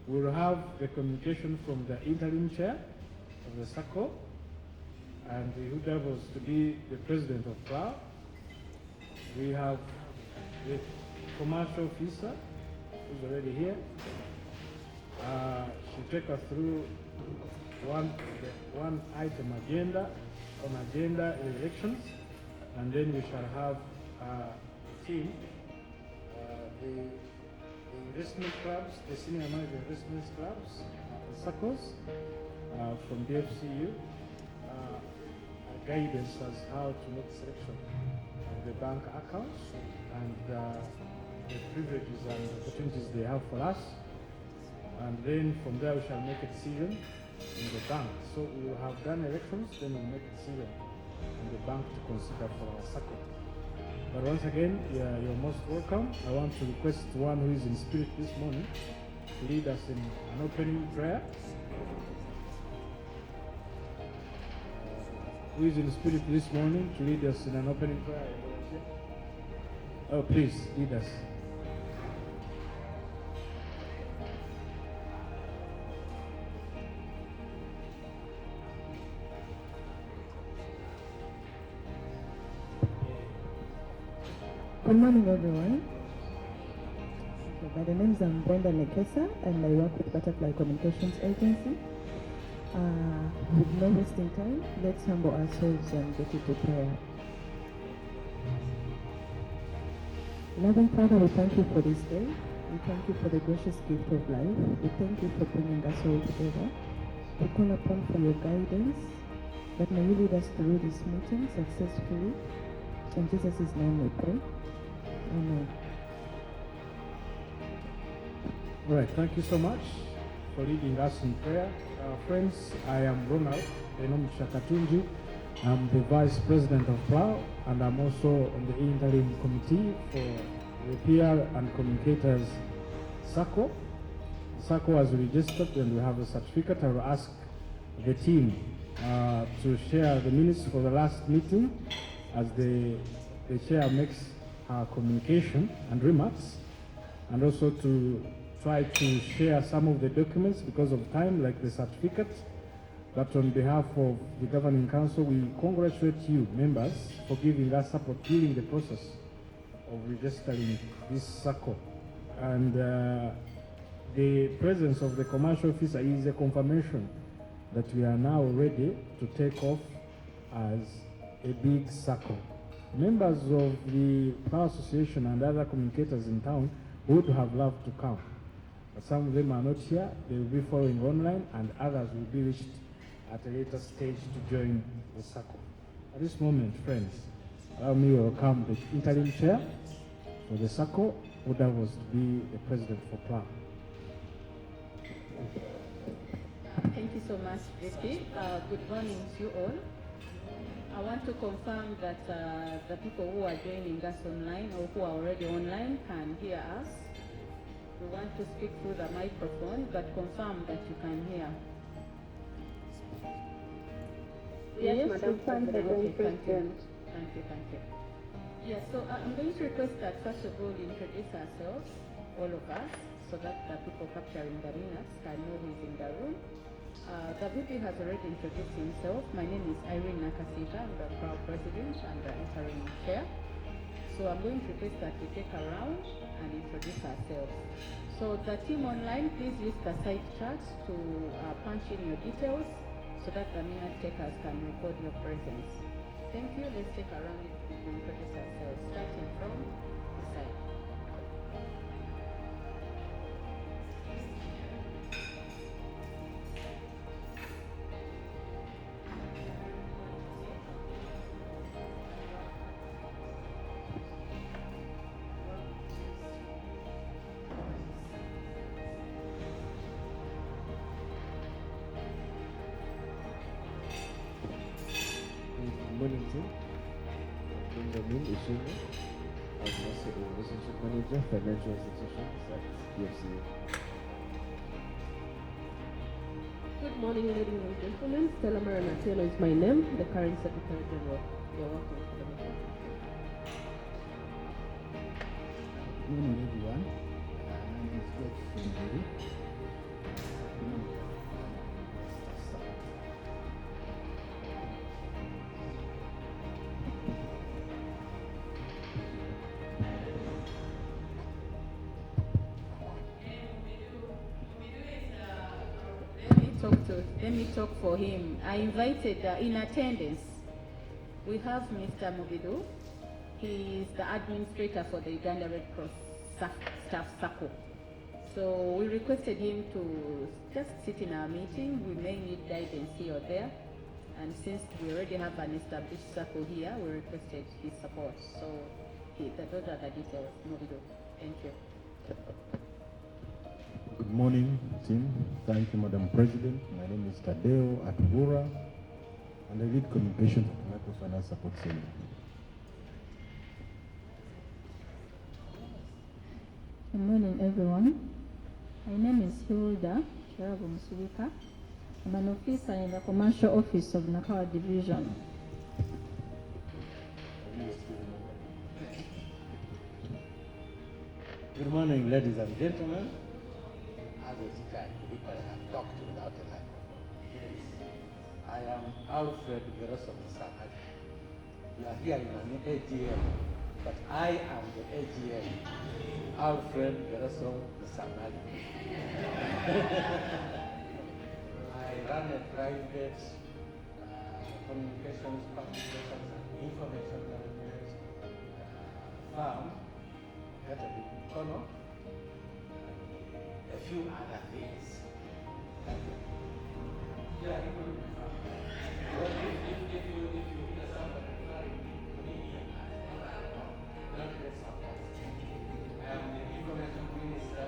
We will have the communication from the interim chair of the Sacco, and who happens to be the president of PLAO. We have the commercial officer who's already here. She'll take us through one item agenda on agenda elections, and then we shall have a team, the investment clubs, the senior manager investment clubs, the SACCOs from DFCU, guidance as how to make selection of the bank accounts and the privileges and opportunities they have for us. And then from there we shall make a decision in the bank. So we will have done elections, then we'll make a decision in the bank to consider for our Sacco. But once again, you're most welcome. I want to request one who is in spirit this morning to lead us in an opening prayer. Who is in spirit this morning to lead us in an opening prayer? Oh, please, lead us. Good morning, everyone. My name is Brenda Nekesa, and I work with Butterfly Communications Agency. With no wasting time, let's humble ourselves and get into prayer. Loving Father, we thank you for this day. We thank you for the gracious gift of life. We thank you for bringing us all together. We call upon for your guidance, that may you lead us through this meeting successfully. In Jesus' name we pray. Amen. All right, thank you so much for leading us in prayer. Friends, I am Ronald Chakatunji. I'm the Vice President of PLAO, and I'm also on the interim committee for the PR and Communicators Sacco. The Sacco has registered and we have a certificate. I will ask the team to share the minutes for the last meeting as the chair makes her communication and remarks, and also to try to share some of the documents because of time, like the certificate. But on behalf of the Governing Council, we congratulate you, members, for giving us support during the process of registering this Sacco. And the presence of the commercial officer is a confirmation that we are now ready to take off as a big Sacco. Members of the Power Association and other communicators in town would have loved to come, but some of them are not here. They will be following online, and others will be reached at a later stage to join the Sacco. At this moment, friends, allow me to welcome the interim chair for the Sacco, who was to be the president for PLAO. Thank you so much, JP. Good morning to you all. I want to confirm that the people who are joining us online or who are already online can hear us. We want to speak through the microphone, but confirm that you can hear. Yes, Madam President. Okay, thank you. Yes, so I'm going to request that first of all you introduce ourselves, all of us, so that the people capturing the minutes can know who is in the room. The VP has already introduced himself. My name is Irene Nakasita. I'm the proud president and the interim chair. So I'm going to request that we take a round and introduce ourselves. So the team online, please use the side chat to punch in your details so that the minute takers can record your presence. Thank you. Let's take a round to introduce ourselves, starting from the side. Relationship Manager, Financial Institutions at DFCU. Good morning, ladies and gentlemen. Stella Maranatelo is my name, the current Secretary General. You're welcome for the meeting. Good morning, everyone. My name is George Sundari. talk for him. I invited in attendance. We have Mr. Mubidu. He is the administrator for the Uganda Red Cross Staff Sacco. So we requested him to just sit in our meeting. We may need guidance here or there. And since we already have an established Sacco here, we requested his support. So those are the details. Mubidu. Thank you. Good morning, team. Thank you, Madam President. My name is Tadeo Atubura, and I lead communication for the Microfinance Support Center. Good morning, everyone. My name is Hilda Chirabu Musubika. I'm an officer in the commercial office of Nakawa Division. Good morning, ladies and gentlemen. As a teacher, people have talked without a microphone. I am Alfred Veroso Musamadi. You are here in an AGM, but I am the AGM, Alfred Veroso Musamadi. I run a private communications, publications, and information management firm. That's a big corner. A few other things. Thank you. Yeah, if you hear somebody referring to me here, don't get surprised. I am the information minister.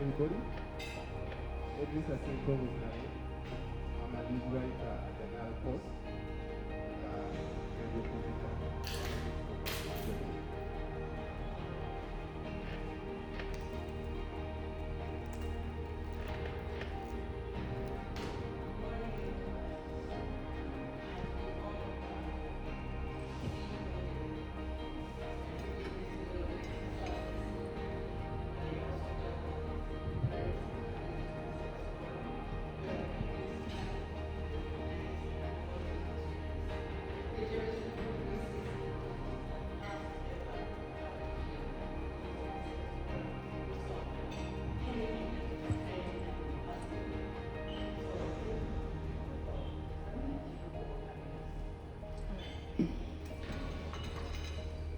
Anybody? Edwin Sacco is married. I'm a lead writer at the Nile Post.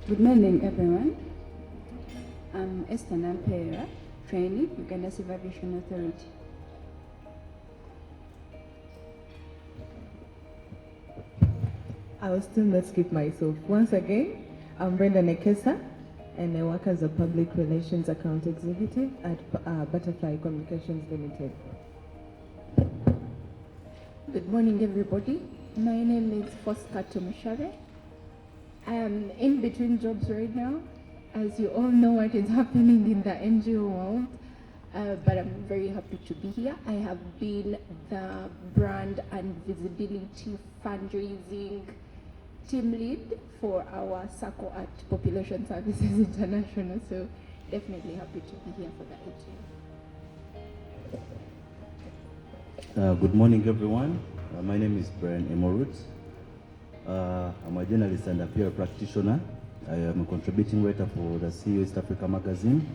Good morning, everyone. I'm Esther Nampera, trainee, Uganda Civil Aviation Authority. I will still not skip myself. Once again, I'm Brenda Nekesa, and I work as a public relations account executive at Butterfly Communications Limited. Good morning, everybody. My name is Fosca Tumishare. I am in between jobs right now. As you all know what is happening in the NGO world, but I'm very happy to be here. I have been the brand and visibility fundraising team lead for our Sacco at Population Services International, so definitely happy to be here for the AGM. Good morning, everyone. My name is Brian Emorut. I'm a journalist and a peer practitioner. I am a contributing writer for the CEO East Africa magazine,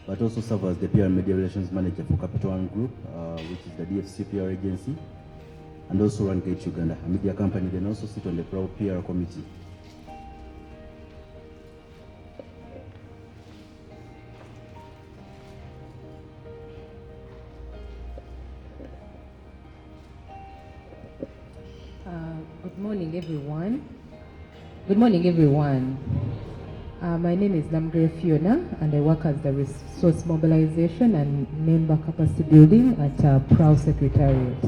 but also serve as the PR and media relations manager for Capital One Group, which is the DFC PR agency, and also run Gate Uganda, a media company, then also sit on the Proud PR committee. Good morning, everyone. Good morning, everyone. My name is Namgre Fiona, and I work as the resource mobilization and member capacity building at Proud Secretariat.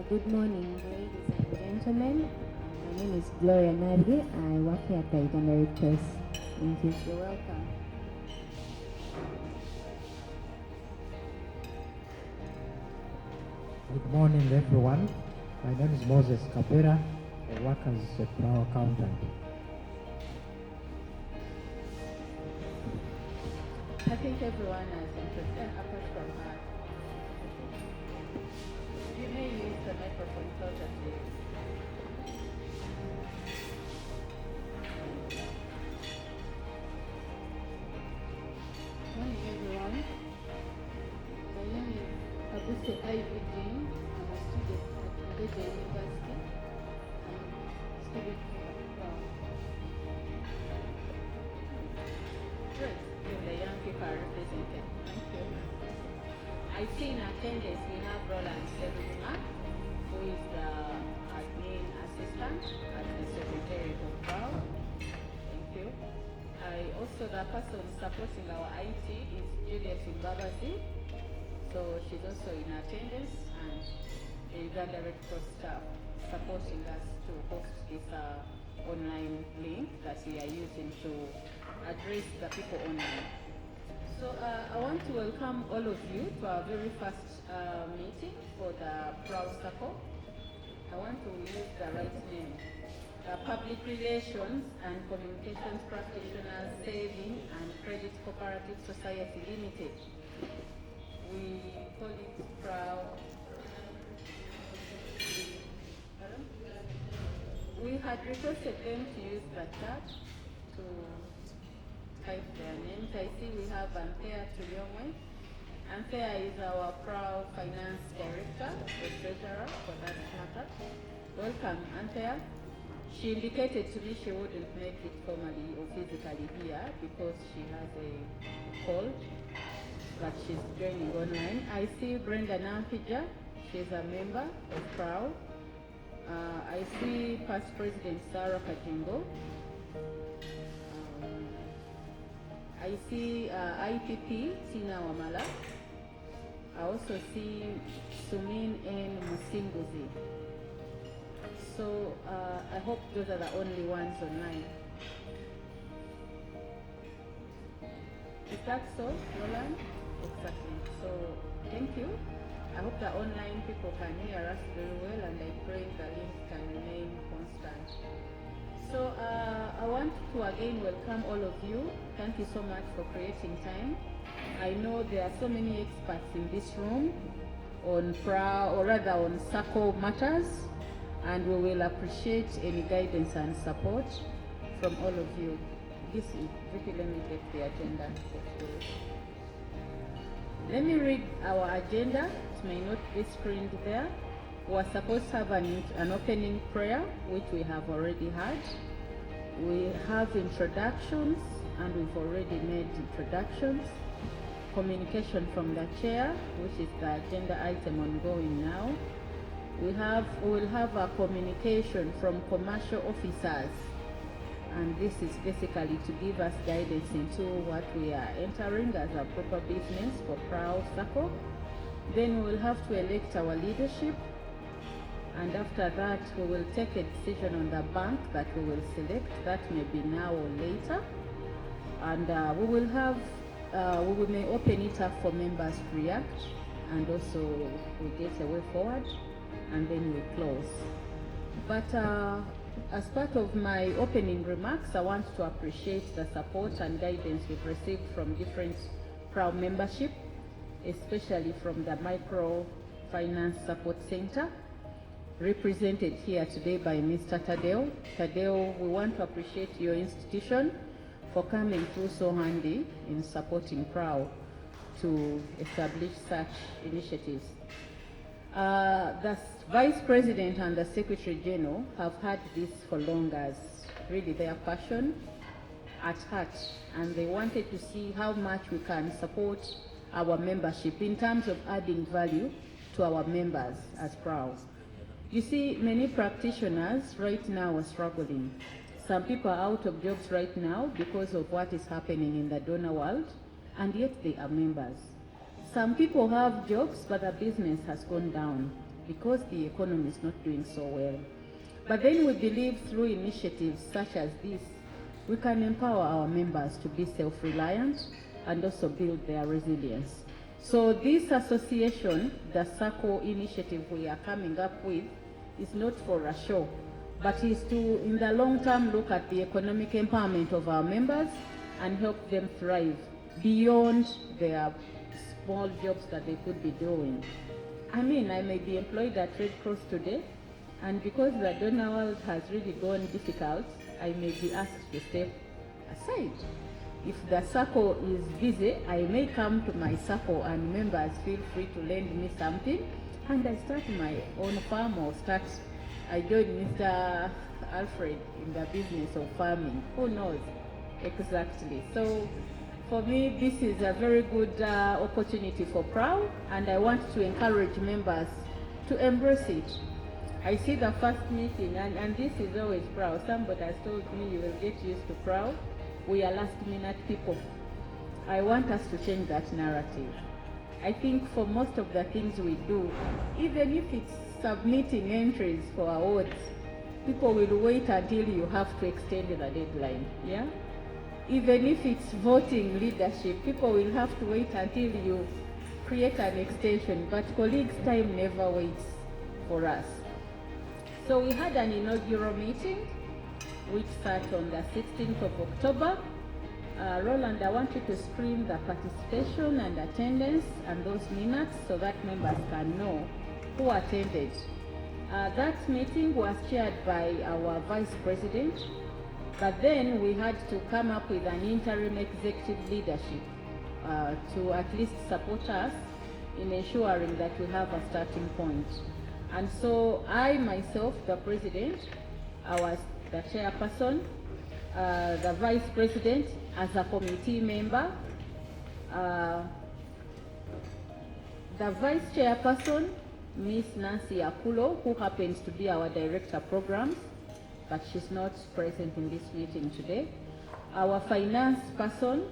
Good morning, ladies and gentlemen. My name is Gloria Nadi. I work here at the Uganda Red Cross. Thank you. You're welcome. Good morning, everyone. My name is Moses Kapera. I work as a Proud accountant. I think everyone has interest, apart from her. You may use the microphone closer to you. Morning, everyone. My name is Abuse Ivy Jean. I'm a student at Uganda University. I'm a student here at Proud. Great. The young people are represented. Thank you. I see in attendance we have Roland Seruma, who is the admin assistant at the Secretariat of Proud. Thank you. The person supporting our IT is Juliet Mbabazi. So she's also in attendance, and the Uganda Red Cross staff supporting us to host this online link that we are using to address the people online. So I want to welcome all of you to our very first meeting for the Proud Sacco. I want to use the right name. The Public Relations and Communications Practitioners Saving and Credit Cooperative Society Limited. We call it Proud. We had requested them to use the chat to type their names. I see we have Anthea Tuliomwe. Anthea is our Proud Finance Director, the Treasurer for that matter. Welcome, Anthea. She indicated to me she wouldn't make it formally or physically here because she has a cold, but she's joining online. I see Brenda Nampija. She's a member of Proud. I see past President Sarah Kajimbo. I see IPP Tina Wamala. I also see Sumin N. Musinguzi. So I hope those are the only ones online. Is that so, Roland? Exactly. So thank you. I hope the online people can hear us very well, and I pray the link can remain constant. So I want to again welcome all of you. Thank you so much for creating time. I know there are so many experts in this room on on Sacco matters, and we will appreciate any guidance and support from all of you. This is Vicky, let me get the agenda. Let me read our agenda. It may not be screened there. We are supposed to have an opening prayer, which we have already had. We have introductions, and we've already made introductions. Communication from the chair, which is the agenda item ongoing now. We will have a communication from commercial officers, and this is basically to give us guidance into what we are entering as a proper business for Proud Sacco. Then we will have to elect our leadership, and after that we will take a decision on the bank that we will select. That may be now or later, and we may open it up for members to react, and also we get a way forward, and then we close. But as part of my opening remarks, I want to appreciate the support and guidance we've received from different Proud membership, especially from the Microfinance Support Center, represented here today by Mr. Tadeo. Tadeo, we want to appreciate your institution for coming through so handy in supporting Proud to establish such initiatives. The Vice President and the Secretary General have had this for long as really their passion at heart, and they wanted to see how much we can support our membership in terms of adding value to our members as Proud. You see, many practitioners right now are struggling. Some people are out of jobs right now because of what is happening in the donor world, and yet they are members. Some people have jobs, but the business has gone down because the economy is not doing so well. But then we believe through initiatives such as this, we can empower our members to be self-reliant and also build their resilience. So this association, the Sacco initiative we are coming up with, is not for a show, but is to, in the long term, look at the economic empowerment of our members and help them thrive beyond their small jobs that they could be doing. I mean, I may be employed at Red Cross today, and because the donor world has really gone difficult, I may be asked to step aside. If the Sacco is busy, I may come to my Sacco and members feel free to lend me something, and I start my own farm or I join Mr. Alfred in the business of farming. Who knows exactly? So for me, this is a very good opportunity for PROW, and I want to encourage members to embrace it. I see the first meeting, and this is always PROW. Somebody has told me you will get used to PROW. We are last minute people. I want us to change that narrative. I think for most of the things we do, even if it's submitting entries for awards, people will wait until you have to extend the deadline, yeah? Even if it's voting leadership, people will have to wait until you create an extension, but colleagues' time never waits for us. So we had an inaugural meeting, which sat on the 16th of October. Roland, I want you to screen the participation and attendance and those minutes so that members can know who attended. That meeting was chaired by our Vice President, but then we had to come up with an interim executive leadership to at least support us in ensuring that we have a starting point. And so I myself, the President, I was the chairperson, the Vice President as a committee member, the Vice Chairperson, Miss Nancy Akulo, who happens to be our Director of Programs, but she's not present in this meeting today. Our finance person,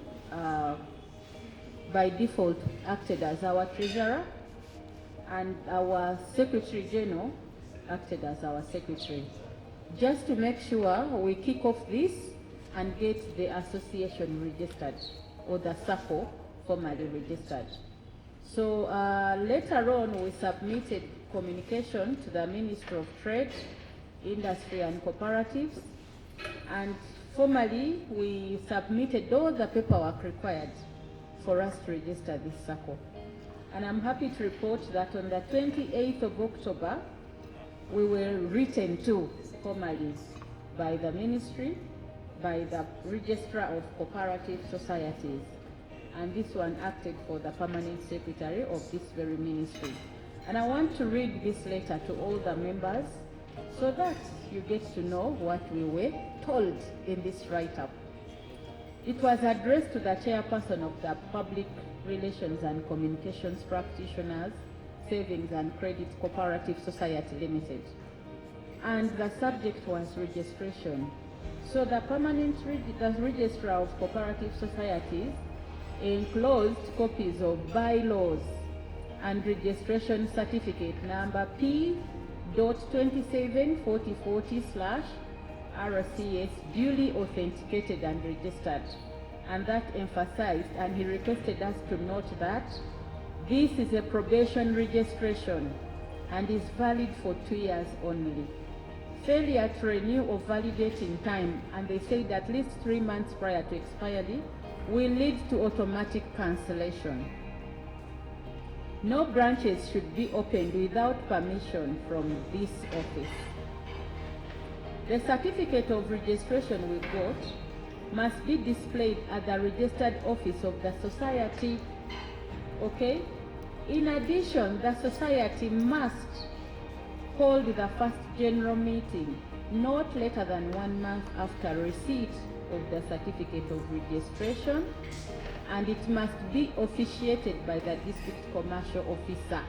by default, acted as our treasurer, and our Secretary General acted as our secretary, just to make sure we kick off this and get the association registered, or the Sacco formally registered. So later on, we submitted communication to the Ministry of Trade, Industry and Cooperatives, and formally we submitted all the paperwork required for us to register this Sacco. And I'm happy to report that on the 28th of October, we were written to formally by the Ministry, by the Registrar of Cooperative Societies, and this one acted for the Permanent Secretary of this very ministry. And I want to read this letter to all the members so that you get to know what we were told in this write-up. It was addressed to the chairperson of the Public Relations and Communications Practitioners Savings and Credit Cooperative Society Limited. And the subject was registration. So the Registrar of Cooperative Societies enclosed copies of bylaws and registration certificate number P.274040/RCS duly authenticated and registered. And that emphasized, and he requested us to note that this is a probation registration and is valid for 2 years only. Failure to renew or validate in time, and they said at least 3 months prior to expiry, will lead to automatic cancellation. No branches should be opened without permission from this office. The certificate of registration we got must be displayed at the registered office of the society. Okay? In addition, the society must hold the first general meeting not later than 1 month after receipt of the certificate of registration, and it must be officiated by the district commercial officer.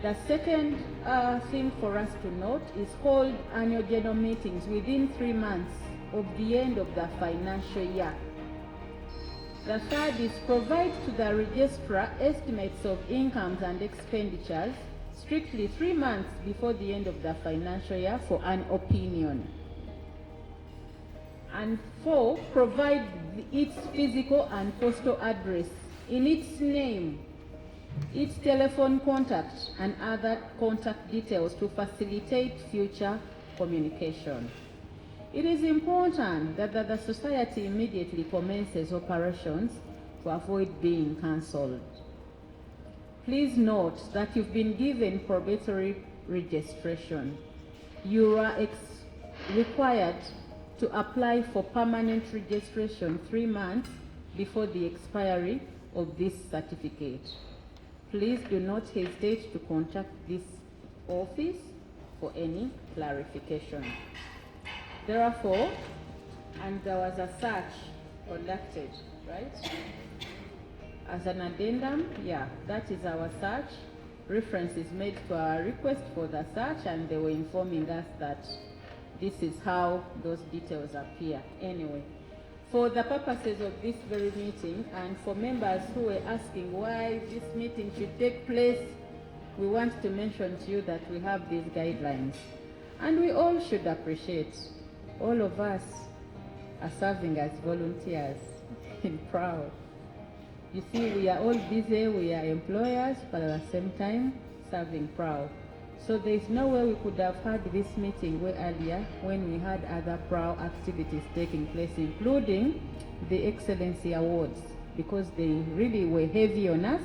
The second thing for us to note is hold annual general meetings within 3 months of the end of the financial year. The third is provide to the registrar estimates of incomes and expenditures strictly 3 months before the end of the financial year for an opinion. And 4, provide its physical and postal address in its name, its telephone contact, and other contact details to facilitate future communication. It is important that the society immediately commences operations to avoid being cancelled. Please note that you've been given probatory registration. You are required to apply for permanent registration 3 months before the expiry of this certificate. Please do not hesitate to contact this office for any clarification. Therefore, and there was a search conducted, right? As an addendum, yeah, that is our search. Reference is made to our request for the search, and they were informing us that this is how those details appear. Anyway, for the purposes of this very meeting, and for members who were asking why this meeting should take place, we want to mention to you that we have these guidelines. And we all should appreciate, all of us are serving as volunteers in Proud. You see, we are all busy, we are employers, but at the same time, serving Proud. So there is no way we could have had this meeting way earlier when we had other Proud activities taking place, including the Excellency Awards, because they really were heavy on us,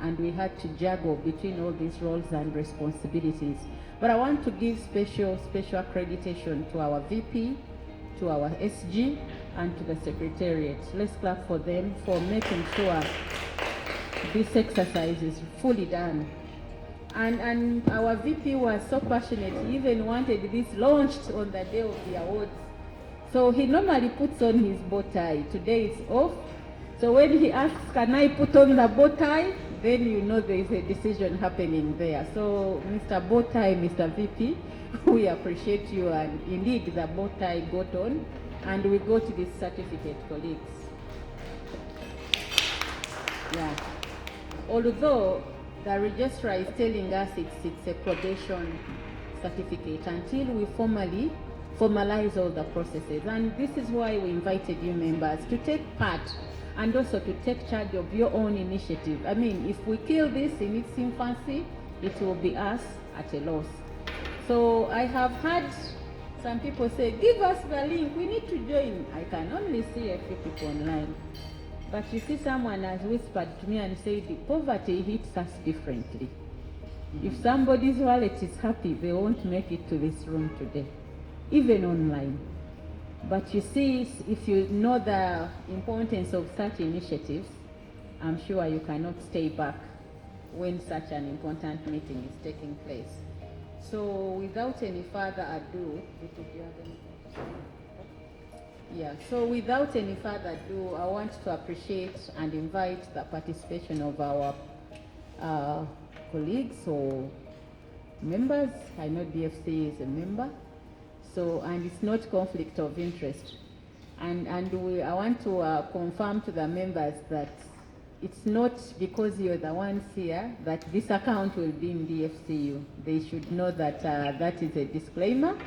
and we had to juggle between all these roles and responsibilities. But I want to give special accreditation to our VP, to our SG, and to the Secretariat. Let's clap for them for making sure this exercise is fully done. And our VP was so passionate, he even wanted this launched on the day of the awards. So he normally puts on his bow tie. Today it's off. So when he asks, can I put on the bow tie? Then you know there is a decision happening there. So Mr. Bow Tie, Mr. VP, we appreciate you, and indeed the bow tie got on, and we got this certificate, colleagues. Yeah. Although the registrar is telling us it's a probation certificate until we formalize all the processes. And this is why we invited you members to take part and also to take charge of your own initiative. I mean, if we kill this in its infancy, it will be us at a loss. So I have had some people say, give us the link, we need to join. I can only see a few people online. But you see, someone has whispered to me and said, the poverty hits us differently. If somebody's wallet is happy, they won't make it to this room today, even online. But you see, if you know the importance of such initiatives, I'm sure you cannot stay back when such an important meeting is taking place. So without any further ado, so without any further ado, I want to appreciate and invite the participation of our colleagues or members. I know DFC is a member. So, and it's not conflict of interest. And I want to confirm to the members that it's not because you're the ones here that this account will be in DFCU. They should know that that is a disclaimer.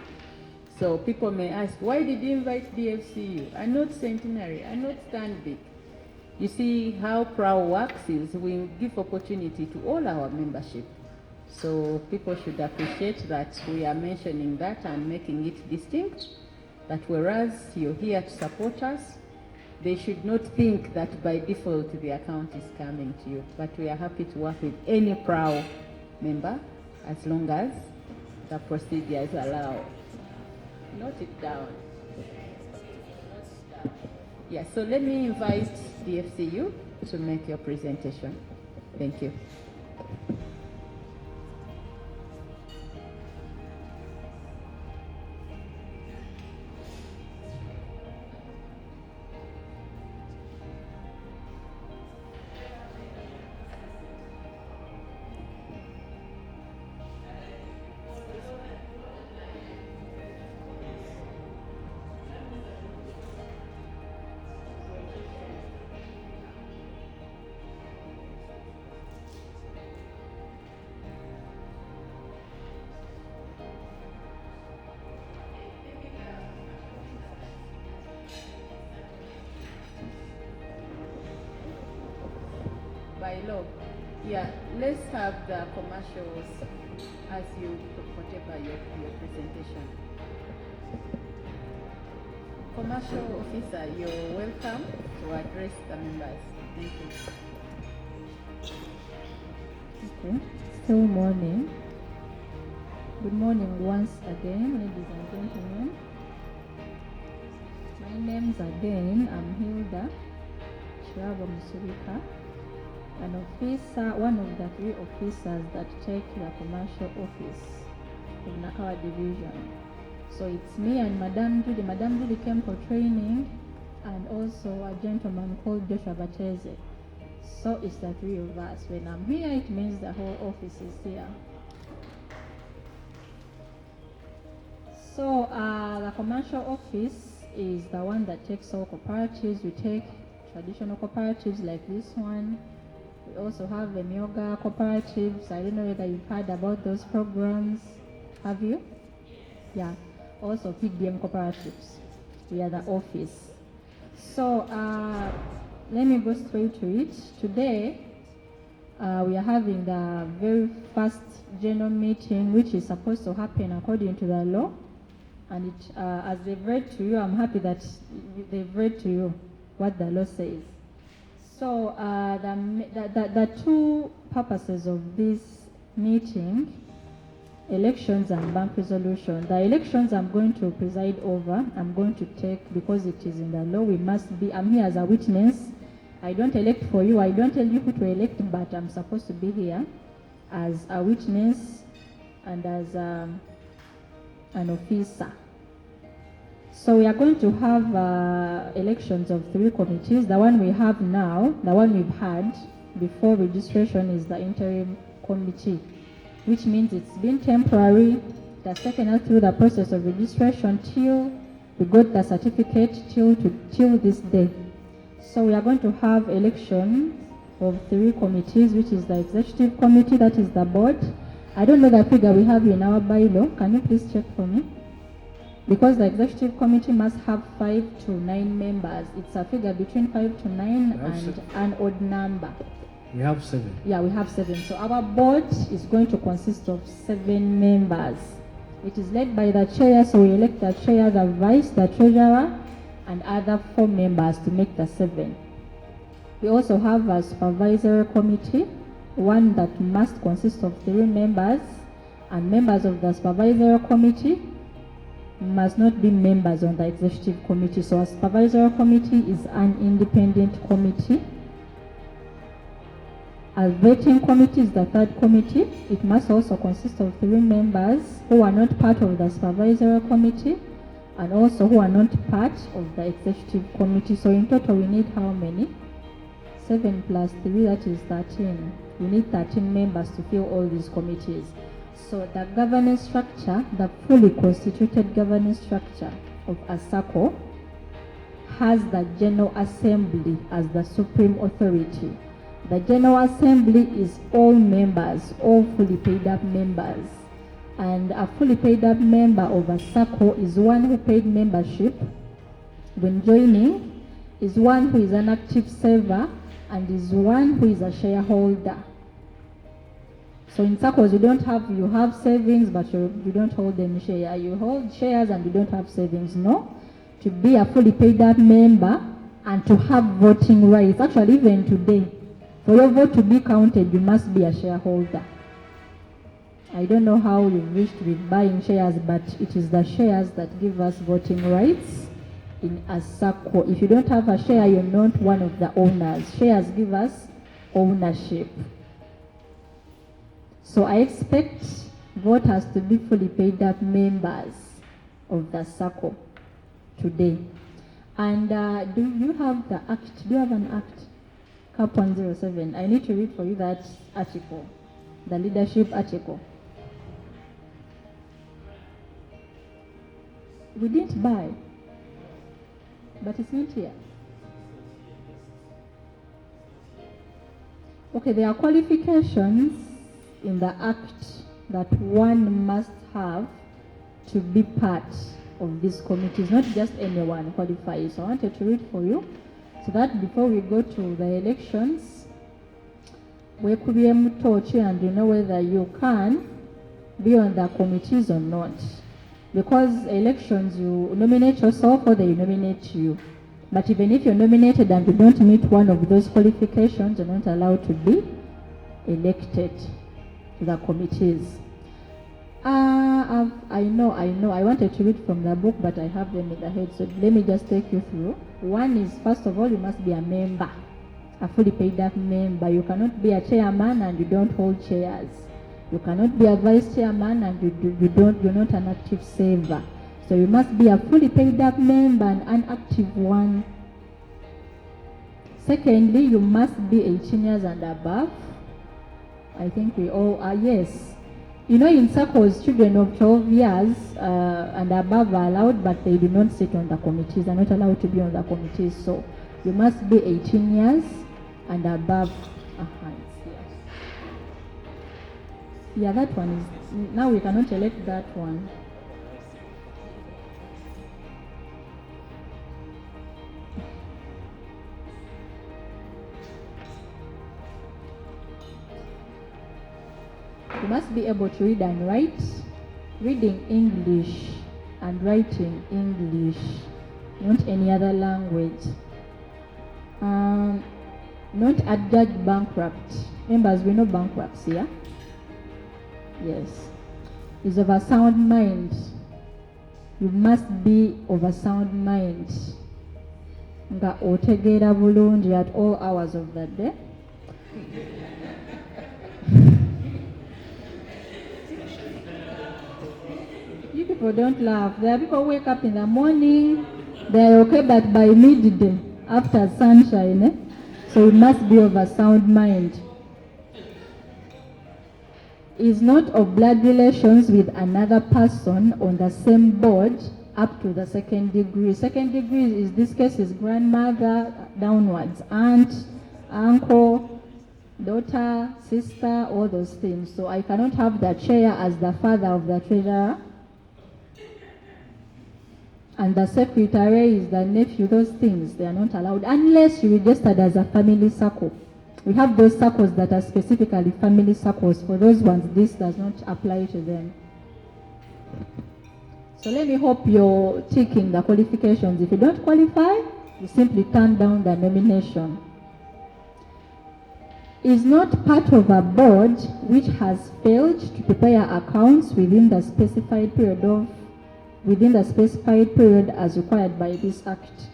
So people may ask, why did you invite DFCU? I'm not Centenary, I'm not Stanbic. You see how PRAO works is we give opportunity to all our membership. So people should appreciate that we are mentioning that and making it distinct, that whereas you're here to support us, they should not think that by default the account is coming to you. But we are happy to work with any PRAO member as long as the procedures allow. Note it down. Yeah, so let me invite the FCU to make your presentation. Thank you. by law. Yeah, let's have the commercials as you whatever your presentation. Commercial officer, you're welcome to address the members. Thank you. Okay, still morning. Good morning once again, ladies and gentlemen. My name's again, I'm Hilda Shirabo Musurika, an officer, one of the 3 officers that take the commercial office of Nakawa Division. So it's me and Madam Judy. Madam Judy came for training, and also a gentleman called Joshua Bateze. So it's the 3 of us. When I'm here, it means the whole office is here. So the commercial office is the one that takes all cooperatives. We take traditional cooperatives like this one. We also have the Myoga cooperatives. I don't know whether you've heard about those programs. Have you? Yeah. Also PDM cooperatives. We are the office. So let me go straight to it. Today we are having the very first general meeting, which is supposed to happen according to the law. And it, as they've read to you, I'm happy that they've read to you what the law says. So the 2 purposes of this meeting, elections and bank resolution. The elections I'm going to preside over, I'm going to take, because it is in the law, we must be, I'm here as a witness. I don't elect for you, I don't tell you who to elect, but I'm supposed to be here as a witness and as an officer. So we are going to have elections of 3 committees. The one we have now, the one we've had before registration, is the interim committee, which means it's been temporary. It has taken us through the process of registration till we got the certificate till this day. So we are going to have elections of 3 committees, which is the executive committee, that is the board. I don't know the figure we have in our bylaw. Can you please check for me? Because the executive committee must have 5 to 9 members. It's a figure between 5 to 9 and an odd number. We have 7. Yeah, we have 7. So our board is going to consist of 7 members. It is led by the chair, so we elect the chair, the vice, the treasurer, and other 4 members to make the 7. We also have a supervisory committee, one that must consist of 3 members, and members of the supervisory committee must not be members on the executive committee. So a supervisory committee is an independent committee. A vetting committee is the 3rd committee. It must also consist of 3 members who are not part of the supervisory committee and also who are not part of the executive committee. So in total we need how many? 7 plus 3, that is 13. We need 13 members to fill all these committees. So the governance structure, the fully constituted governance structure of a Sacco, has the General Assembly as the supreme authority. The General Assembly is all members, all fully paid up members. And a fully paid up member of a Sacco is one who paid membership when joining, is one who is an active saver, and is one who is a shareholder. So in Saccos, you have savings, but you don't hold any share. You hold shares and you don't have savings. No. To be a fully paid up member and to have voting rights, actually even today, for your vote to be counted, you must be a shareholder. I don't know how you've reached with buying shares, but it is the shares that give us voting rights in a Sacco. If you don't have a share, you're not one of the owners. Shares give us ownership. So I expect voters to be fully paid up members of the Sacco today. And do you have the act? Do you have an act? Cap 107. I need to read for you that article, the leadership article. We didn't buy, but it's not here. Okay, there are qualifications in the act that one must have to be part of these committees. Not just anyone qualifies. So I wanted to read for you so that before we go to the elections, weekubyemu torch and you know whether you can be on the committees or not. Because elections, you nominate yourself or they nominate you. But even if you're nominated and you don't meet one of those qualifications, you're not allowed to be elected to the committees. I know. I wanted to read from the book, but I have them in the head, so let me just take you through. One is, first of all, you must be a member, a fully paid up member. You cannot be a chairman and you don't hold chairs. You cannot be a vice chairman and you're not an active saver. So you must be a fully paid up member and an active one. Secondly, you must be 18 years and above. I think we all are, yes. You know, in Saccos, children of 12 years and above are allowed, but they do not sit on the committees. They're not allowed to be on the committees. So you must be 18 years and above. Yeah, that one is, now we cannot elect that one. You must be able to read and write, reading English and writing English, not any other language. Not adjudged bankrupt. Members, we know bankruptcy, yeah? Yes. Is of a sound mind. You must be of a sound mind. Nga otegeera bulungi at all hours of the day. You people don't laugh. There are people who wake up in the morning, they're okay, but by midday, after sunshine, so you must be of a sound mind. Is not of blood relations with another person on the same board up to the second degree. Second degree is, this case is grandmother downwards, aunt, uncle, daughter, sister, all those things. So I cannot have the chair as the father of the treasurer. And the secretary is the nephew. Those things, they are not allowed unless you registered as a family Sacco. We have those Saccos that are specifically family Saccos. For those ones, this does not apply to them. So let me hope you're ticking the qualifications. If you don't qualify, you simply turn down the nomination. Is not part of a board which has failed to prepare accounts within the specified period as required by this act.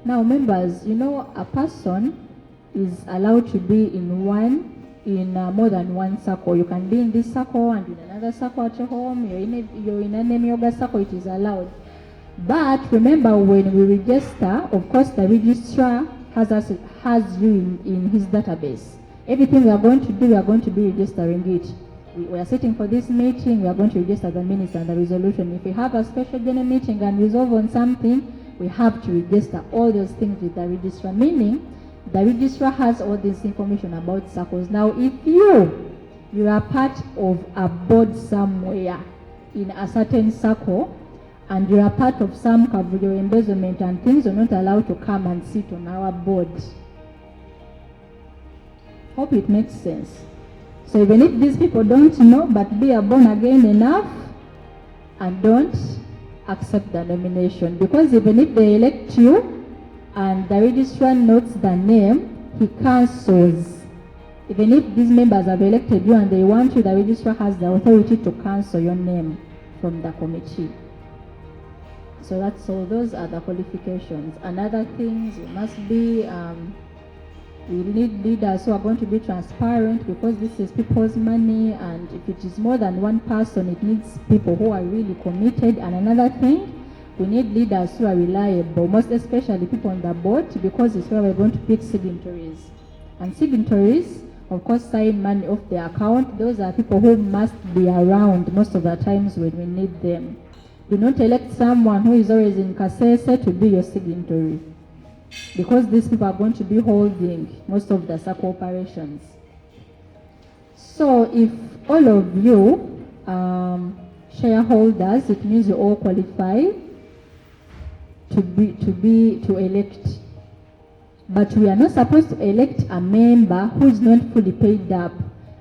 Now members, you know, a person is allowed to be in more than one Sacco. You can be in this Sacco and in another Sacco at your home. You're in an yoga Sacco, it is allowed. But remember, when we register, of course the registrar has you in his database. Everything we are going to do, we are going to be registering it. We are sitting for this meeting, we are going to register the minutes and the resolution. If we have a special general meeting and resolve on something, we have to register all those things with the registrar, meaning the registrar has all this information about Saccos. Now, if you are part of a board somewhere in a certain Sacco, and you are part of some Kavuyo embezzlement and things, you're not allowed to come and sit on our board. Hope it makes sense. So even if these people don't know, but be born again enough and don't accept the nomination, because even if they elect you and the registrar notes the name, he cancels. Even if these members have elected you and they want you, the registrar has the authority to cancel your name from the committee. So that's all. Those are the qualifications. Another things, you must be, we need leaders who are going to be transparent, because this is people's money, and if it is more than one person, it needs people who are really committed. And another thing, we need leaders who are reliable, most especially people on the board, because it's where we're going to pick signatories. And signatories, of course, sign money off their account. Those are people who must be around most of the times when we need them. Do not elect someone who is always in Kasese to be your signatory, because these people are going to be holding most of the Sacco operations. So if all of you shareholders, it means you all qualify to elect But we are not supposed to elect a member who is not fully paid up.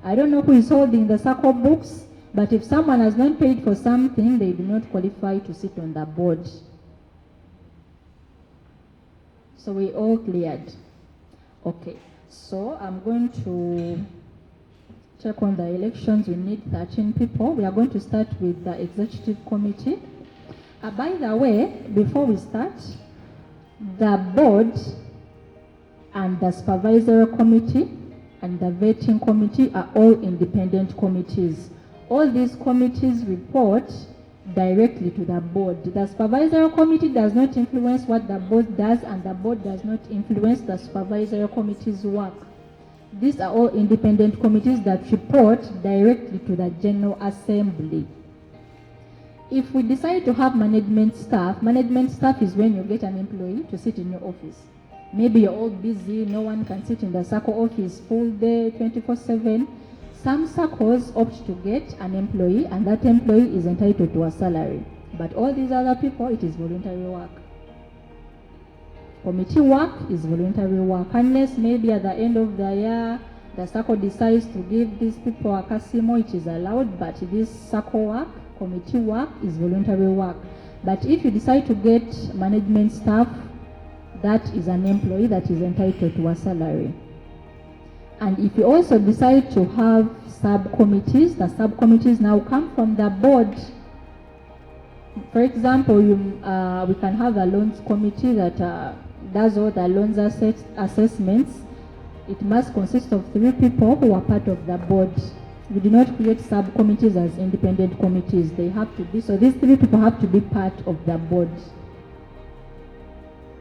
I don't know who is holding the Sacco books, but if someone has not paid for something, they do not qualify to sit on the board. So we all cleared. Okay, so I'm going to check on the elections. We need 13 people. We are going to start with the executive committee. By the way, before we start, the board and the supervisory committee and the vetting committee are all independent committees. All these committees report directly to the board. The supervisory committee does not influence what the board does, and the board does not influence the supervisory committee's work. These are all independent committees that report directly to the General Assembly. If we decide to have management staff is when you get an employee to sit in your office. Maybe you're all busy, no one can sit in the Sacco office full day, 24/7. Some Saccos opt to get an employee, and that employee is entitled to a salary. But all these other people, it is voluntary work. Committee work is voluntary work, unless maybe at the end of the year, the Sacco decides to give these people a casimo, it is allowed, but this Sacco work, committee work, is voluntary work. But if you decide to get management staff, that is an employee that is entitled to a salary. And if you also decide to have subcommittees, the subcommittees now come from the board. For example, we can have a loans committee that does all the loans assessments. It must consist of 3 people who are part of the board. We do not create subcommittees as independent committees. They have to be, so these 3 people have to be part of the board.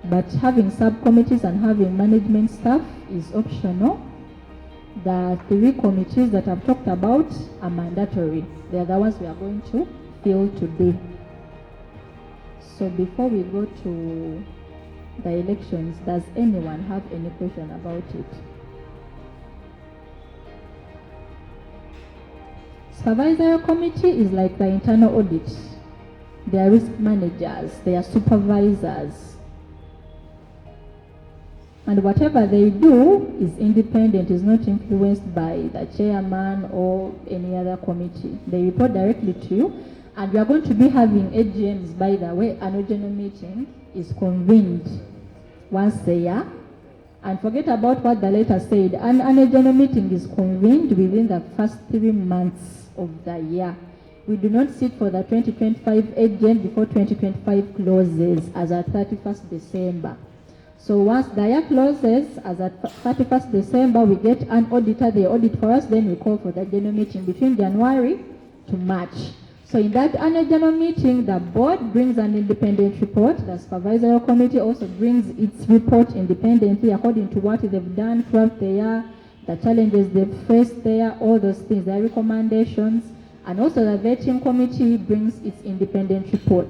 But having subcommittees and having management staff is optional. The 3 committees that I've talked about are mandatory. They are the ones we are going to fill today. So before we go to the elections, does anyone have any question about it? Supervisory committee is like the internal audit. They are risk managers, they are supervisors. And whatever they do is independent, is not influenced by the chairman or any other committee. They report directly to you. And we are going to be having AGMs, by the way. An general meeting is convened once a year. And forget about what the letter said. An general meeting is convened within the first 3 months of the year. We do not sit for the 2025 AGM before 2025 closes as at 31st December. So once the year closes, as at 31st December, we get an auditor, they audit for us, then we call for the general meeting between January to March. So in that annual general meeting, the board brings an independent report. The supervisory committee also brings its report independently according to what they've done throughout the year, the challenges they've faced there, all those things, their recommendations. And also the vetting committee brings its independent report.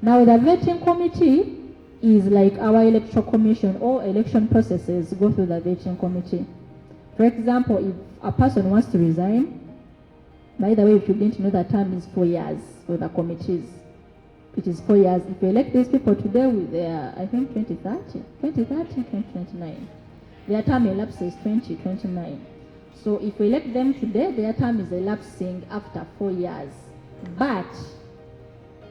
Now the vetting committee is like our electoral commission. All election processes go through the vetting committee. For example, if a person wants to resign, by the way, if you didn't know, the term is 4 years for the committees. It is 4 years. If you elect these people today with their, I think 2029. Their term elapses 2029. So if we elect them today, their term is elapsing after 4 years. But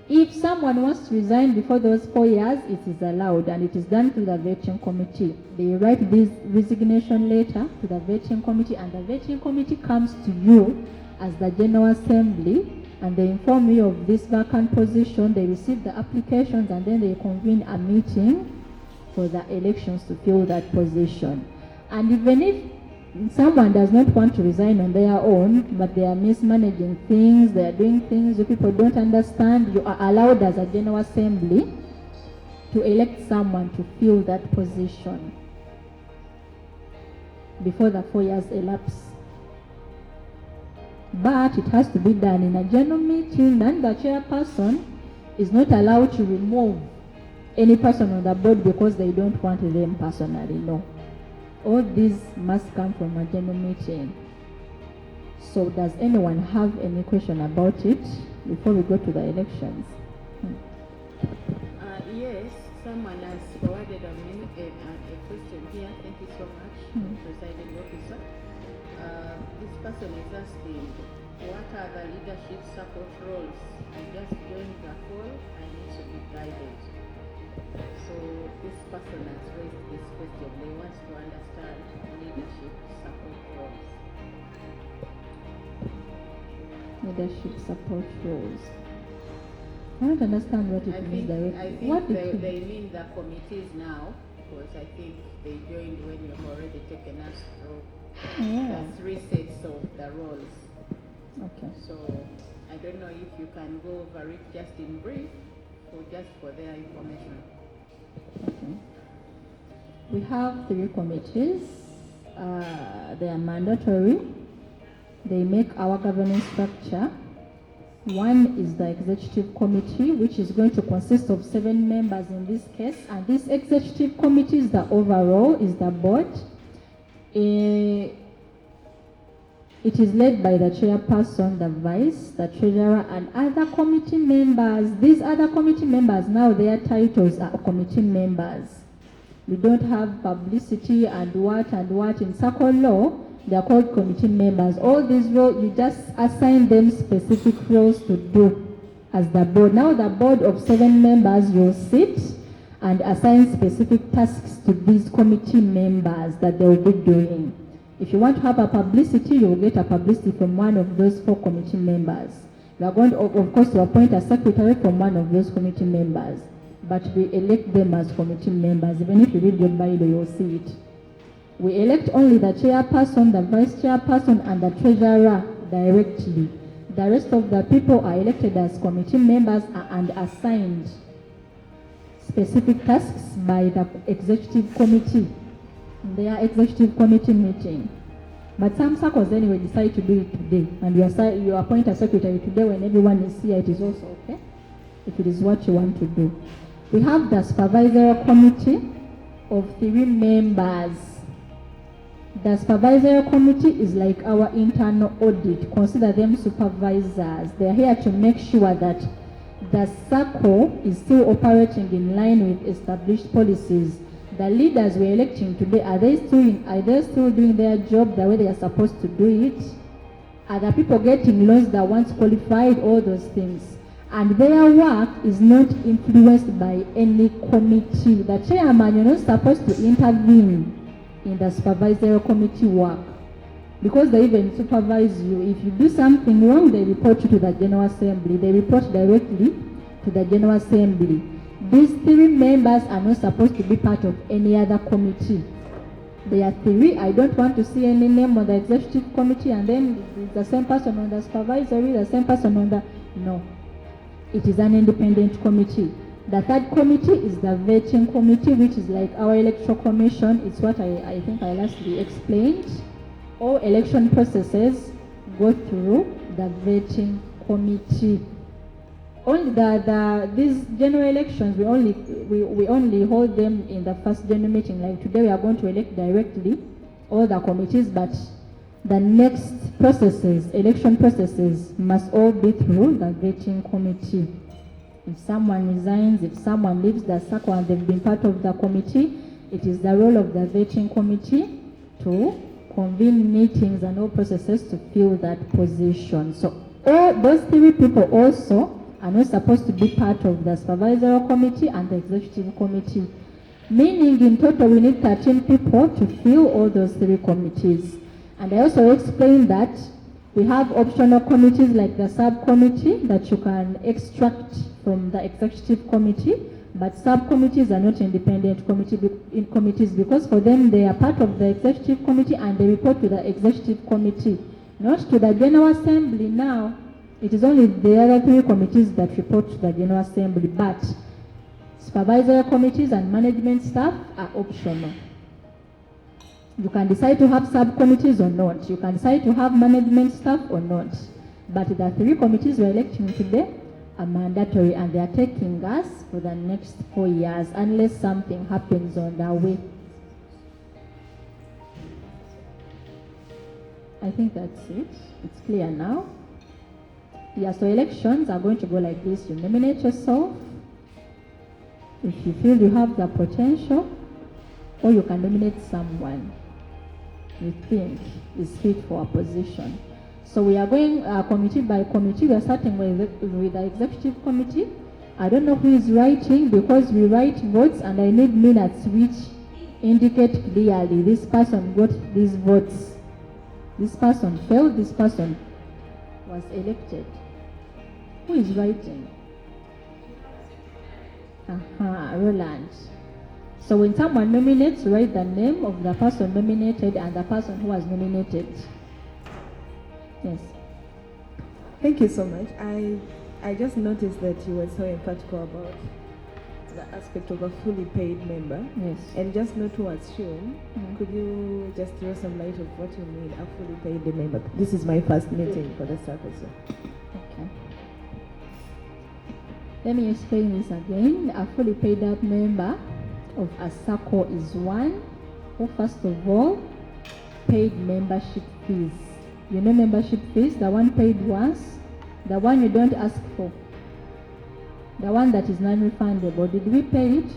if someone wants to resign before those 4 years, it is allowed, and it is done through the vetting committee. They write this resignation letter to the vetting committee, and the vetting committee comes to you as the General Assembly, and they inform you of this vacant position. They receive the applications, and then they convene a meeting for the elections to fill that position. And even if someone does not want to resign on their own, but they are mismanaging things, they are doing things you people don't understand, you are allowed as a General Assembly to elect someone to fill that position before the 4 years elapse. But it has to be done in a general meeting, and the chairperson is not allowed to remove any person on the board because they don't want them personally, no. All these must come from a general meeting. So does anyone have any question about it before we go to the elections? Yes, Someone has forwarded on me a question here. Thank you so much, Presiding Officer. This person is asking, what are the leadership support roles? I just joined the call. I need to be guided. So this person has raised this question. They want to understand leadership support roles. Leadership support roles. I don't understand what it means directly. I think What they mean the committees now, because I think they joined when you've already taken us through the 3 sets of the roles. Okay. So I don't know if you can go over it just in brief or just for their information. Okay. We have 3 committees. They are mandatory. They make our governance structure. One is the executive committee, which is going to consist of 7 members in this case, and this executive committee is the overall, is the board. It is led by the chairperson, the vice, the treasurer, and other committee members. These other committee members, now their titles are committee members. We don't have publicity and what in Sacco law. They are called committee members. All these roles, you just assign them specific roles to do as the board. Now the board of 7 members will sit and assign specific tasks to these committee members that they will be doing. If you want to have a publicity, you will get a publicity from one of those 4 committee members. We are going to, of course, to appoint a secretary from one of those committee members, but we elect them as committee members. Even if you read your Bible, you will see it. We elect only the chairperson, the vice chairperson, and the treasurer directly. The rest of the people are elected as committee members and assigned specific tasks by the executive committee in their executive committee meeting. But some circles anyway decide to do it today, and you appoint a secretary today when everyone is here. It is also okay if it is what you want to do. We have the supervisory committee of 3 members. The supervisory committee is like our internal audit. Consider them supervisors. They are here to make sure that the Sacco is still operating in line with established policies. The leaders we're electing today, are they still doing their job the way they are supposed to do it? Are the people getting loans that once qualified? All those things. And their work is not influenced by any committee. The chairman, you're not supposed to intervene in the supervisory committee work, because they even supervise you. If you do something wrong, they report you to the General Assembly. They report directly to the General Assembly. These 3 members are not supposed to be part of any other committee. They are 3. I don't want to see any name on the executive committee and then the same person on the supervisory, the same person on the... No. It is an independent committee. The 3rd committee is the vetting committee, which is like our electoral commission. It's what I think I lastly explained. All election processes go through the vetting committee. Only these general elections, we only hold them in the first general meeting. Like today, we are going to elect directly all the committees, but the next processes, election processes, must all be through the vetting committee. If someone resigns, if someone leaves the Sacco and they've been part of the committee, it is the role of the vetting committee to convene meetings and all processes to fill that position. So all those 3 people also are not supposed to be part of the supervisory committee and the executive committee. Meaning in total we need 13 people to fill all those 3 committees. And I also explained that we have optional committees like the subcommittee that you can extract from the executive committee, but subcommittees are not independent committees because for them they are part of the executive committee and they report to the executive committee, not to the General Assembly. Now, it is only the other 3 committees that report to the General Assembly, but supervisory committees and management staff are optional. You can decide to have subcommittees or not. You can decide to have management staff or not. But the 3 committees we're electing today are mandatory and they are taking us for the next 4 years unless something happens on the way. I think that's it. It's clear now. Yeah, so elections are going to go like this. You nominate yourself. If you feel you have the potential, or you can nominate someone you think is fit for a position. So we are going committee by committee. We are starting with the executive committee. I don't know who is writing, because we write votes and I need minutes which indicate clearly this person got these votes. This person failed, this person was elected. Who is writing? Roland. So when someone nominates, write the name of the person nominated and the person who was nominated. Yes. Thank you so much. I just noticed that you were so emphatic about the aspect of a fully paid member. Yes. And just not who was shown. Could you just throw some light of what you mean, a fully paid member? This is my first meeting for the Sacco. Okay. Let me explain this again. A fully paid up member of a Sacco is one who, first of all, paid membership fees. You know membership fees, the one paid once, the one you don't ask for, the one that is non-refundable. Did we pay it?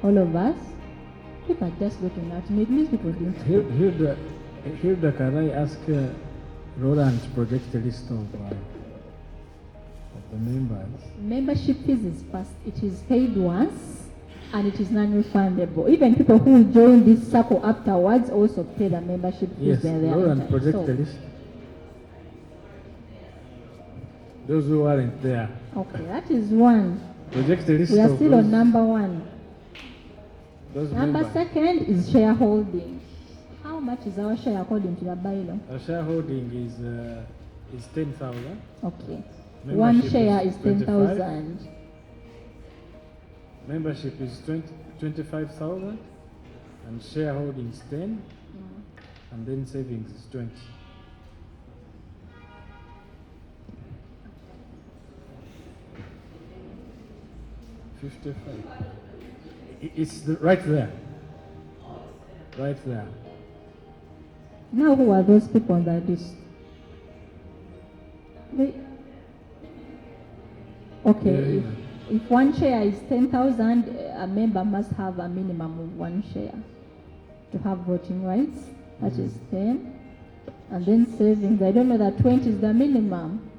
All of us? People are just looking at me. It means people didn't. Hilda, can I ask Roland to project a list of the members? Membership fees is first. It is paid once and it is non-refundable. Even people who join this Sacco afterwards also pay the membership fees. Yes, Roland, project a list. Those who aren't there. Okay, that is one. Project a list. We are still on number one. Those Number members. second is shareholding. How much is our share according to the bylaw? Our shareholding is 10,000. Okay. Membership One share is 25. 10,000. Membership is 25,000, and shareholding is 10, and then savings is 20. It's right there. Right there. Now who are those people on that list? Okay, if one share is 10,000, a member must have a minimum of one share to have voting rights. That is 10. And then savings, I don't know that 20 is the minimum.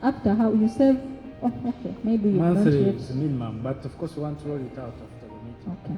After how you save, oh, okay, maybe you don't Monthly yet. is the minimum, but of course we want to roll it out after the meeting. Okay.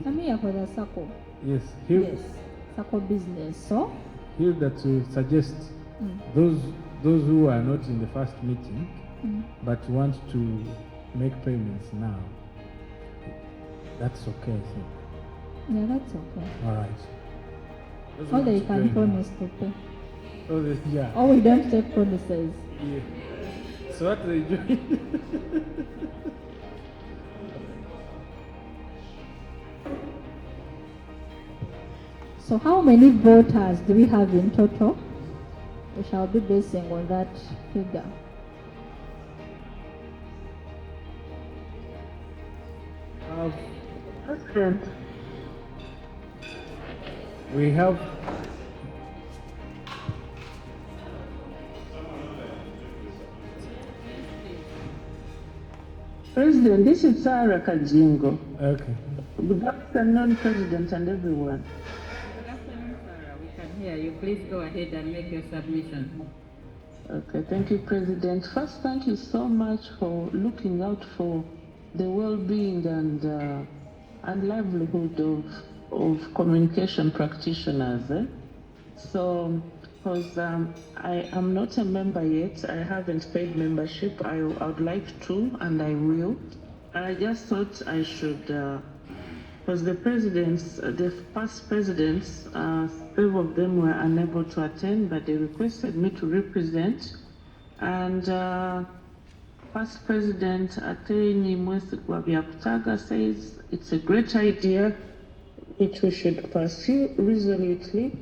I'm here for the Sacco. Yes. Yes, Sacco business. So, Here that to suggest those who are not in the first meeting but want to make payments now. That's okay, I think. yeah, that's okay. All right. Those who Or want they to can pay promise to pay. now. Oh, yeah. Or we don't take promises. Yeah. So what they do? So how many voters do we have in total? We shall be basing on that figure. President. We have President, this is Sarah Kajingo. Okay. Good afternoon, President and everyone. Good afternoon, Sarah. We can hear you. Please go ahead and make your submission. Okay, thank you, President. First, thank you so much for looking out for the well-being and livelihood of communication practitioners. So, because I am not a member yet, I haven't paid membership. I would like to, and I will. And I just thought I should because the presidents, the past presidents, 12 of them were unable to attend, but they requested me to represent. And past president Ateni Mwesigwa Byakutaga says it's a great idea which we should pursue resolutely.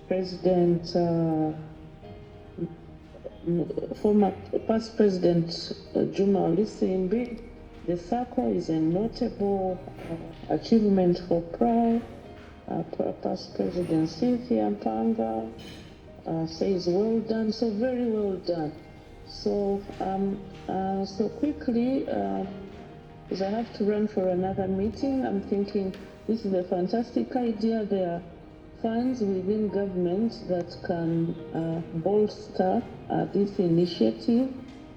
President, former past president Juma Olusimbi, the Sacco is a notable achievement for PRO. Past president Cynthia Mpanga says well done, so very well done. So so quickly, because I have to run for another meeting, I'm thinking this is a fantastic idea. There are funds within government that can bolster this initiative.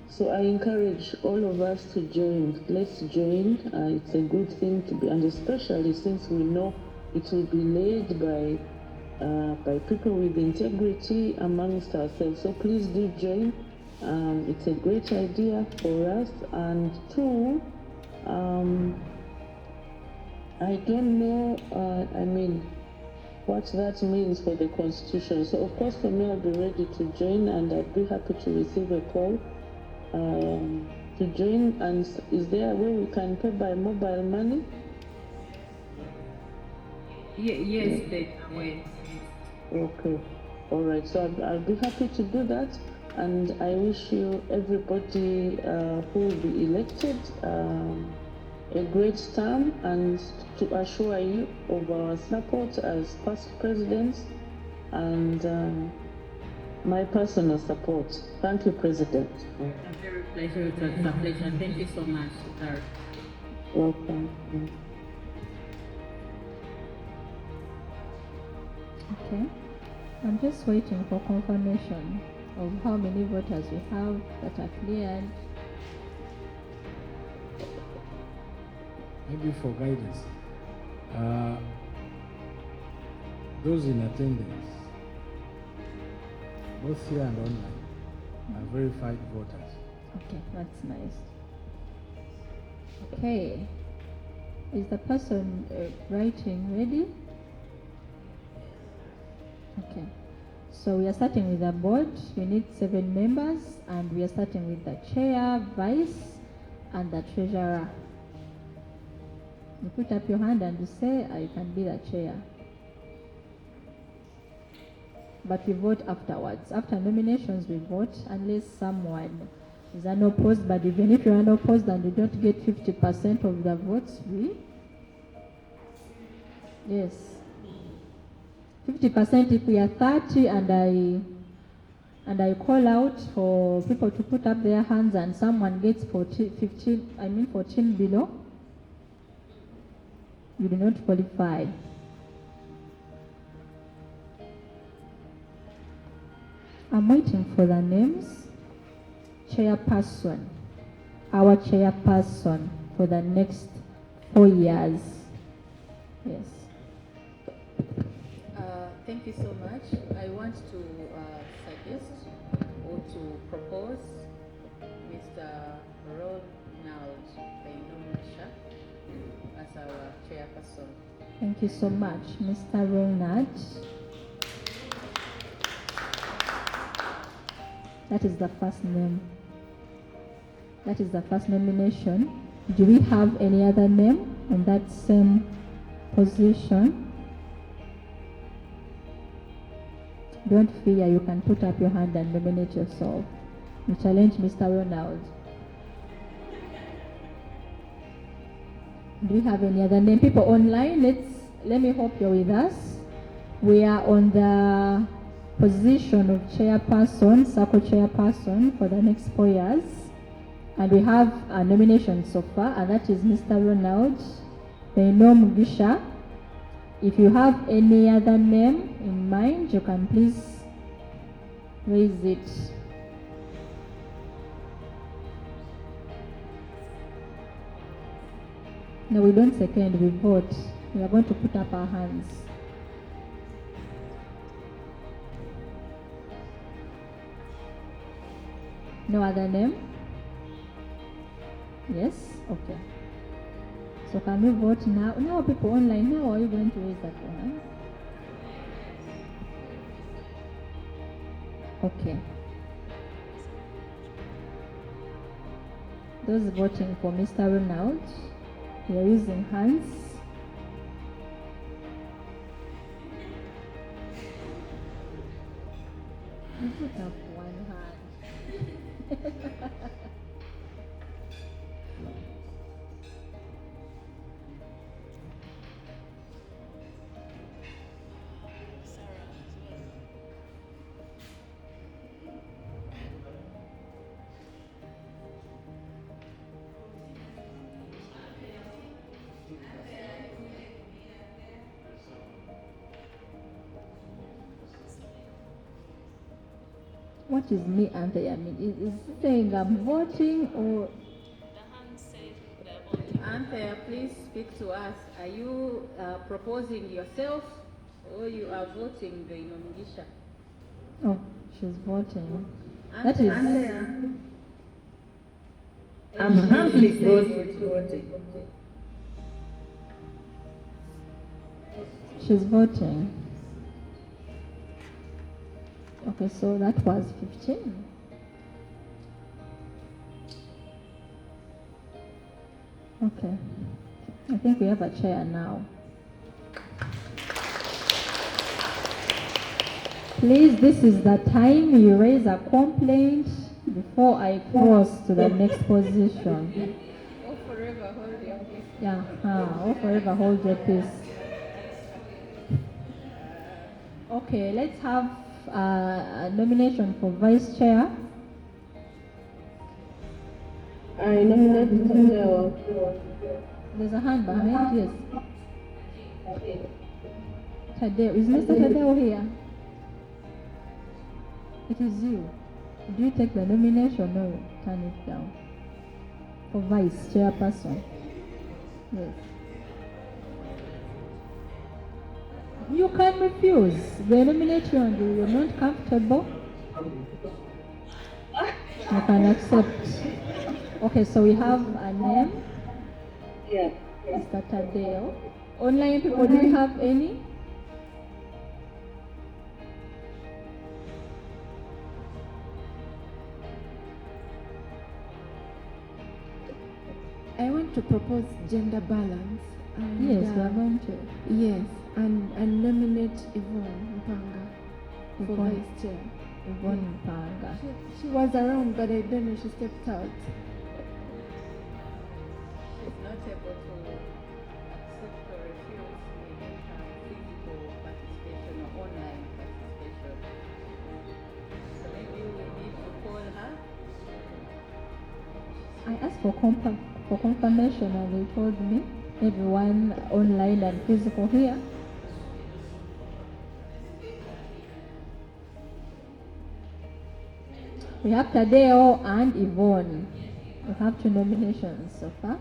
So I encourage all of us to join. Let's join. It's a good thing to be, and especially since we know it will be led by people with integrity amongst ourselves. So please do join. It's a great idea for us. And two, I don't know, I mean, what that means for the Constitution. So of course for me, I'll be ready to join, and I'd be happy to receive a call to join. And is there a way we can pay by mobile money? Yes, yes. Okay, all right. So I'll be happy to do that, and I wish you everybody who will be elected a great term, and to assure you of our support as past presidents and my personal support. Thank you, President. A very pleasure. It was a pleasure. Thank you so much, sir. Welcome. Okay. I'm just waiting for confirmation of how many voters we have that are cleared. Maybe for guidance, those in attendance, both here and online, are verified voters. Okay, that's nice. Okay. Is the person writing ready? Okay. So we are starting with the board. We need 7 members, and we are starting with the chair, vice, and the treasurer. You put up your hand and you say, I can be the chair. But we vote afterwards. After nominations, we vote unless someone is unopposed. But even if you're unopposed and you don't get 50% of the votes, yes. 50% if we are 30 and I call out for people to put up their hands and someone gets 14 below, you do not qualify. I'm waiting for the names. Chairperson, our chairperson for the next 4 years. Yes. Thank you so much. I want to suggest or to propose Mr. Ronald Benomisha as our chairperson. Thank you so much, Mr. Ronald. That is the first name. That is the first nomination. Do we have any other name on that same position? Don't fear, you can put up your hand and nominate yourself. We challenge Mr. Ronald. Do we have any other name? People online, let me hope you're with us. We are on the position of chairperson, Sacco chairperson for the next 4 years. And we have a nomination so far, and that is Mr. Ronald Benomisha. If you have any other name in mind, you can please raise it. No, we don't second, we vote. We are going to put up our hands. No other name? Yes? Okay. So can we vote now? Now people online, how are you going to raise that one? Okay. Those voting for Mr. Ronald, we are using hands. You put up one hand. What is me Anthea? I mean, is it saying I'm voting or? Anthea, please speak to us. Are you proposing yourself or you are voting the nomination? Oh, she's voting. That is. I'm happy voting. She's voting. Okay, so that was 15. Okay. I think we have a chair now. Please, this is the time you raise a complaint before I cross to the next position. Or forever hold your peace. Yeah, or forever hold your peace. Okay, let's have a nomination for vice chair. I nominate Tadeo. There's a hand behind, yes. Tadeo, is Mr. Tadeo here? It is you. Do you take the nomination or turn it down? For vice chairperson. Yes. You can refuse. They nominate you and you're not comfortable. You can accept. Okay, so we have a name. Yeah. Mr. Tadeo. Online people, do you have any? I want to propose gender balance. And, Yes, we are going to. Yes, and nominate Yvonne Mpanga for Yvonne. vice chair. Yvonne Mpanga. She was around, but I don't know, she stepped out. She's not able to accept or refuse maybe her physical participation or online participation. So maybe we need to call her. I asked for confirmation and they told me everyone online and physical here. We have Tadeo and Yvonne. We have 2 nominations so far.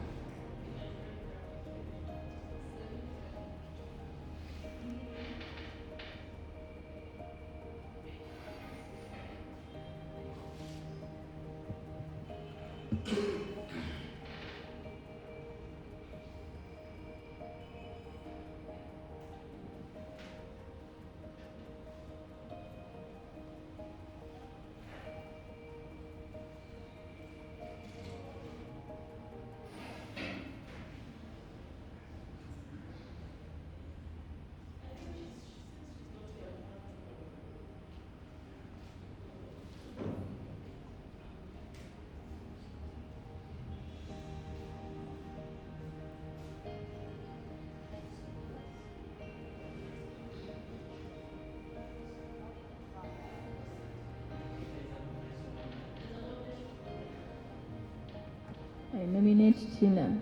I nominate Tina.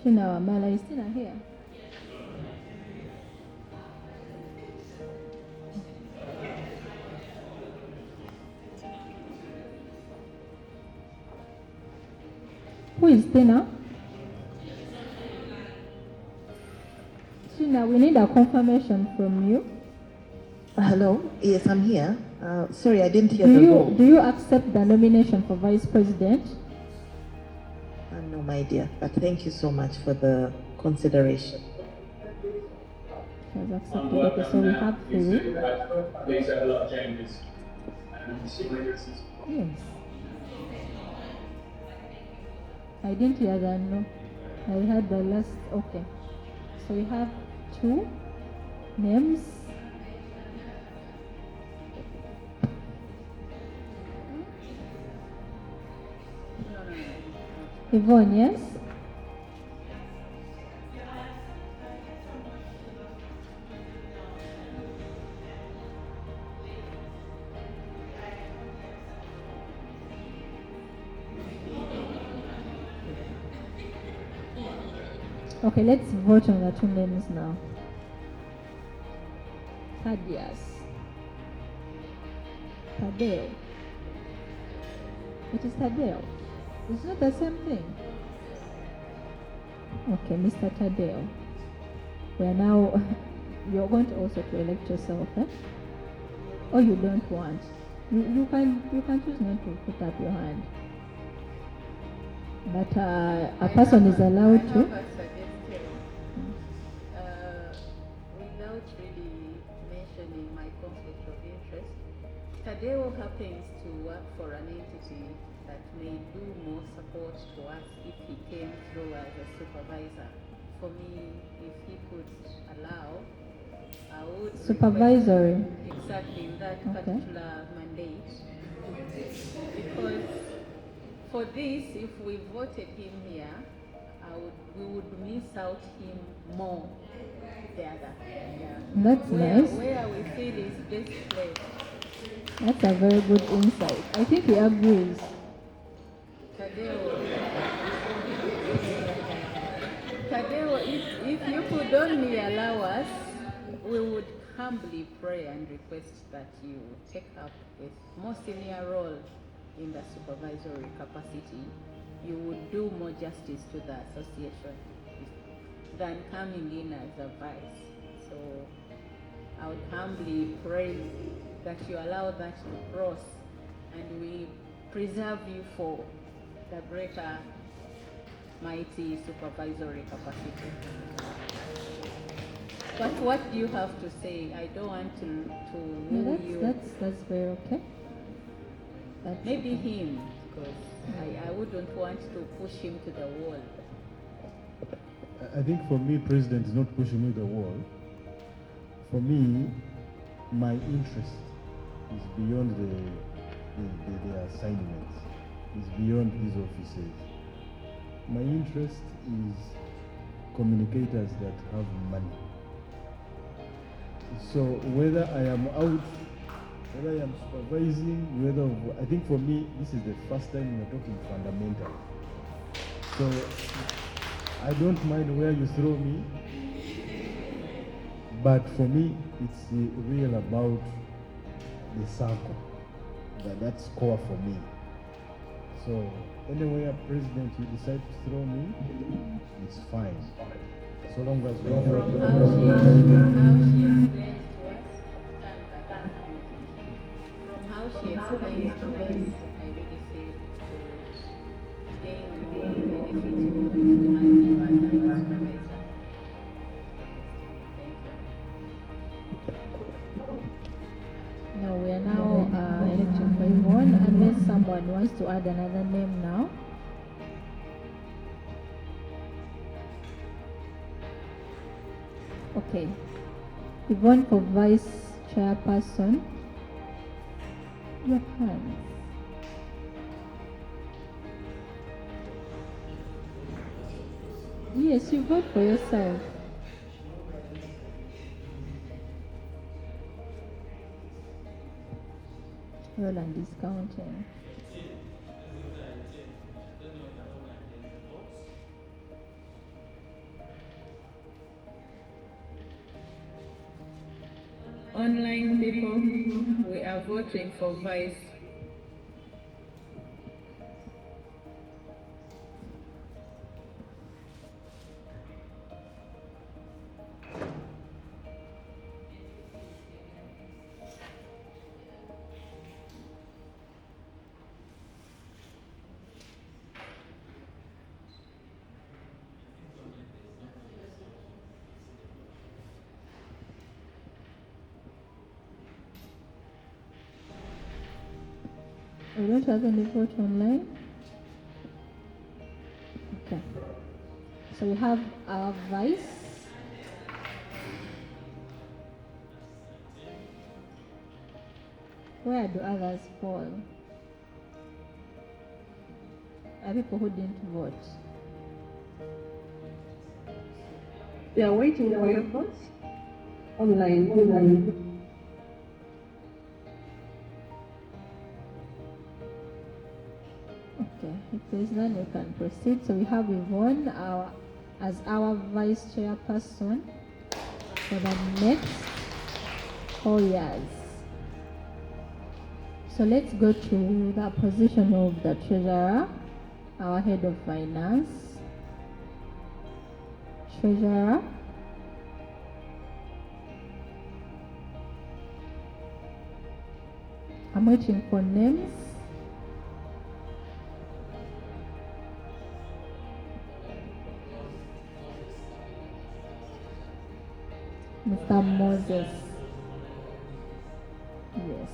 Tina Wamala. Is Tina here? Who is Tina? Tina, we need a confirmation from you. Hello. Yes, I'm here. Sorry, I didn't hear the roll. Do you accept the nomination for vice president? No, my dear. But thank you so much for the consideration. Has accepted. Okay, so we have three. Makes a lot of changes. Yes. I didn't hear that, no. I heard the last, okay. So we have two names. Yvonne, yes? Okay, let's vote on the two names now. Thaddeus. Tadeo. It is Tadeo. It's not the same thing. Okay, Mr. Tadeo. We are now, you're going to also to elect yourself, eh? Or you don't want? You can choose not to put up your hand. But a person is allowed to. I have a suggestion. Without really mentioning my conflict of interest, Tadeo happens to work for an entity that may do more support to us if he came through as a supervisor. For me, if he could allow, I would Supervisory. exactly in that Okay. particular mandate. Because for this, if we voted him here, we would miss out him more the other. Yeah. That's nice. Where we feel is best placed. That's a very good insight. I think he agrees. Tadeo, if you could only allow us, we would humbly pray and request that you take up a more senior role in the supervisory capacity. You would do more justice to the association than coming in as a vice. So I would humbly pray that you allow that to cross and we preserve you for the greater mighty supervisory capacity. But what do you have to say? I don't want to No, woo you. that's very okay. That's Maybe okay. him, because I wouldn't want to push him to the wall. I think for me, President is not pushing me to the wall. For me, my interest is beyond the assignments, is beyond these offices. My interest is communicators that have money. So whether I am out, whether I am supervising, I think for me, this is the first time we're talking fundamental. So I don't mind where you throw me, but for me, it's real about the Sacco. That's core for me. So anywhere, President, you decide to throw me, it's fine. So long as we From how she explains to us, I really feel to gain more benefit and you as a supervisor. No, we are now electing for Yvonne unless someone wants to add another name now. Okay. Yvonne for vice chairperson. Your hands. Yes, you vote for yourself. Roland is counting. Online people, we are voting for vice. We don't have any vote online. Okay. So we have our vice. Where do others fall? Are people who didn't vote? We are waiting for your votes. Online. Okay, if there's none, we can proceed. So we have Yvonne as our vice chairperson for the next 4 years. So let's go to the position of the treasurer, our head of finance. Treasurer. I'm waiting for names. Mr. Moses. Yes.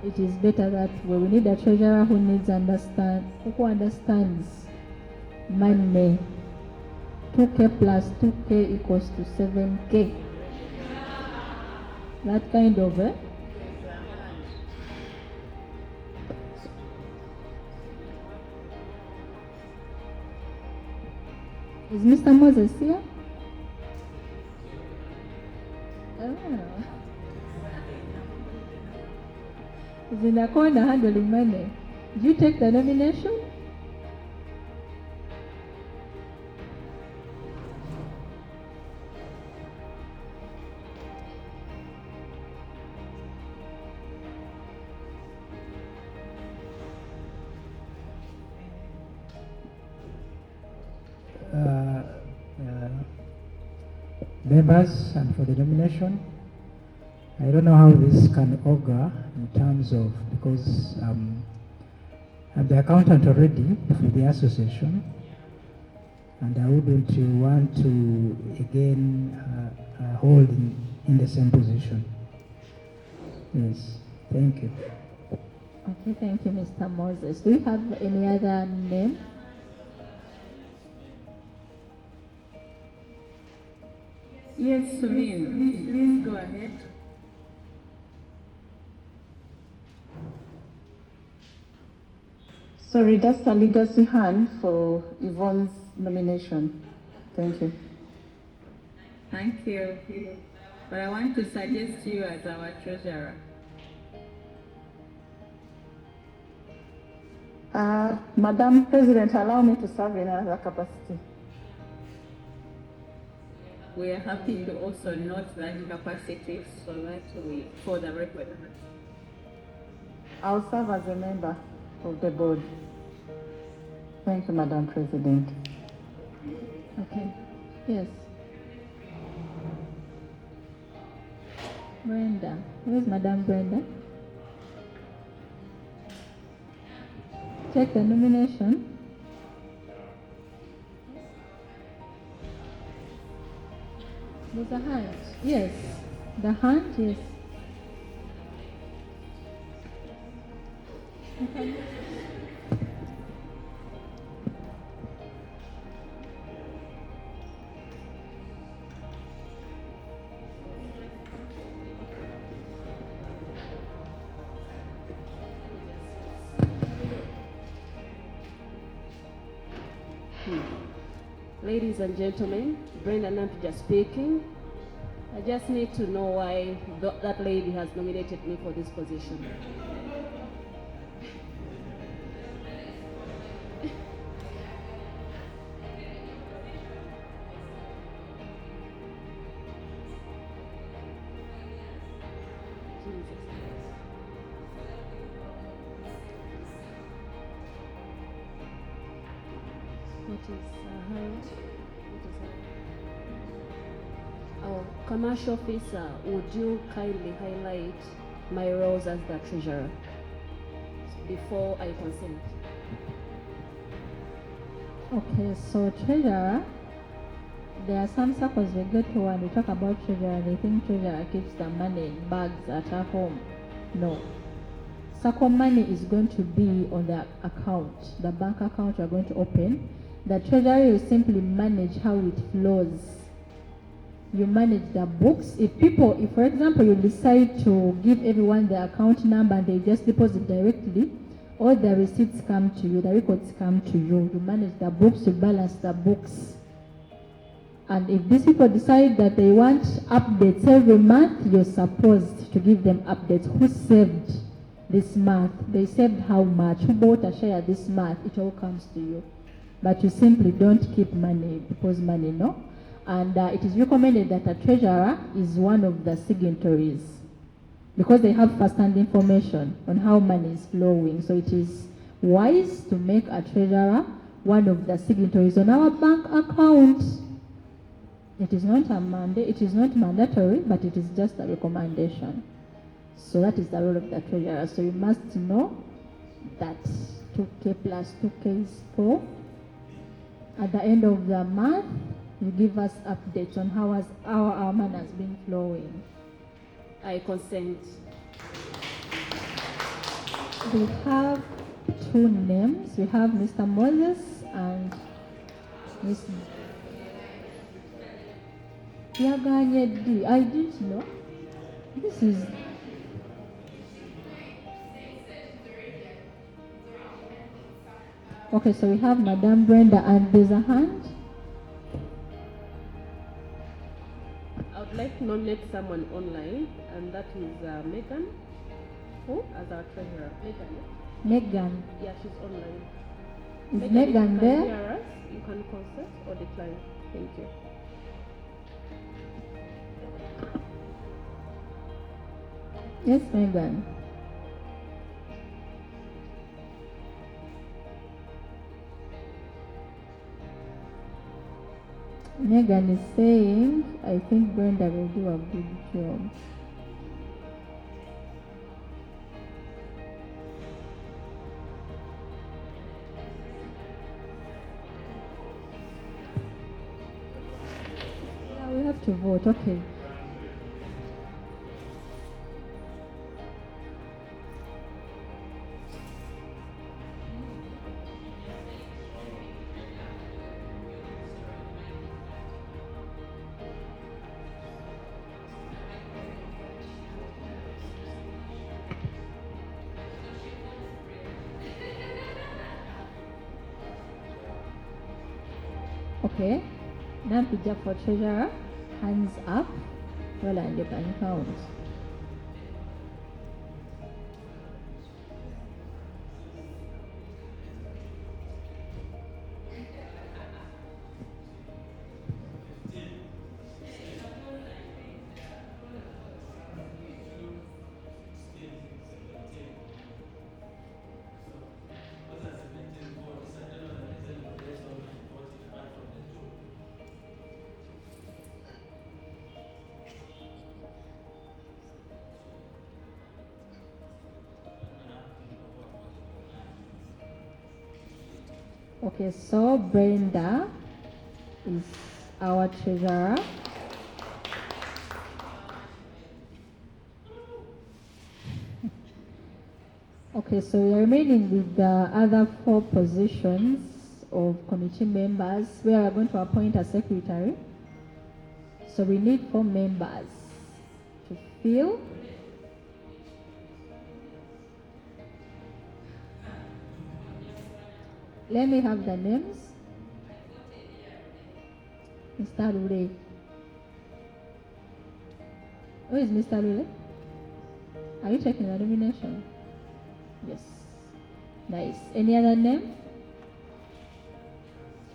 It is better that way. We need a treasurer who understands money. 2K plus 2K equals to 7K. That kind of Is Mr. Moses here? Is in the corner handling money. Did you take the nomination? Members, and for the nomination, I don't know how this can augur in terms of, because I'm the accountant already for the association, and I wouldn't want to again hold in the same position. Yes, thank you. Okay, thank you, Mr. Moses. Do you have any other name? Yes, Sumin, please go ahead. Sorry, that's a legacy hand for Yvonne's nomination. Thank you. Thank you. But I want to suggest you as our treasurer. Madam President, allow me to serve in another capacity. We are happy to also note that capacity so that for the record. I'll serve as a member of the board. Thank you, Madam President. Okay. Yes. Brenda. Where's Madam Brenda? Check the nomination. There's a hand. Yes. The hand, yes. Okay. Ladies and gentlemen, Brenda Nampija speaking. I just need to know why that lady has nominated me for this position. Commercial officer, would you kindly highlight my roles as the treasurer before I consent? Okay, so treasurer, there are some circles we go to and we talk about treasurer, they think treasurer keeps the money in bags at her home. No. Sacco money is going to be on the account, the bank account you are going to open. The treasury will simply manage how it flows. You manage the books. If for example, you decide to give everyone the account number and they just deposit directly, all the receipts come to you, the records come to you. You manage the books, you balance the books. And if these people decide that they want updates every month, you're supposed to give them updates. Who saved this month? They saved how much? Who bought a share this month? It all comes to you. But you simply don't keep money, people's money, no? And it is recommended that a treasurer is one of the signatories because they have first-hand information on how money is flowing. So it is wise to make a treasurer one of the signatories on our bank account. It is not a mandate, it is not mandatory, but it is just a recommendation. So that is the role of the treasurer. So you must know that 2K plus 2K is 4. At the end of the month, you give us updates on how our money has been flowing. I consent. We have 2 names. We have Mr. Moses and Ms. Yaganye D. I didn't know. This is... Okay, so we have Madame Brenda and there's a hand. I would like to nominate someone online, and that is Megan. Who? As our treasurer. Megan. Yeah, she's online. Is Megan if you there? can hear us, you can consent or decline. Thank you. Yes, Megan. Megan is saying, I think Brenda will do a good job. Yeah, we have to vote, okay. Okay, now picture for treasurer, hands up, well, and you can count. Okay, so Brenda is our treasurer. Okay, so we are remaining with the other 4 positions of committee members. We are going to appoint a secretary. So we need 4 members to fill. Let me have the names. Mr. Rule. Who is Mr. Rule? Are you checking the nomination? Yes. Nice. Any other name?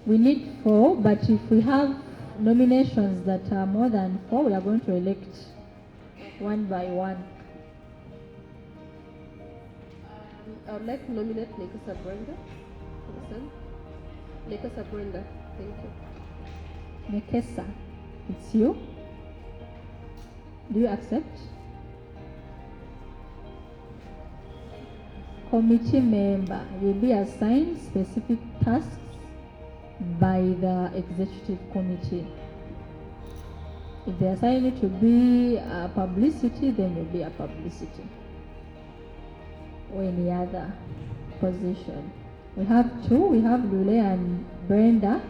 We need 4, but if we have nominations that are more than 4, we are going to elect one by one. I would like to nominate Nekesa Brenda. Listen. Nekesa Brenda. Thank you. Nekesa, it's you. Do you accept? Committee member will be assigned specific tasks by the executive committee. If they assign it to be a publicity, then it will be a publicity. or any other position. We have two. We have Lule and Brenda.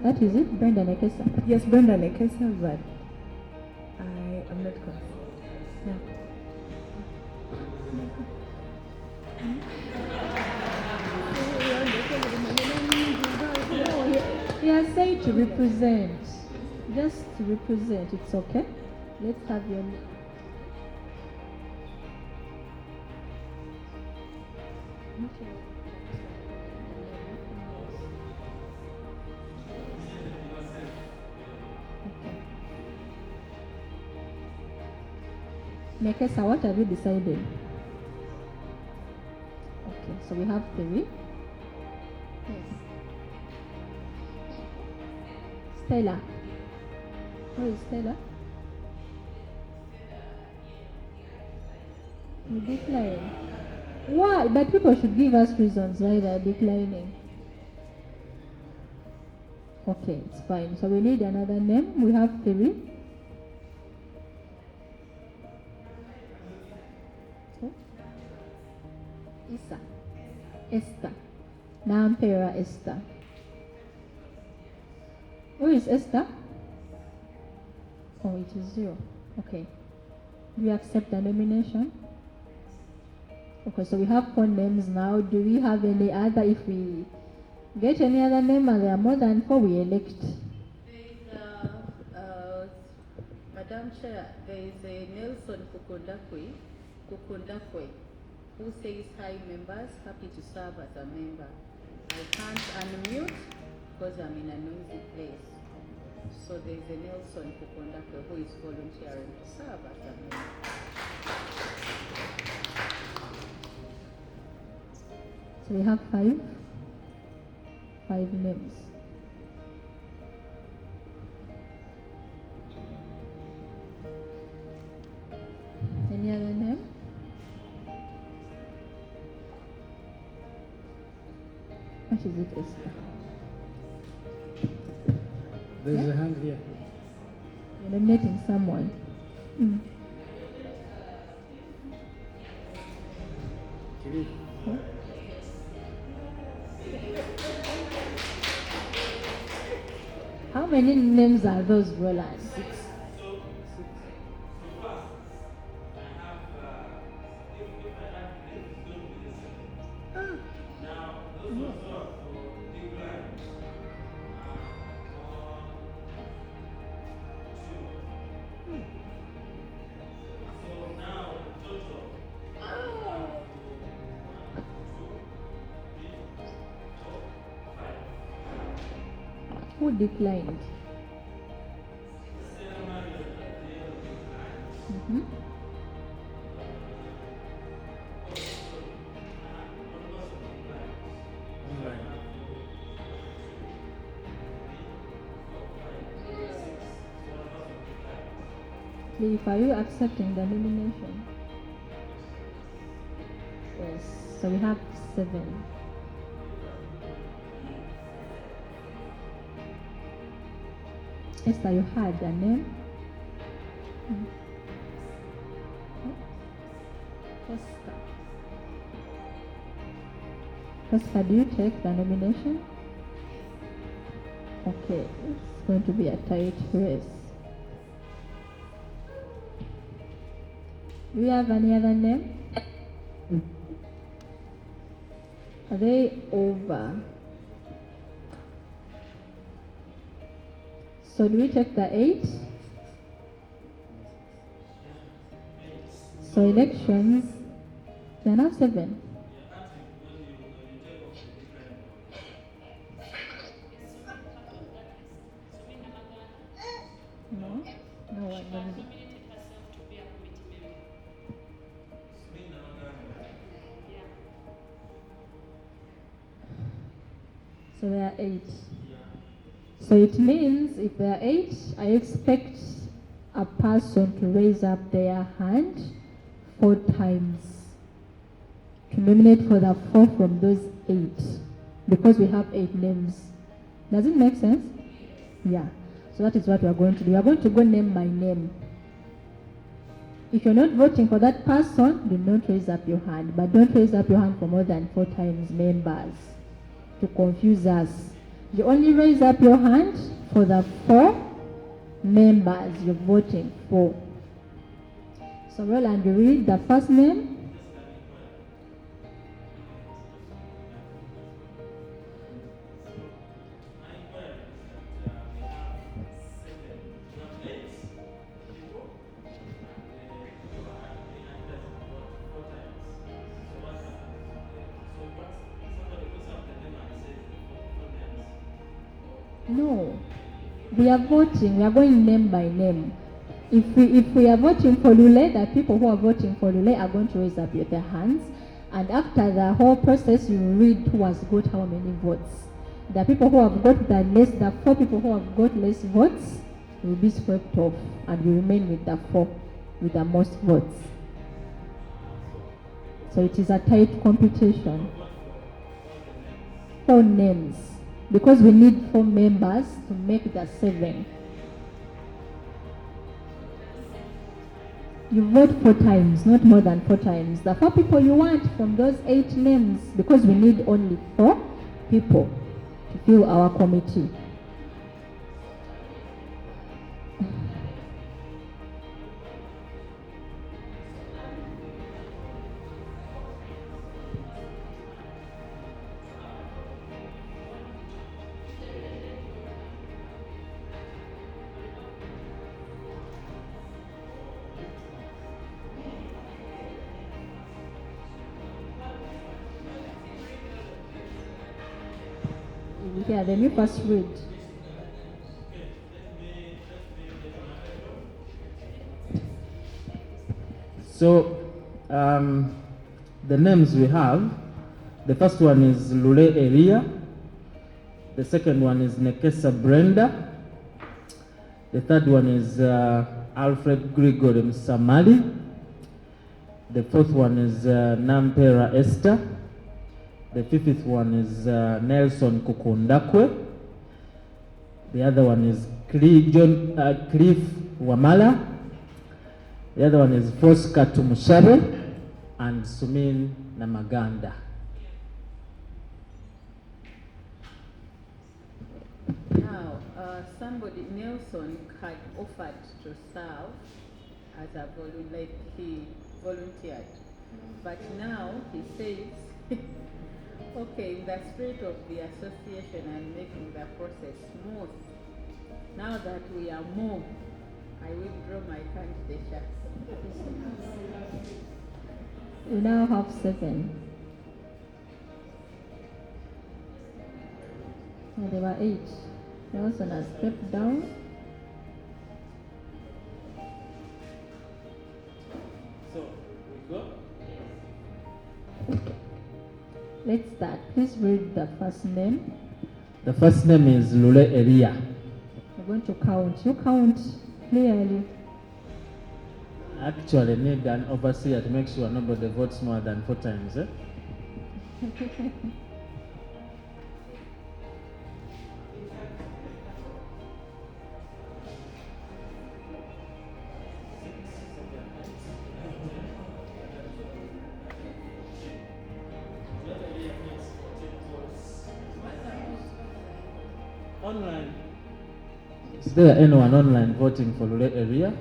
That is it, Brenda Nekesa. Yes, Brenda Nekesa, but I am not confident. No. He has said to represent. Just to represent, it's okay. Let's have your name. Nekesa, what have you decided? Okay, so we have three. Yes. Stella. Who is Stella? You decline. Why? But people should give us reasons why they are declining. Okay, it's fine. So we need another name. We have three. Isa. Esther. Nampera Esther. Who is Esther? Oh, it is you. Okay. Do you accept the nomination? Okay, so we have 4 names now. Do we have any other? If we get any other name and there are more than 4, we elect. Madam Chair, there is a Nelson Kukundakwe, who says, "Hi members, happy to serve as a member. I can't unmute because I'm in a noisy place." So there is a Nelson Kukundakwe who is volunteering to serve as a member. So we have 5 names. Any other name? What is it, Esther? There's a hand here. You're nominating someone. Huh? How many names are those, Roland? 6. Who declined? Leaf, are you accepting the nomination? Yes. So we have 7. Esther, you had a name? Oscar, do you take the nomination? Okay, it's going to be a tight race. Do we have any other name? Are they over? So do we take the 8? So elections, they are now 7. No one nominated. So there are 8. So it means if there are 8, I expect a person to raise up their hand 4 times to nominate for the 4 from those 8, because we have 8 names. Does it make sense? Yeah. So that is what we are going to do. We are going to go name by name. If you're not voting for that person, do not raise up your hand. But don't raise up your hand for more than 4 times members to confuse us. You only raise up your hand for the 4 members you're voting for. So Roland, you read the first name. No, we are voting. We are going name by name. If we are voting for Lule, the people who are voting for Lule are going to raise up their hands. And after the whole process, you read who has got how many votes. The people who have got the 4 people who have got less votes will be swept off, and we remain with the 4 with the most votes. So it is a tight competition. 4 names. Because we need 4 members to make the 7. You vote 4 times, not more than 4 times. The 4 people you want from those 8 names, because we need only 4 people to fill our committee. Yeah, let me first read. So, the names we have, the first one is Lule Elia, the second one is Nekesa Brenda, the third one is Alfred Gregory Msamali, the fourth one is Nampera Esther, the fifth one is Nelson Kukundakwe. The other one is Cliff Wamala. The other one is Fosca Tumushabe and Sumin Namaganda. Now, somebody, Nelson, had offered to serve as a volunteer, he volunteered. But now he says, okay, in the spirit of the association and making the process smooth, now that we are more, I withdraw my candidature. We now have 7. And there were 8. Nelson has stepped down. So, we go. Let's start. Please read the first name. The first name is Lule Elia. We're going to count. You count clearly. Actually, need an overseer to make sure nobody votes more than 4 times. Eh? Online. Is there anyone online voting for Lule area?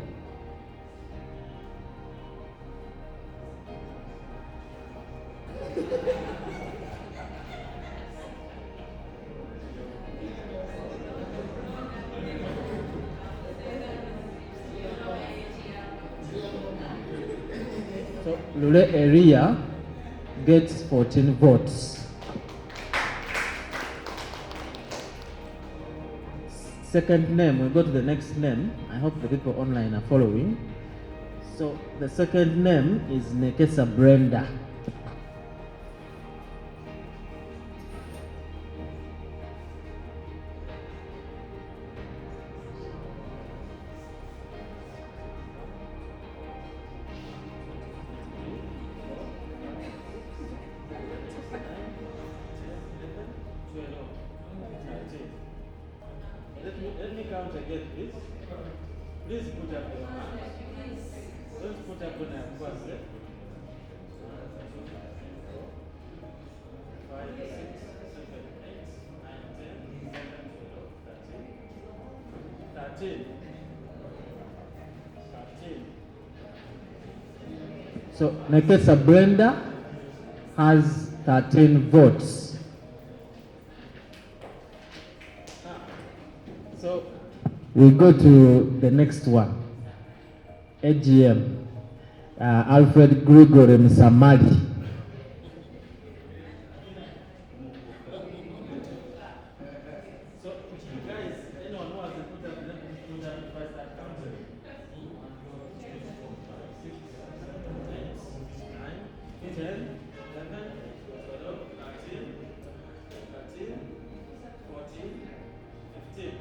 So Lule area gets 14 votes. Second name, we go to the next name. I hope the people online are following. So the second name is Nekesa Brenda. Let me count again, please. Please put up your hands. Don't put up on a first. 5, 6, 7, 8, 9, 10, 11, 12, 13. So Nekesa Brenda has 13 votes. So we go to the next one. AGM. Alfred Gregory Msamali. So guys, anyone who has put up, let me put up if I start counting. 10, 11, 12, 13, 14, 15.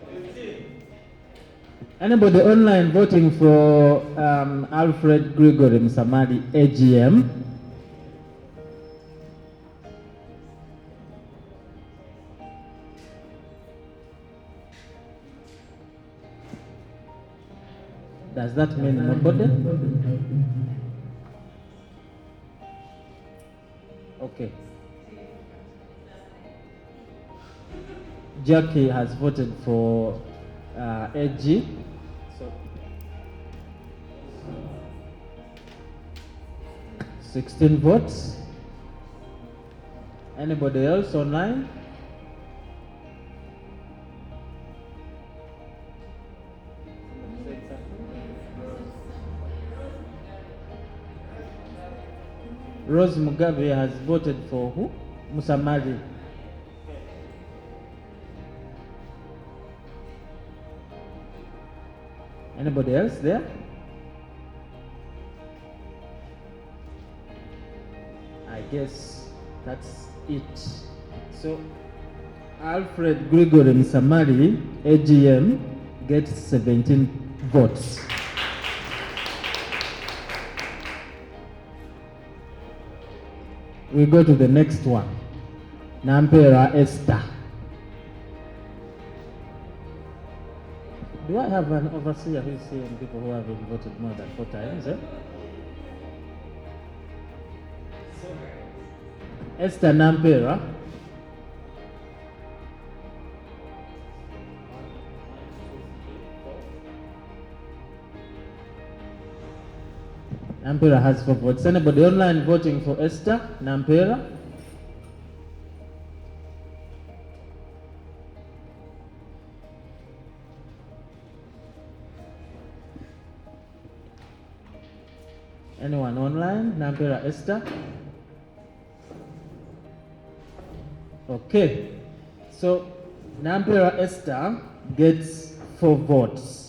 15. Anybody online voting for Alfred Gregory Msamali AGM? Does that mean nobody? Okay. Jackie has voted for AG. So 16 votes. Anybody else online? Rose Mugabe has voted for who? Msamali. Anybody else there? I guess that's it. So Alfred Gregory Msamali AGM gets 17 votes. We go to the next one. Nampera Esther. Do I have an overseer who is seeing people who have been voted more than 4 times? Esther Nampera. Nampera has 4 votes. Anybody online voting for Esther Nampera? Anyone online? Nampera Esther? Okay. So Nampera Esther gets 4 votes.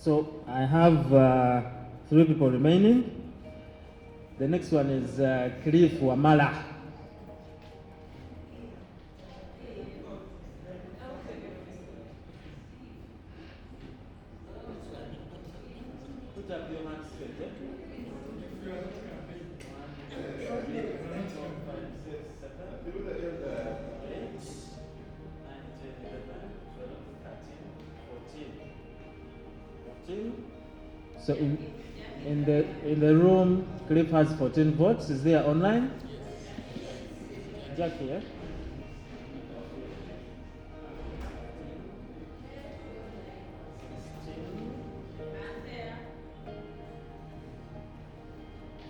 So I have 3 people remaining. The next one is Cliff Wamala. Put up your hands straight. So in the room, Cliff has 14 votes. Is there online? Jackie, yeah?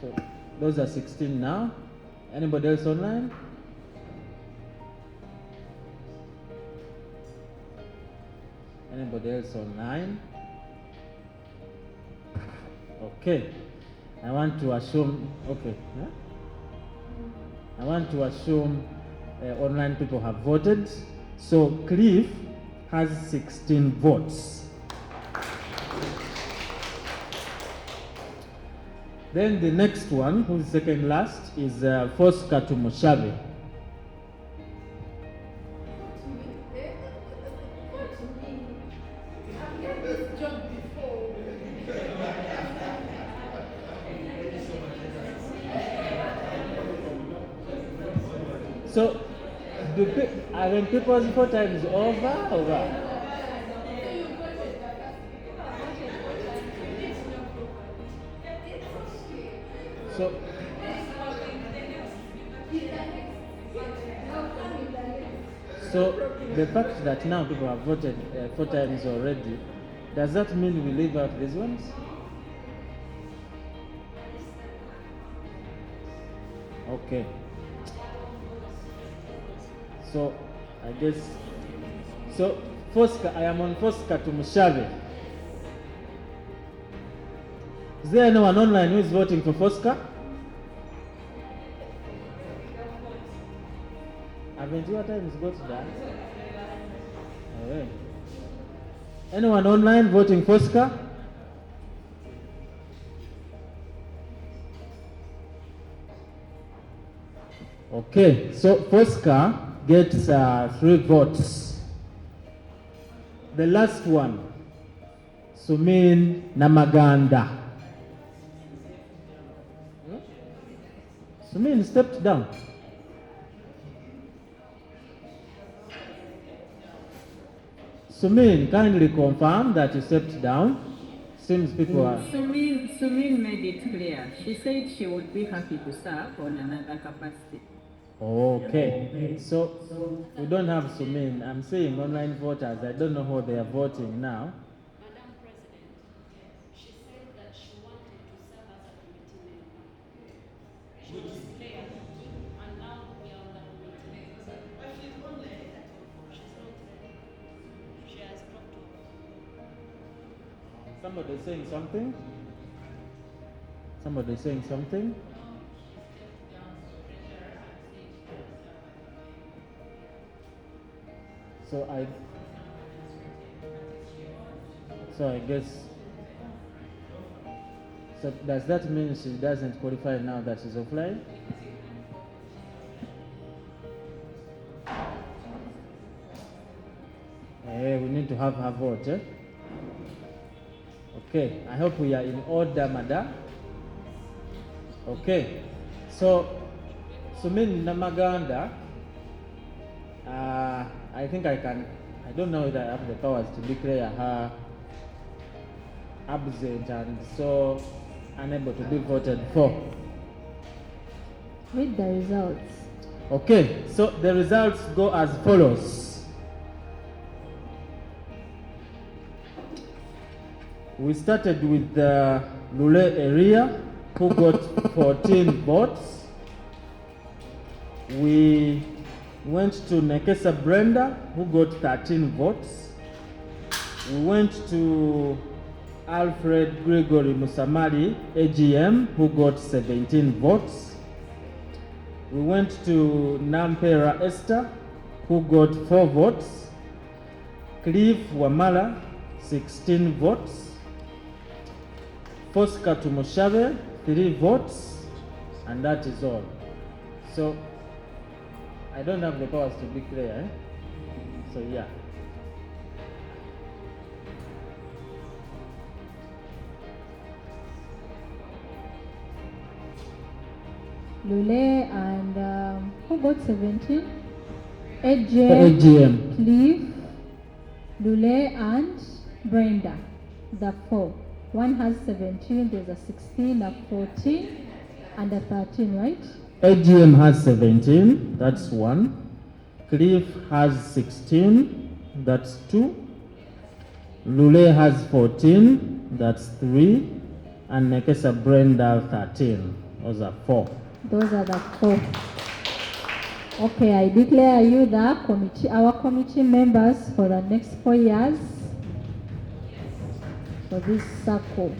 So those are 16 now. Anybody else online? Anybody else online? Okay. I want to assume, okay. Yeah? I want to assume online people have voted. So Cliff has 16 votes. Then the next one, who's second last, is Fosca Tumushabe. So Are when people's 4 times over? So the fact that now people have voted 4 times already, does that mean we leave out these ones? Okay. So I guess so. Fosca, I am on Fosca to Mushabe. Is there anyone online who is voting for Fosca? Haven't you times got that? Alright. Anyone online voting Fosca? Okay, so Fosca gets 3 votes. The last one, Sumin Namaganda. Sumin stepped down. Sumin, kindly confirm that you stepped down. Seems people are... Sumin made it clear. She said she would be happy to serve on another capacity. Okay, so we don't have Sumin. I'm seeing online voters. I don't know who they are voting now. Madam President, she said that she wanted to serve as a committee member. She was clear, and now we are on the committee. But she's not ready. She's not ready. She has dropped off. Somebody saying something? Somebody saying something? So I guess, so does that mean she doesn't qualify now that she's offline? We need to have her vote, eh? Okay, I hope we are in order, madam. Okay, so Sumin Namaganda, I think I don't know if I have the powers to declare her absent and so unable to be voted for. Read the results. Okay, so the results go as follows. We started with the Lule area, who got 14 votes. We went to Nekesa Brenda, who got 13 votes. We went to Alfred Gregory Musamali, AGM, who got 17 votes. We went to Nampera Esther, who got 4 votes. Cliff Wamala, 16 votes. Fosca Tumushabe, 3 votes. And that is all. So, I don't have the powers to declare, eh? So, yeah. Lule and who got 17? AJ, AGM. Cliff, Lule and Brenda, the 4. One has 17, there's a 16, a 14, and a 13, right? AGM has 17, that's 1. Cliff has 16, that's 2. Lule has 14, that's 3. And Nekesa Brenda 13, those are 4. Those are the 4. Okay, I declare you the committee, our committee members for the next 4 years for this Sacco.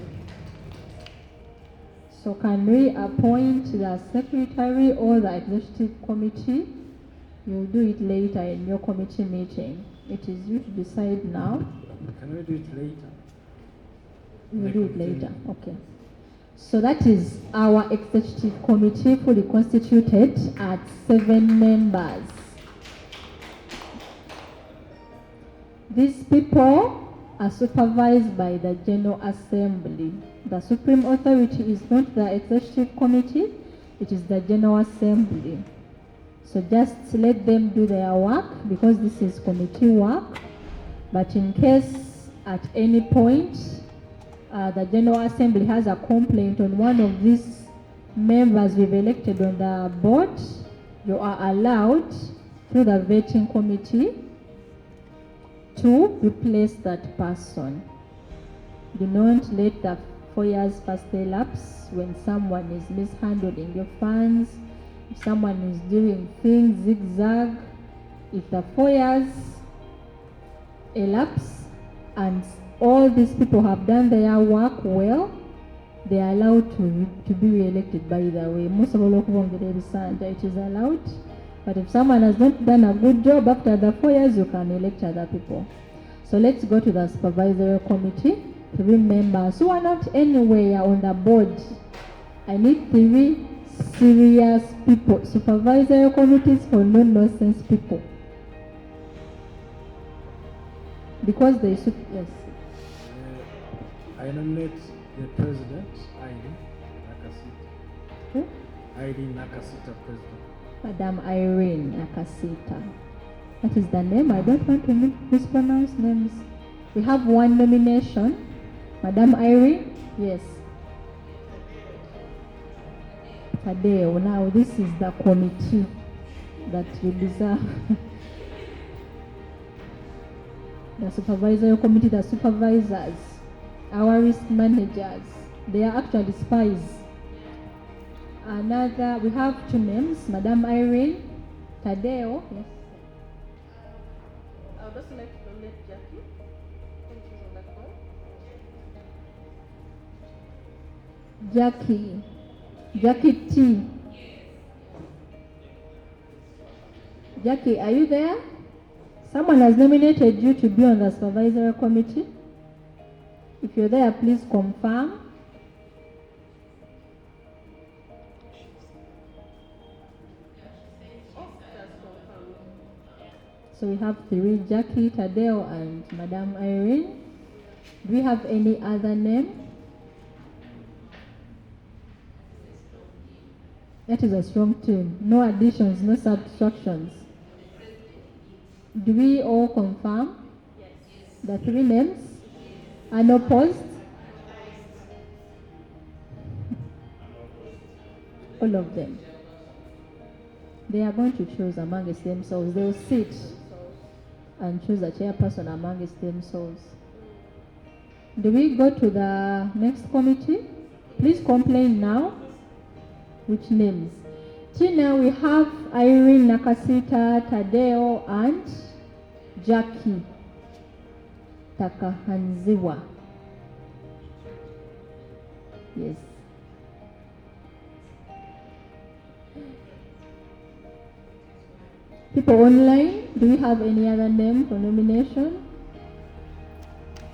So can we appoint the secretary or the executive committee? You'll do it later in your committee meeting. It is you to decide now. Can we do it later? We'll do it later, okay. So that is our executive committee fully constituted at 7 members. These people are supervised by the General Assembly. The supreme authority is not the executive committee, it is the General Assembly. So just let them do their work because this is committee work. But in case at any point the General Assembly has a complaint on one of these members we've elected on the board, you are allowed through the vetting committee to replace that person. Do not let the 4 years first elapse when someone is mishandling your funds, if someone is doing things zigzag. If the 4 years elapse and all these people have done their work well, they are allowed to be re-elected. By the way, most of all it is allowed. But if someone has not done a good job after the 4 years, you can elect other people. So let's go to the supervisory committee. 3 members who are not anywhere on the board. I need 3 serious people. Supervisory committees for no-nonsense people. Because they should, yes. I nominate the president, Irene Nakasita. Who? Irene Nakasita, president. Madam Irene Nakasita. That is the name. I don't want to mispronounce names. We have 1 nomination. Madam Irene? Yes. Tadeo. Now this is the committee that you deserve. The supervisory committee, the supervisors, our risk managers, they are actually spies. Another, we have 2 names, Madam Irene, Tadeo. Yes. I would also like to nominate Jackie. Thank you on that call. Jackie T. Jackie, are you there? Someone has nominated you to be on the supervisory committee. If you're there, please confirm. So we have 3, Jackie, Tadeo, and Madam Irene. Do we have any other name? That is a strong team. No additions, no subtractions. Do we all confirm? Yes. The 3 names? Unopposed? All of them. They are going to choose amongst themselves. They will sit and choose a chairperson amongst themselves. Do we go to the next committee? Please complain now. Which names? Tina, we have Irene Nakasita, Tadeo, and Jackie Takahanziwa. Yes. People online, do we have any other name for nomination?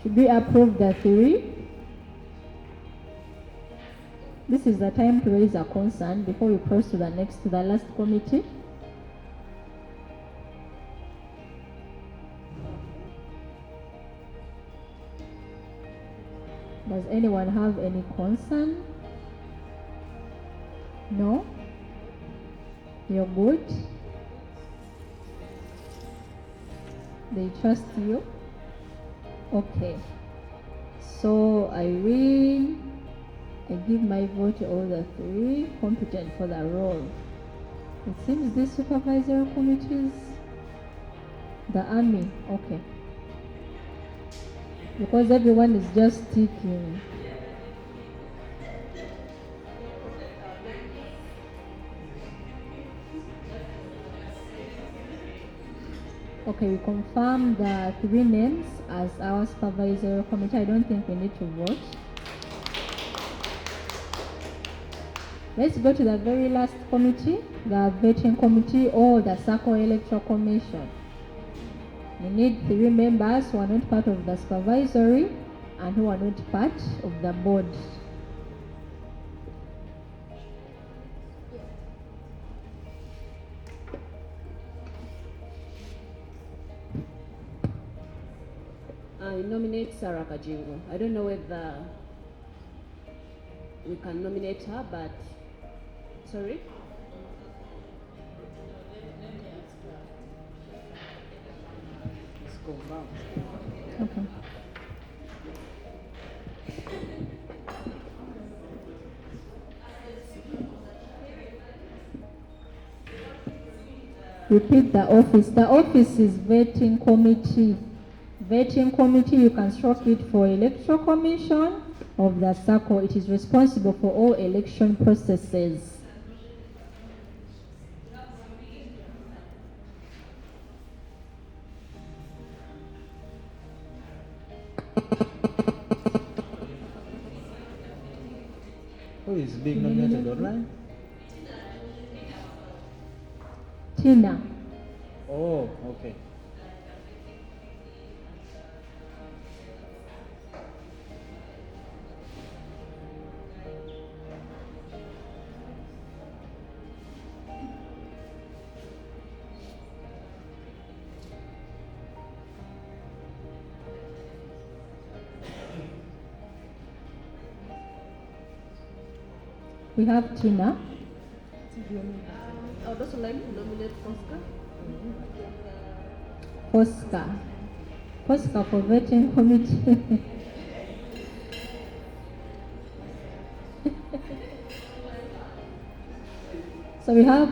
Should we approve the 3? This is the time to raise a concern before we proceed to the last committee. Does anyone have any concern? No? You're good? They trust you? Okay. So Irene, I give my vote to all the 3 competent for the role. It seems these supervisory committees, the army, okay. Because everyone is just sticking. Okay, we confirm the 3 names as our supervisory committee. I don't think we need to vote. Let's go to the very last committee, the vetting committee or the Sacco Electoral Commission. We need 3 members who are not part of the supervisory and who are not part of the board. I nominate Sarah Kajingo. I don't know whether we can nominate her, but sorry. confirm. Okay. Repeat the office. The office is vetting committee. Vetting committee, you can stroke it for electoral commission of the Sacco. It is responsible for all election processes. Who is being nominated online? Tina. Oh, okay. We have Tina. I would also like to nominate Oscar. Oscar. Oscar for vetting committee. So we have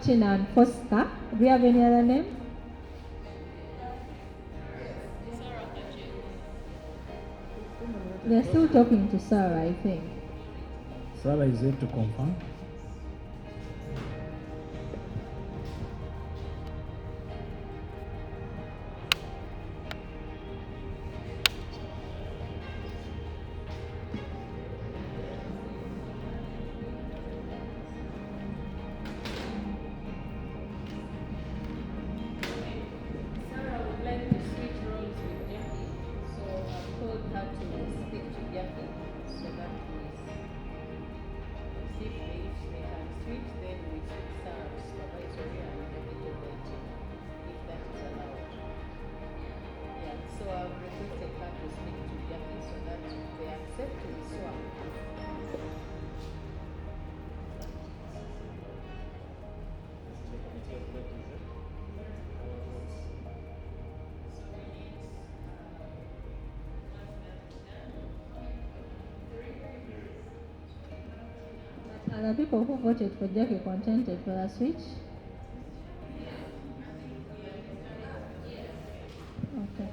Tina and Oscar. Do we have any other name? They're still talking to Sarah, I think. Sarah is yet to confirm. Sarah would like to switch roles with Jackie, so I've told her to speak to Jackie so that we see if they can switch, then we switch Sarah to supervisory and Jackie to waiting, if that is allowed. Yeah, so I've requested her to speak to Jackie so that they accept to be swapped. Are the people who voted for Jackie contented for the switch? Okay.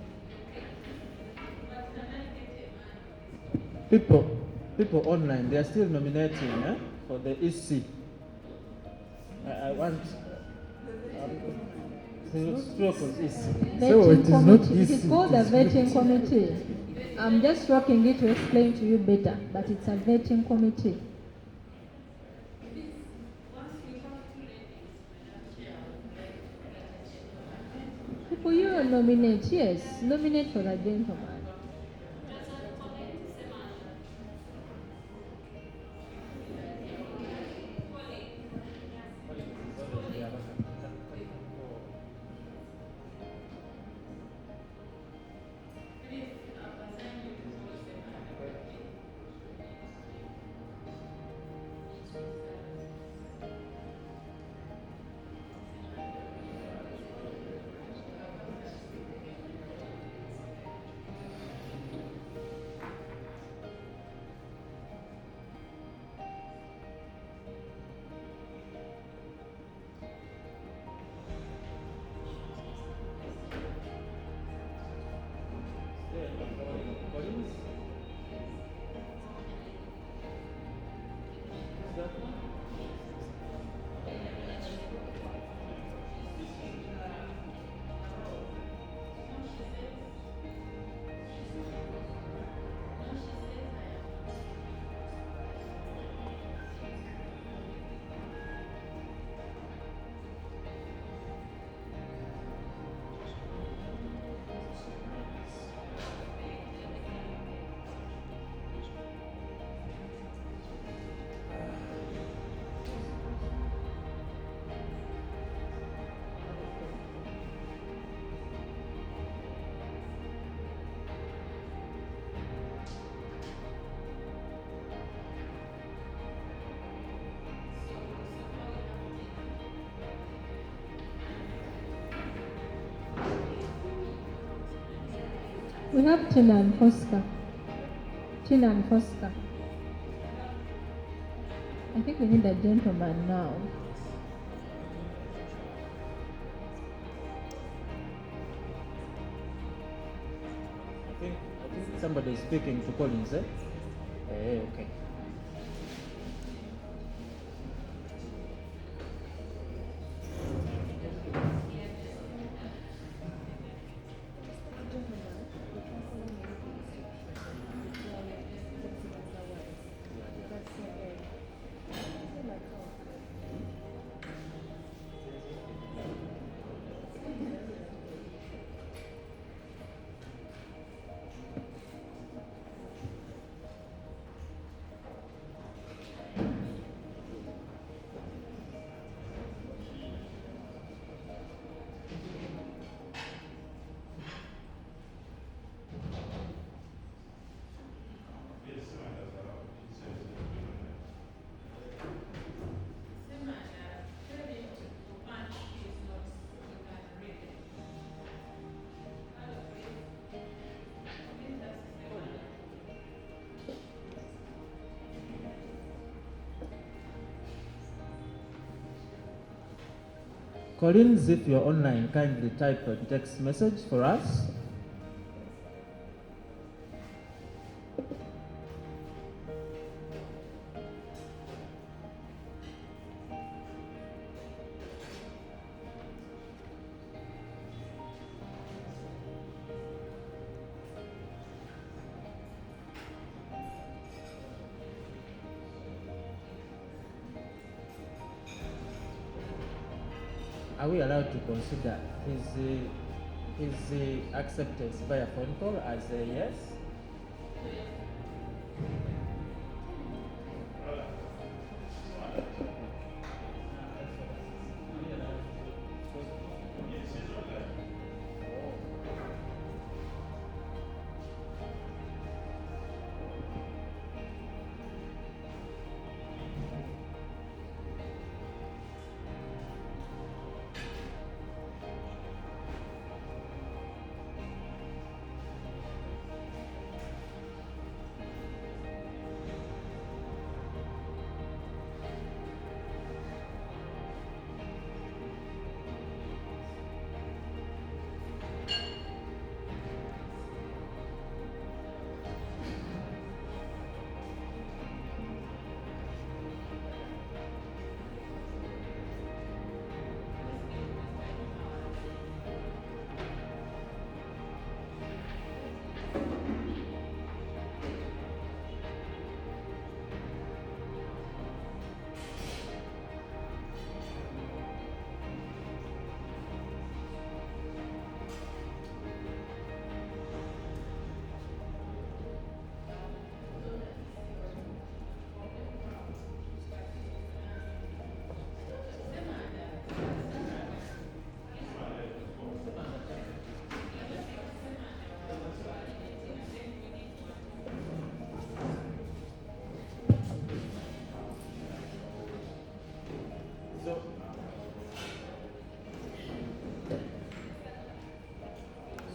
People online, they are still nominating for the EC. I want stroke of EC. Vetting committee. It is called a vetting committee. I'm just stroking it to explain to you better, but it's a vetting committee. People you nominate, yes, nominate for the gentleman. We have Tina and Fosca. Tina and Fosca. I think we need a gentleman now. I think somebody is speaking to Collins, eh? Okay. Collins, if you're online, kindly type a text message for us. Are we allowed to consider his acceptance via phone call as a yes?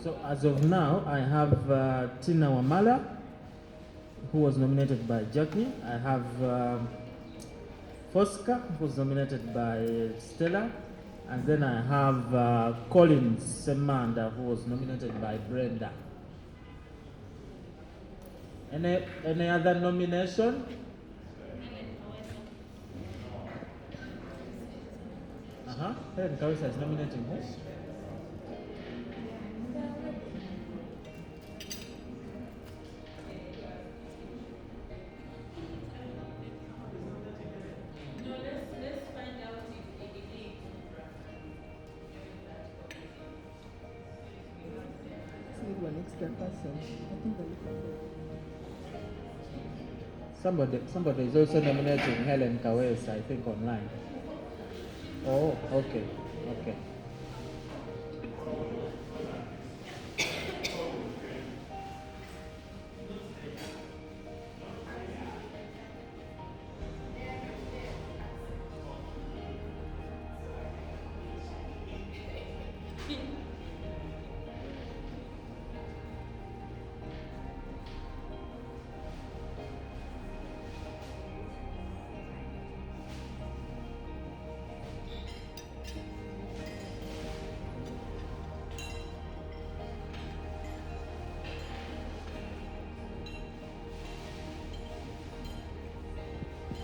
So as of now, I have Tina Wamala, who was nominated by Jackie. I have Fosca, who was nominated by Stella. And then I have Collins Semanda, who was nominated by Brenda. Any other nomination? Helen Kawesa is nominating who? Somebody is also nominating Helen Kawesa, I think, online. Oh, okay.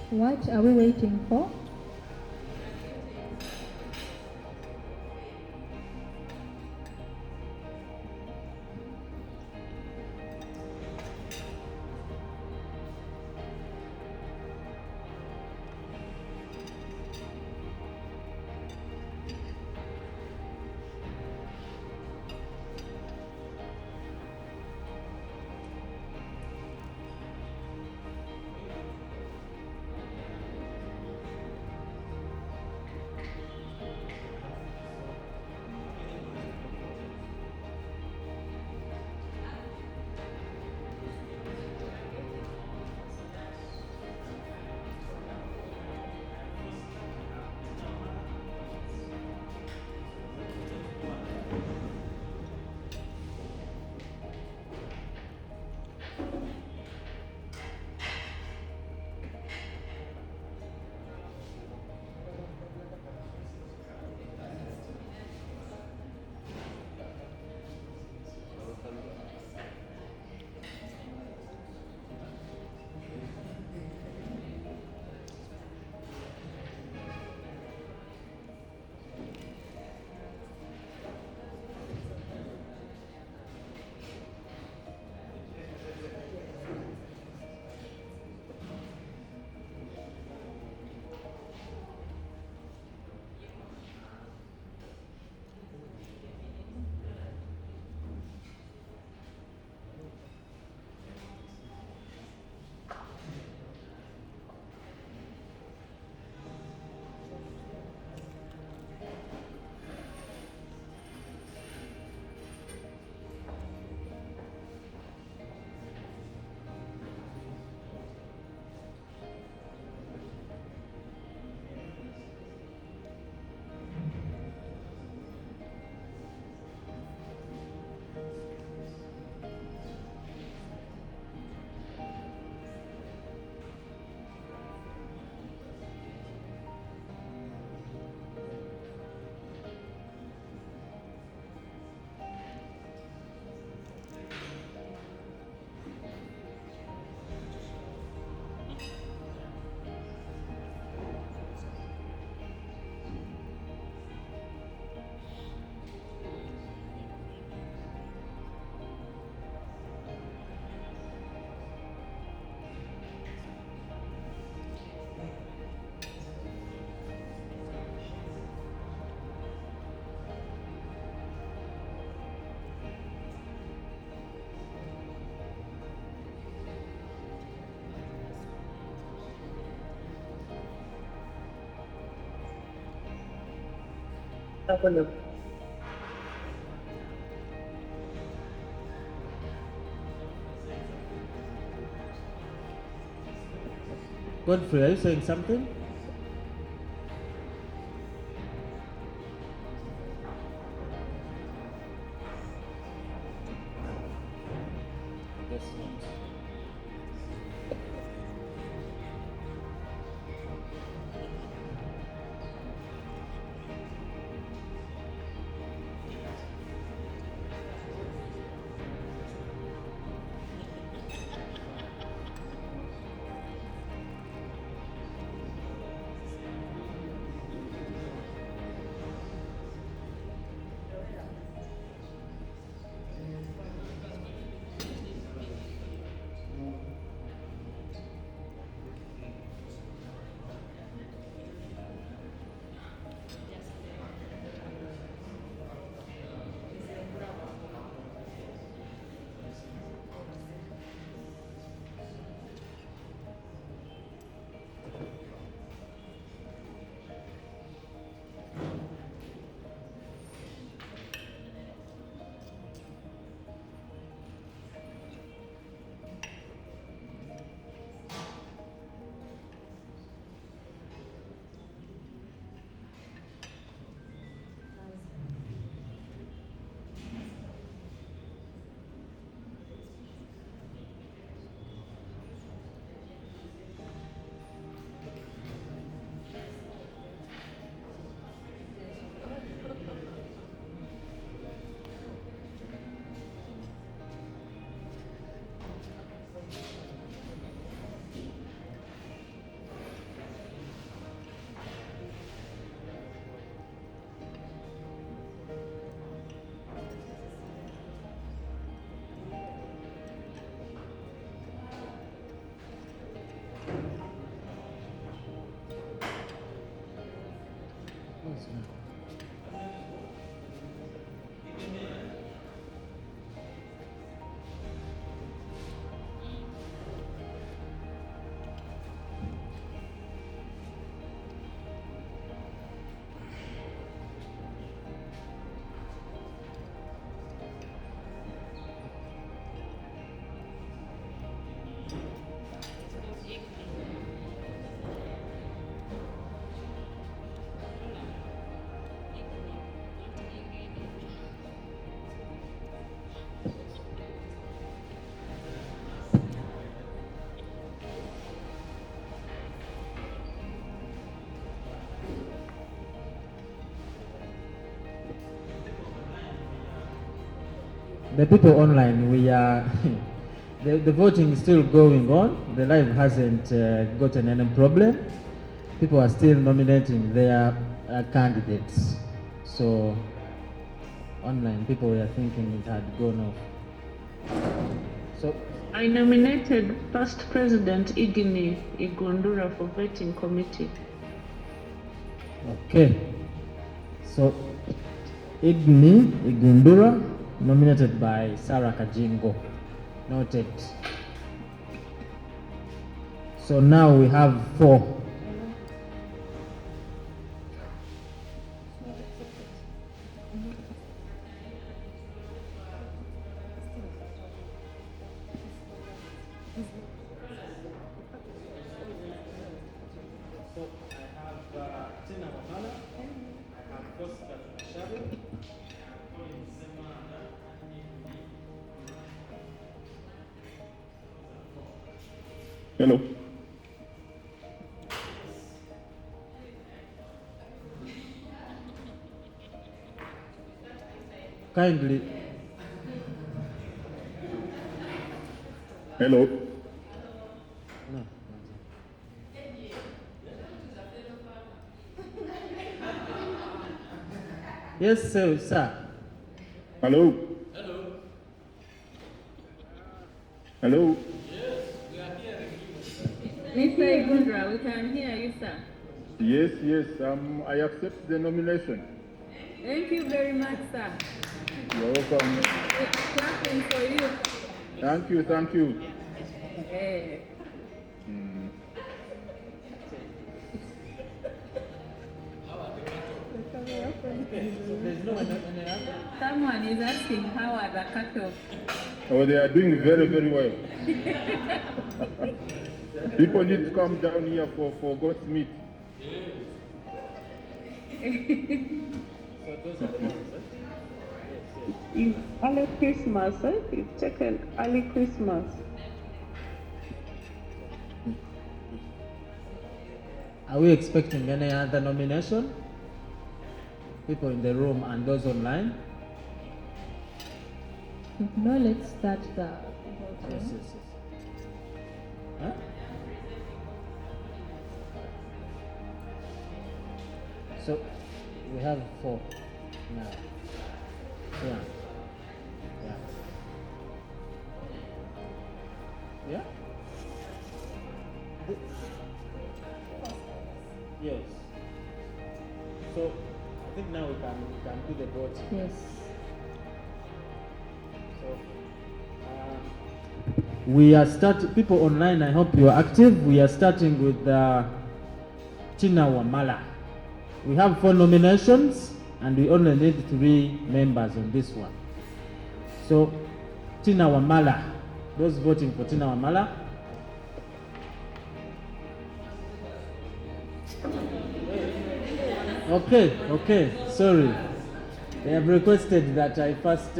What are we waiting for? Godfrey, are you saying something? Guess not. the people online, we are the voting is still going on. The live hasn't gotten any problem. People are still nominating their candidates. So online, people were thinking it had gone off. So I nominated past President Igini Igundura for vetting committee. okay. So Igni Igundura, nominated by Sarah Kajingo. Noted. So now we have 4. Hello. Kindly. Hello. No. Yes, sir. Hello. Hello. Mr. Igundra, we can hear you, sir. Yes, yes. I accept the nomination. Thank you very much, sir. You're welcome. We're clapping for you. Thank you, thank you. Eh. Someone is asking how are the cattle? Oh, they are doing very, very well. People need to come down here for God's meat. Early Christmas, eh? You've taken early Christmas. Are we expecting any other nomination? People in the room and those online? If no, let's start the Yes, voting. yes, yes. Huh? So we have 4 now. Yeah. Yeah. Yeah? Yes. So I think now we can do the vote. Yes. So we are starting, people online, I hope you are active. We are starting with Tina Wamala. We have 4 nominations and we only need 3 members on this one. So Tina Wamala, those voting for Tina Wamala. Okay, sorry. They have requested that I first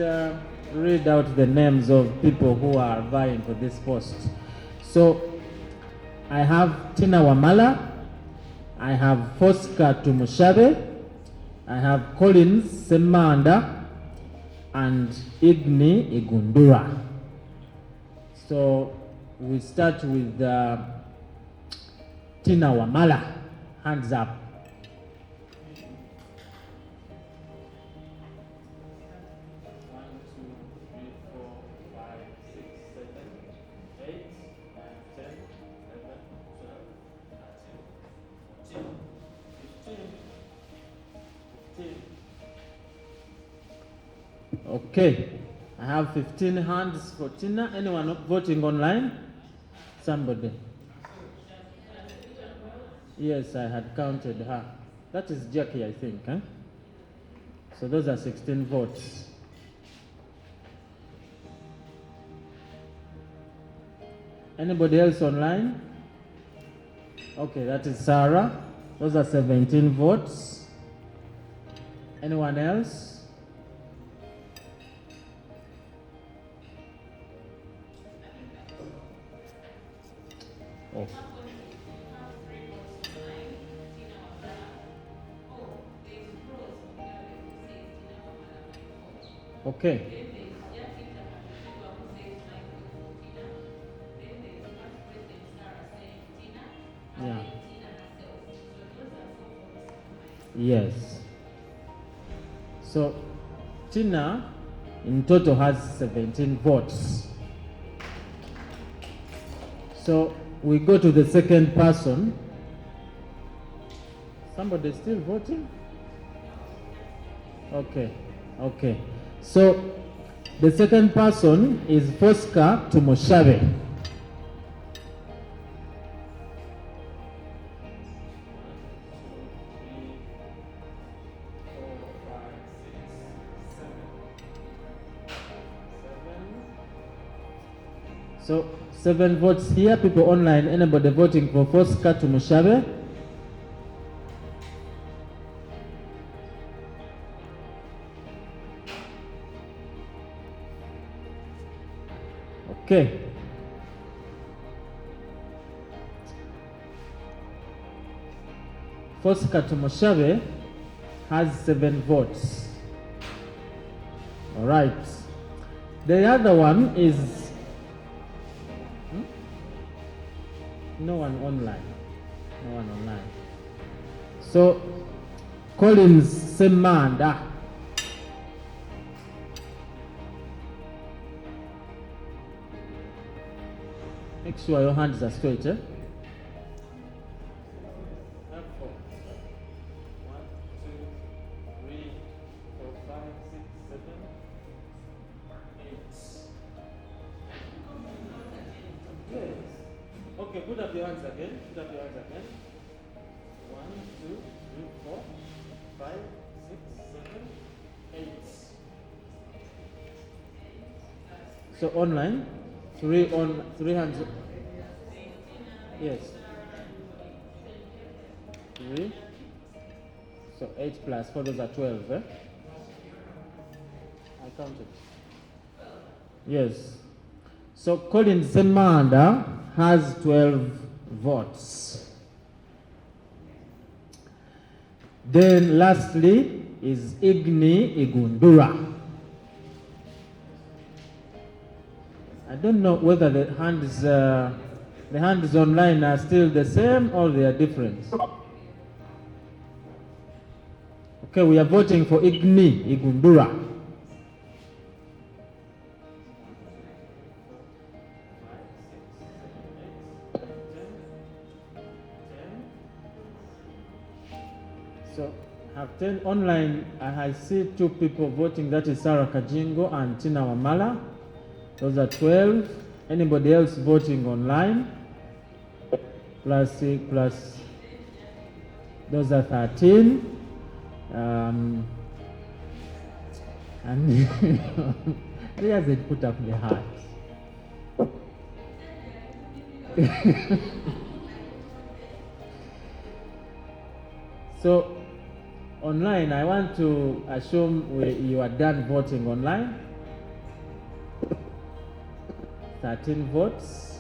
read out the names of people who are vying for this post. So I have Tina Wamala, I have Fosca Tumushabe, I have Collins Semanda, and Igni Igundura. So we start with Tina Wamala. Hands up. Okay, I have 15 hands for Tina. Anyone voting online? Somebody. Yes, I had counted her. That is Jackie, I think. Eh? So those are 16 votes. Anybody else online? Okay, that is Sarah. Those are 17 votes. Anyone else? Oh. Okay. Yes. So Tina in total has 17 votes. So we go to the second person. Somebody still voting? Okay, okay. So the second person is Fosca Tumushabe. So 7 votes here, people online, anybody voting for Fosca Tumushabe? Okay. Fosca Tumushabe has 7 votes. All right. The other one is no one online. No one online. So Collins Semanda. Make sure your hands are straight, eh? 1, 2, 3, 4, 5, 6, 7, 8. Yes. Okay, put up your hands again. Put up your hands again. 1, 2, 3, 4, 5, 6, 7, 8. So online, 3 hands. Yes. 3. So 8 plus 4, those are 12, eh? I counted. Yes. So Colin Semanda has 12 votes. Then lastly is Igni Igundura. I don't know whether the hands online are still the same or they are different. Okay, we are voting for Igni Igundura. So I have 10 online. I see 2 people voting. That is Sarah Kajingo and Tina Wamala. Those are 12. Anybody else voting online? Plus 6 plus. Those are 13. And he hasn't put up the heart. So online, I want to assume you are done voting online. 13 votes.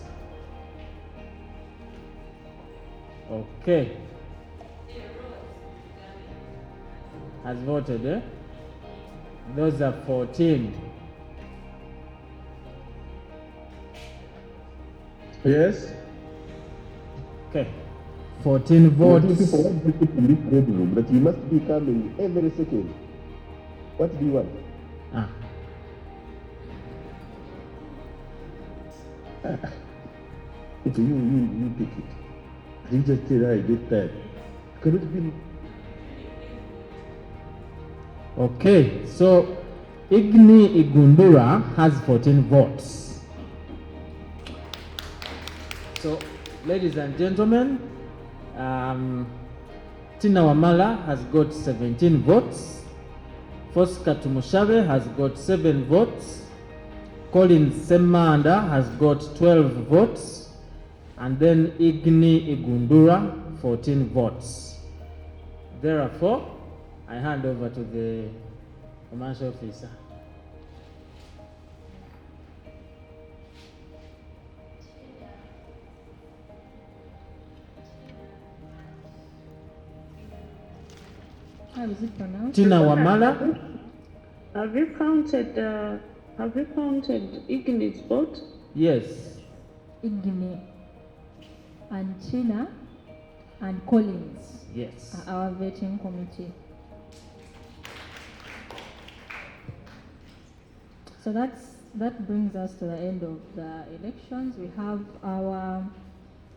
Okay. Has voted, eh? Those are 14. Yes. Okay. 14 votes. People want to put in this bedroom, but you must be coming every second. What do you want? Okay, you pick it. You just say that I get tired. Cannot be. Okay, so Igni Igundura has 14 votes. So, ladies and gentlemen, Tina Wamala has got 17 votes. Fosca Tumushabe has got 7 votes. Colin Semanda has got 12 votes. And then Igni Igundura, 14 votes. Therefore, I hand over to the commercial officer. How is it pronounced? Tina Wamala. Have you counted Igni's vote? Yes. Igni and Tina. and Collins Yes. are our vetting committee. So that brings us to the end of the elections. We have our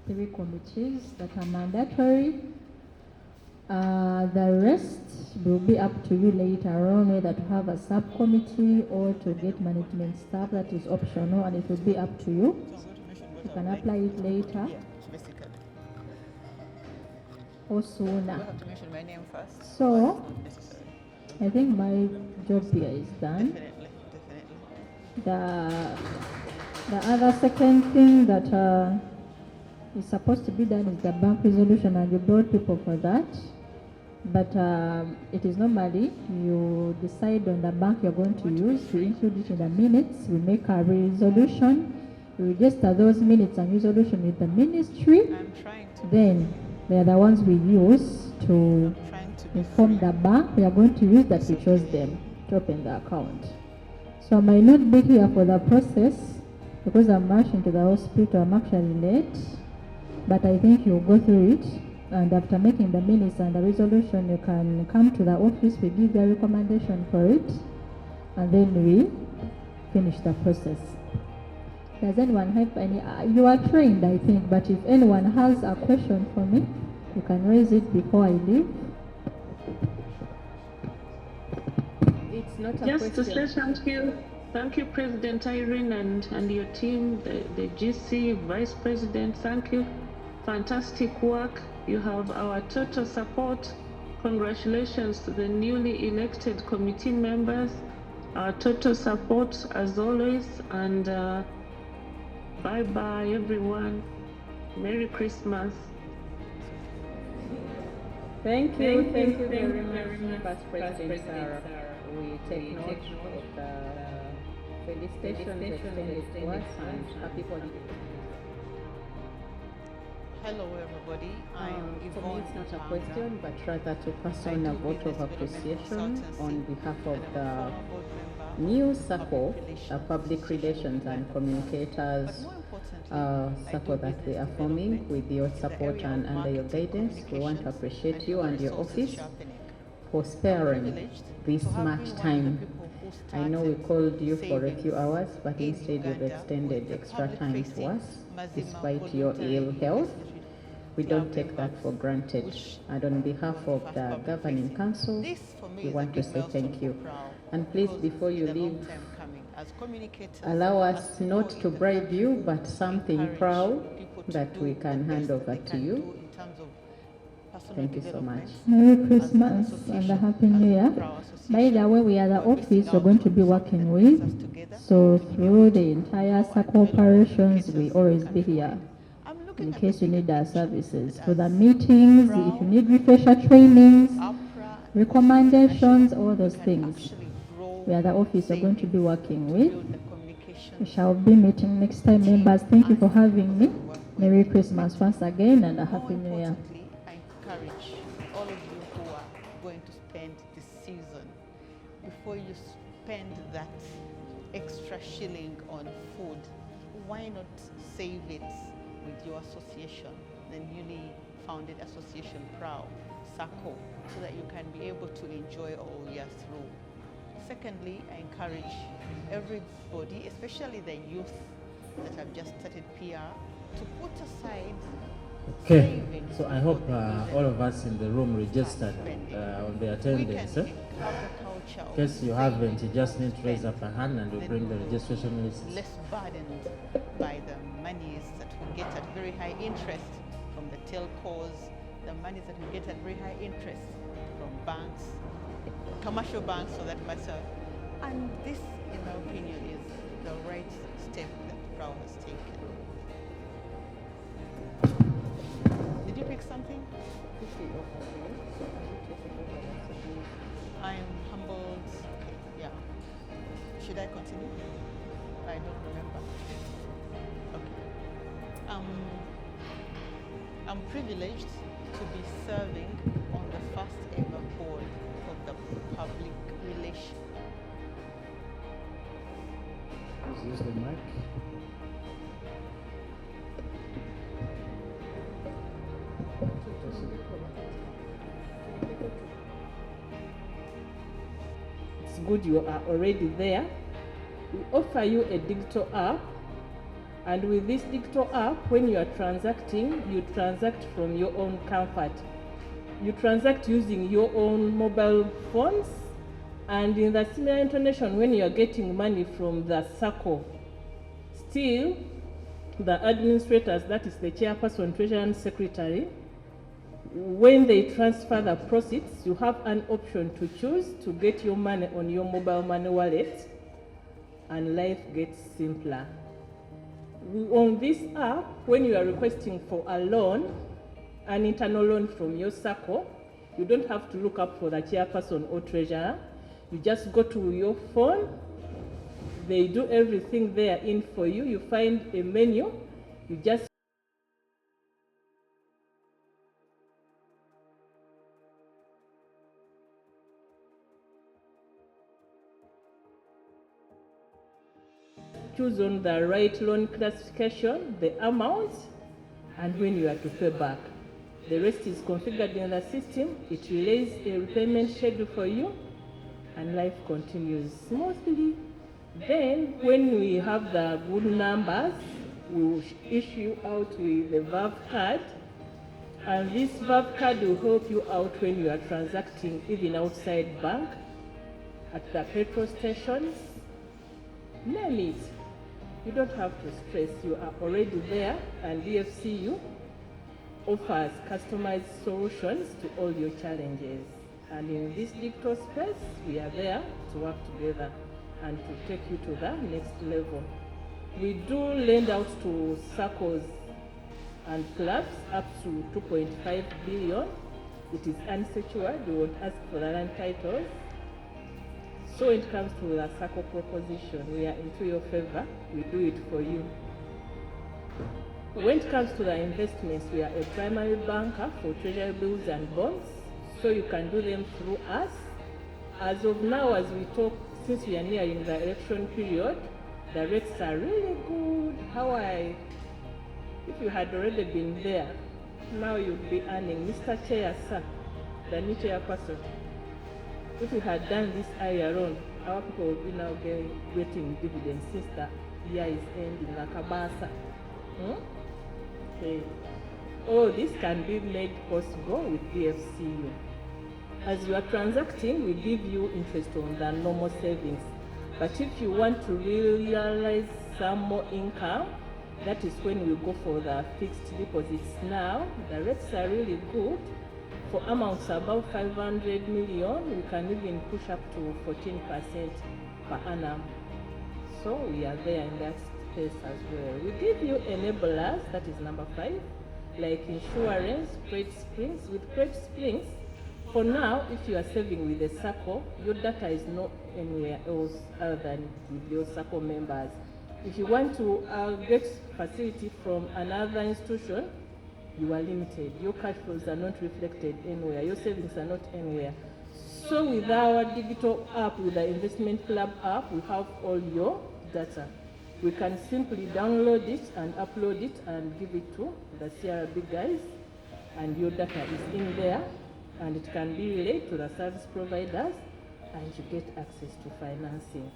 3 committees that are mandatory. The rest will be up to you later on, whether to have a subcommittee or to get management staff. That is optional, and it will be up to you. You can apply it later or sooner. Do I have to mention my name first? So, I think my job here is done. Definitely. The other second thing that is supposed to be done is the bank resolution, and you brought people for that. But it is normally you decide on the bank you're going to use, we include it in the minutes, we make a resolution, we register those minutes and resolution with the ministry. Then they are the ones we use to inform the bank we are going to use, that we chose them to open the account. So I might not be here for the process because I'm rushing to the hospital. I'm actually late, but I think you'll go through it. And after making the minutes and the resolution, you can come to the office, we give you a recommendation for it, and then we finish the process. Does anyone have any, you are trained I think, but if anyone has a question for me, you can raise it before I leave. It's not a Just to question. say thank you, President Irene and your team, the GC, Vice President, thank you. Fantastic work. You have our total support. Congratulations to the newly elected committee members. Our total support as always, and bye-bye everyone. Merry Christmas. Thank you very much, Vice President Sarah. We take note of the felicitations extended to us, and happy holidays. Hello everybody, I'm For me, Yvonne it's not a Uganda. question, but rather to pass on a vote of appreciation on behalf of the new Sacco, Public Relations and Communicators Sacco that we are forming with your support and under your guidance. We want to appreciate you and your office for sparing this much time. I know we called you for a few hours, but instead you've extended extra time to us despite your ill health. We don't take that for granted. And on behalf of the Governing Council, we want to say thank you. And please, before you leave, allow us not to bribe you, but something proud that we can hand over to you. Thank you so much. Merry Christmas and a Happy New Year. By the way, we are the office you're going to be working with. So through the entire Sacco operations, we always be here in case you need our services. For the meetings, if you need refresher trainings, recommendations, all those things. We are the office you're going to be working with. We shall be meeting next time, members. Thank you for having me. Merry Christmas once again and a Happy New Year. Encourage all of you who are going to spend this season, before you spend that extra shilling on food, why not save it with your association, the newly founded association PROW, Sacco, so that you can be able to enjoy all year through. Secondly, I encourage everybody, especially the youth that have just started PR, to put aside Okay, so I hope all of us in the room registered on the attendance. In case you haven't, you just need to raise up a hand and we'll bring the registration list. Less burdened by the monies that we get at very high interest from the telcos, the monies that we get at very high interest from banks, commercial banks for that matter. And this, in my opinion, is the right step that PROW has taken. Did you pick something? I'm humbled. Okay, yeah. Should I continue? I don't remember. Okay. I'm privileged to be serving on the first ever board of the public relations. Please use the mic. It's good you are already there. We offer you a digital app, and with this digital app, when you are transacting, you transact from your own comfort. You transact using your own mobile phones, and in the similar intonation, when you are getting money from the Sacco, still the administrators, that is the chairperson, treasurer and secretary, when they transfer the proceeds, you have an option to choose to get your money on your mobile money wallet, and life gets simpler. On this app, when you are requesting for a loan, an internal loan from your Sacco, you don't have to look up for the chairperson or treasurer. You just go to your phone, they do everything there in for you. You find a menu, you just choose on the right loan classification, the amount, and when you are to pay back. The rest is configured in the system. It relays a repayment schedule for you, and life continues smoothly. Then, when we have the good numbers, we will issue out with the VAV card, and this VAV card will help you out when you are transacting even outside bank, at the petrol stations, name it. You don't have to stress, you are already there, and DFCU offers customized solutions to all your challenges. And in this digital space, we are there to work together and to take you to the next level. We do lend out to circles and clubs up to 2.5 billion. It is unsecured, we won't ask for the land titles. So when it comes to the Sacco proposition, we are into your favor, we do it for you. When it comes to the investments, we are a primary banker for treasury bills and bonds, so you can do them through us. As of now, as we talk, since we are nearing the election period, the rates are really good. If you had already been there, now you'd be earning. Mr. Chair, sir, the new chairperson, if you had done this earlier on, our people would be now getting dividends since the year is ending, like a basa. Okay. All this can be made possible with DFCU. As you are transacting, we give you interest on the normal savings. But if you want to realize some more income, that is when we go for the fixed deposits now. The rates are really good. For amounts above 500 million, we can even push up to 14% per annum. So we are there in that space as well. We give you enablers, that is number 5, like insurance, credit springs. With credit springs, for now, if you are saving with the Sacco, your data is not anywhere else other than with your Sacco members. If you want to get facility from another institution, you are limited. Your cash flows are not reflected anywhere. Your savings are not anywhere. So with our digital app, with the Investment Club app, we have all your data. We can simply download it and upload it and give it to the CRB guys, and your data is in there, and it can be relayed to the service providers, and you get access to financing.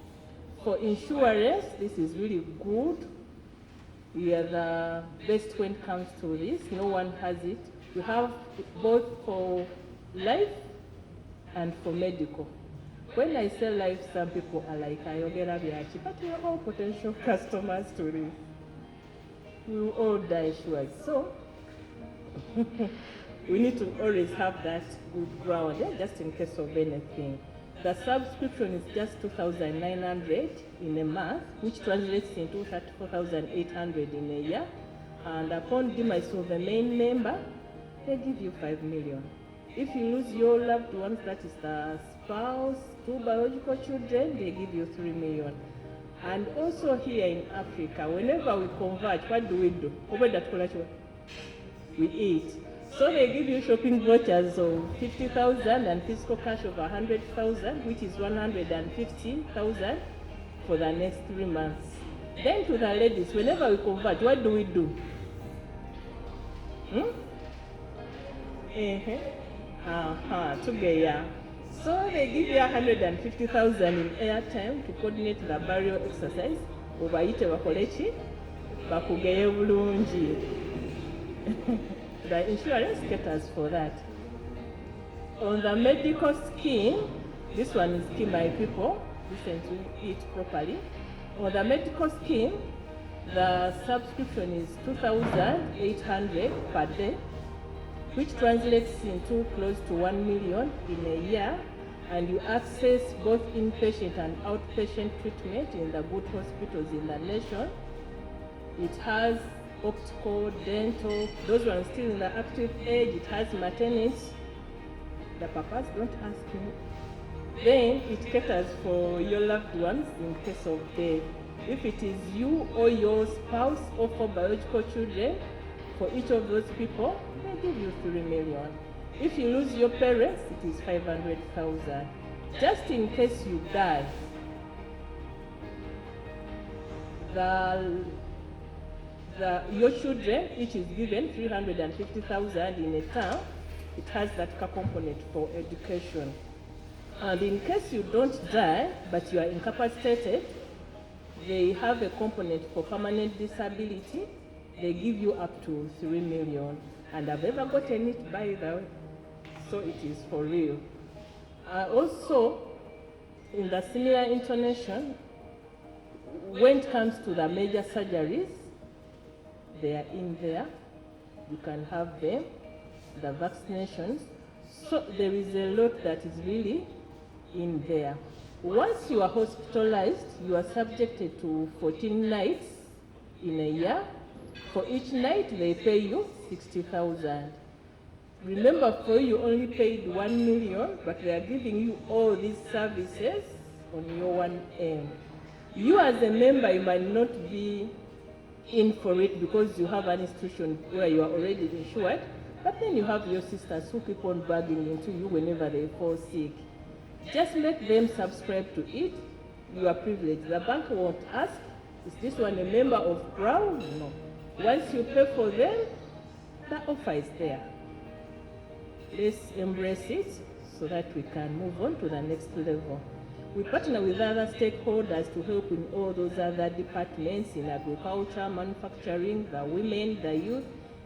For insurance, this is really good. We are the best when it comes to this. No one has it. We have both for life and for medical. When I say life, some people are like, Ayogera Biachi, but we are all potential customers to this. We will all die sure. So we need to always have that good ground, just in case of anything. The subscription is just 2,900 in a month, which translates into 34,800 in a year. And upon demise of the main member, they give you 5 million. If you lose your loved ones, that is the spouse, 2 biological children, they give you 3 million. And also here in Africa, whenever we convert, what do? We eat. So they give you shopping vouchers of 50,000 and fiscal cash of 100,000, which is 150,000 for the next 3 months. Then to the ladies, whenever we convert, what do? Together. So they give you 150,000 in airtime to coordinate the burial exercise. Obayite bakolechi bakugeye bulungi. The insurance caters for that. On the medical scheme, this one is key, my people. Listen to it properly. On the medical scheme, the subscription is 2,800 per day, which translates into close to 1 million in a year, and you access both inpatient and outpatient treatment in the good hospitals in the nation. It has optical, dental, those ones still in the active age. It has maternity. The papas don't ask me. Then it caters for your loved ones in case of death. If it is you or your spouse or for biological children, for each of those people, they give you 3 million. If you lose your parents, it is 500,000. Just in case you die, your children, each is given 350,000 in a term. It has that component for education. And in case you don't die, but you are incapacitated, they have a component for permanent disability. They give you up to 3 million. And I've never gotten it, by the way. So it is for real. Also, in the similar intonation, when it comes to the major surgeries, they are in there. You can have them, the vaccinations. So there is a lot that is really in there. Once you are hospitalized, you are subjected to 14 nights in a year. For each night, they pay you 60,000. Remember, for you only paid 1 million, but they are giving you all these services on your one end. You as a member, you might not be in for it because you have an institution where you are already insured, but then you have your sisters who keep on bugging into you whenever they fall sick. Just make them subscribe to it. You are privileged. The bank won't ask, is this one a member of PRAO? No. Once you pay for them, the offer is there. Let's embrace it so that we can move on to the next level. We partner with other stakeholders to help in all those other departments in agriculture, manufacturing, the women, the youth,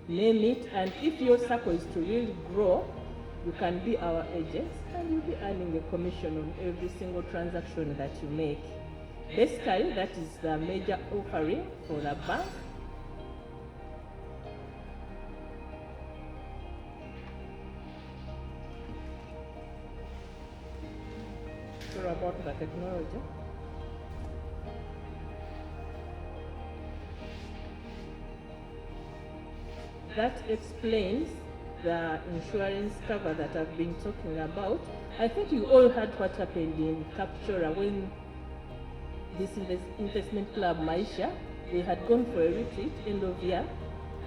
name it. And if your Sacco is to really grow, you can be our agents and you'll be earning a commission on every single transaction that you make. Basically, that is the major offering for the bank. Sorry about the technology. That explains the insurance cover that I've been talking about. I think you all heard what happened in Captura when this investment club, Maisha, they had gone for a retreat end of year,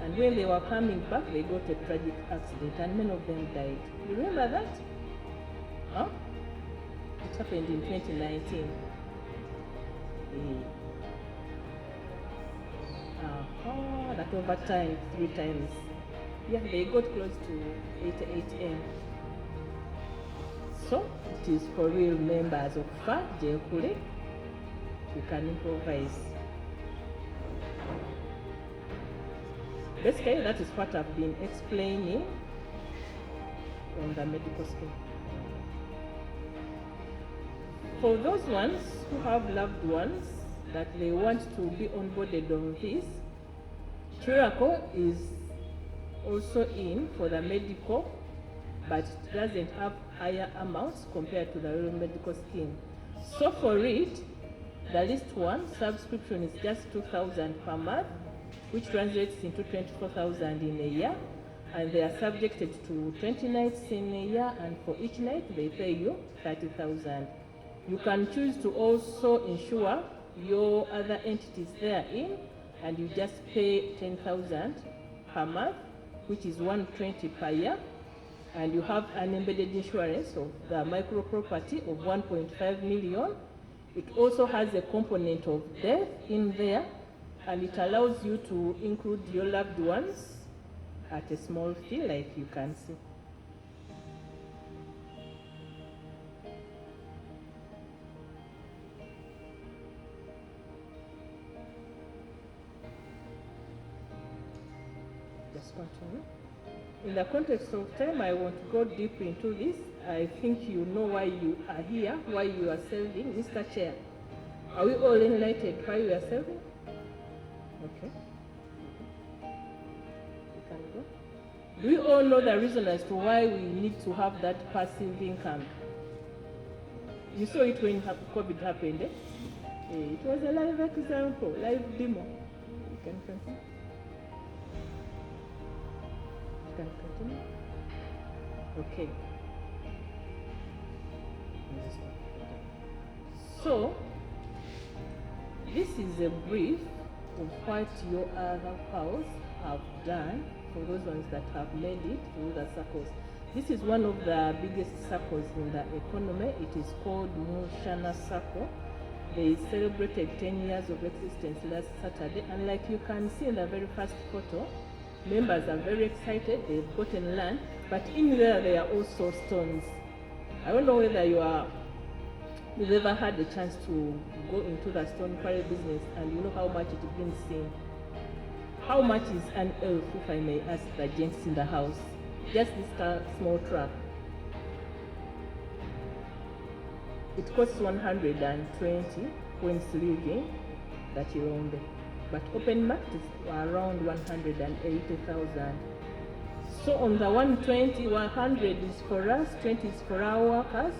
and when they were coming back, they got a tragic accident, and many of them died. You remember that? Huh? It happened in 2019. That over time, 3 times. Yeah, they got close to 88M. So, it is for real members of FA, Jekule. You can improvise. Basically, that is what I've been explaining on the medical scheme. For those ones who have loved ones that they want to be onboarded on this, Sacco is also in for the medical, but it doesn't have higher amounts compared to the real medical scheme. So for it, the list one subscription is just 2,000 per month, which translates into 24,000 in a year, and they are subjected to 20 nights in a year, and for each night they pay you 30,000. You can choose to also insure your other entities therein, and you just pay 10,000 per month, which is 120 per year, and you have an embedded insurance of the micro property of 1.5 million. It also has a component of death in there, and it allows you to include your loved ones at a small fee, like you can see. Let's continue. In the context of time, I won't go deep into this. I think you know why you are here, why you are serving. Mr. Chair, are we all enlightened why we are serving? Okay. You can go. Do we all know the reason as to why we need to have that passive income? You saw it when COVID happened, eh? It was a live example, live demo. You can continue. You can continue. Okay. So, this is a brief of what your other powers have done for those ones that have made it through the circles. This is one of the biggest circles in the economy. It is called Mushana Sacco. They celebrated 10 years of existence last Saturday, and like you can see in the very first photo, members are very excited. They've gotten land, but in there are also stones. I don't know whether you've ever had the chance to go into the stone quarry business and you know how much it brings in. How much is an elf, if I may ask the gents in the house? Just this small truck. It costs 120 when sleeving the Chilombe, but open market is around 180,000. So on the 120, 100 is for us, 20 is for our workers.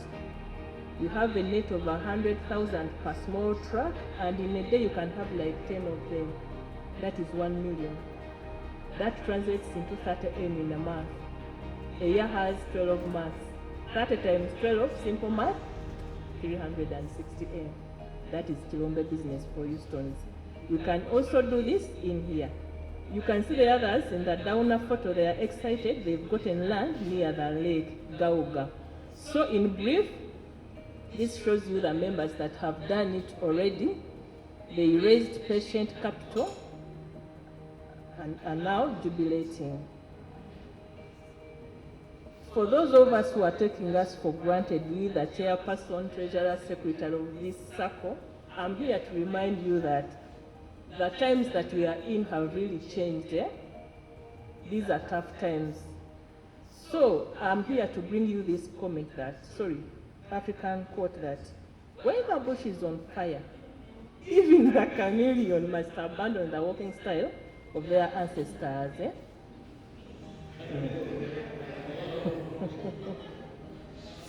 You have a net of 100,000 per small truck, and in a day you can have like 10 of them. That is 1 million. That translates into 30 M in a month. A year has 12 months. 30 times 12, simple math, 360 M. That is Chilombe business for you stones. You can also do this in here. You can see the others in the downer photo. They are excited. They've gotten land near the lake, Gauga. So in brief, this shows you the members that have done it already. They raised patient capital and are now jubilating. For those of us who are taking us for granted, we, the chairperson, treasurer, secretary of this circle, I'm here to remind you that the times that we are in have really changed. Eh? These are tough times. So I'm here to bring you this comment African quote that when the bush is on fire, even the chameleon must abandon the walking style of their ancestors. Eh?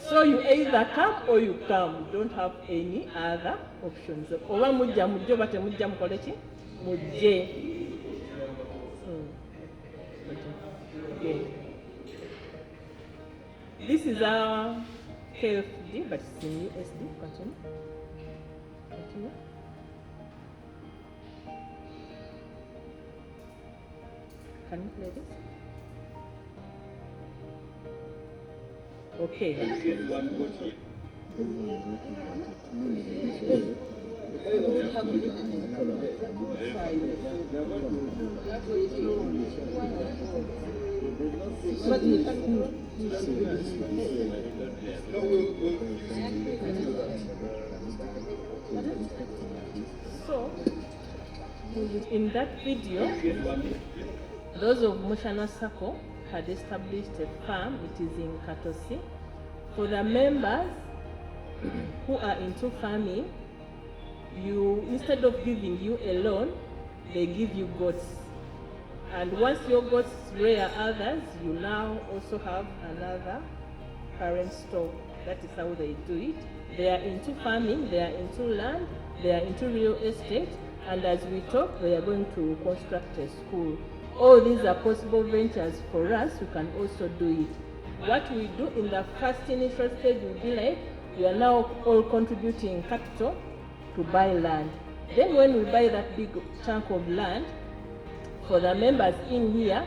So you either come or you come. You don't have any other options. Oba mujja mujje bate mujja mukole ki? Mujje. This is our KFD, but it's in USD. Continue. Continue. Can you play this? Okay. So, in that video, those of Mushana Sacco had established a farm. It is in Katosi. For the members who are into farming, instead of giving you a loan, they give you goats. And once your goats rear others, you now also have another parent stock. That is how they do it. They are into farming, they are into land, they are into real estate, and as we talk, they are going to construct a school. All these are possible ventures for us. We can also do it. What we do in the first initial stage will be like, we are now all contributing capital to buy land. Then when we buy that big chunk of land, for the members in here,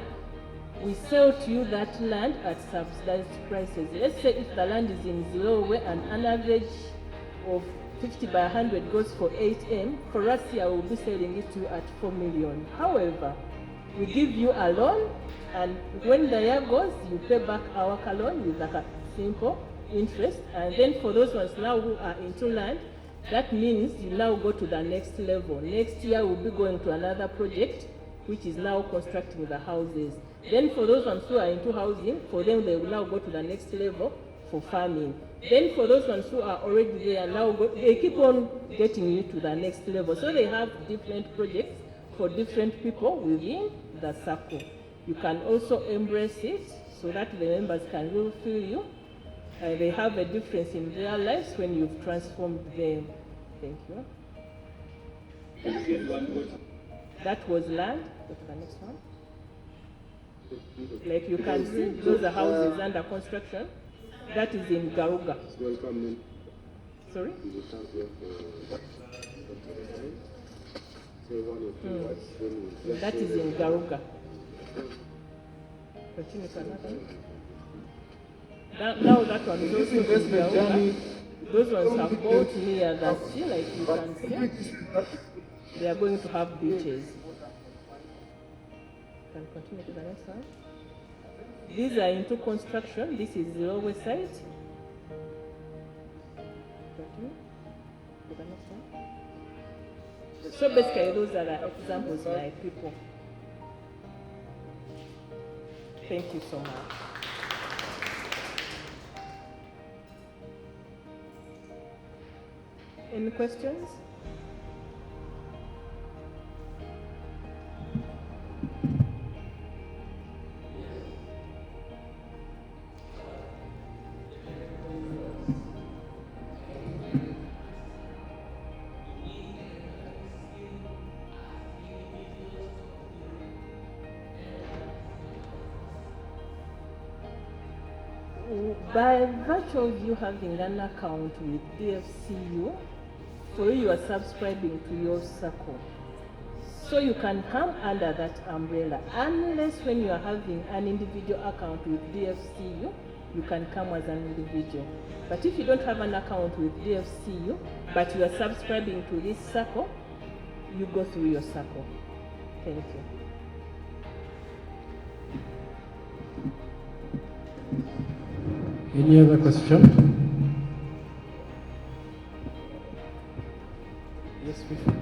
we sell to you that land at subsidized prices. Let's say if the land is in Zilowe and an average of 50 by 100 goes for 8M, for us here we'll be selling it to you at 4 million. However, we give you a loan, and when the year goes, you pay back our loan with a simple interest. And then for those ones now who are into land, that means you now go to the next level. Next year we'll be going to another project which is now constructing the houses. Then for those ones who are into housing, for them they will now go to the next level for farming. Then for those ones who are already there, now they keep on getting you to the next level. So they have different projects for different people within the Sacco. You can also embrace it so that the members can really feel you. They have a difference in their lives when you've transformed them. Thank you. That was land. Go to the next one. Like you can see, those are houses under construction. That is in Garuga. Sorry? That is in Garuga. Continue to another. Now that one is also in Garuga. Those ones have bought near the sea, like you can see. They are going to have beaches. Can continue to the next one. These are into construction. This is the railway site. Continue to the next one. So basically, those are the examples, my people. Thank you so much. Any questions? By virtue of you having an account with DFCU, for you are subscribing to your Sacco. So you can come under that umbrella, unless when you are having an individual account with DFCU, you can come as an individual. But if you don't have an account with DFCU, but you are subscribing to this Sacco, you go through your Sacco. Thank you. Any other question? Yes, Bishop.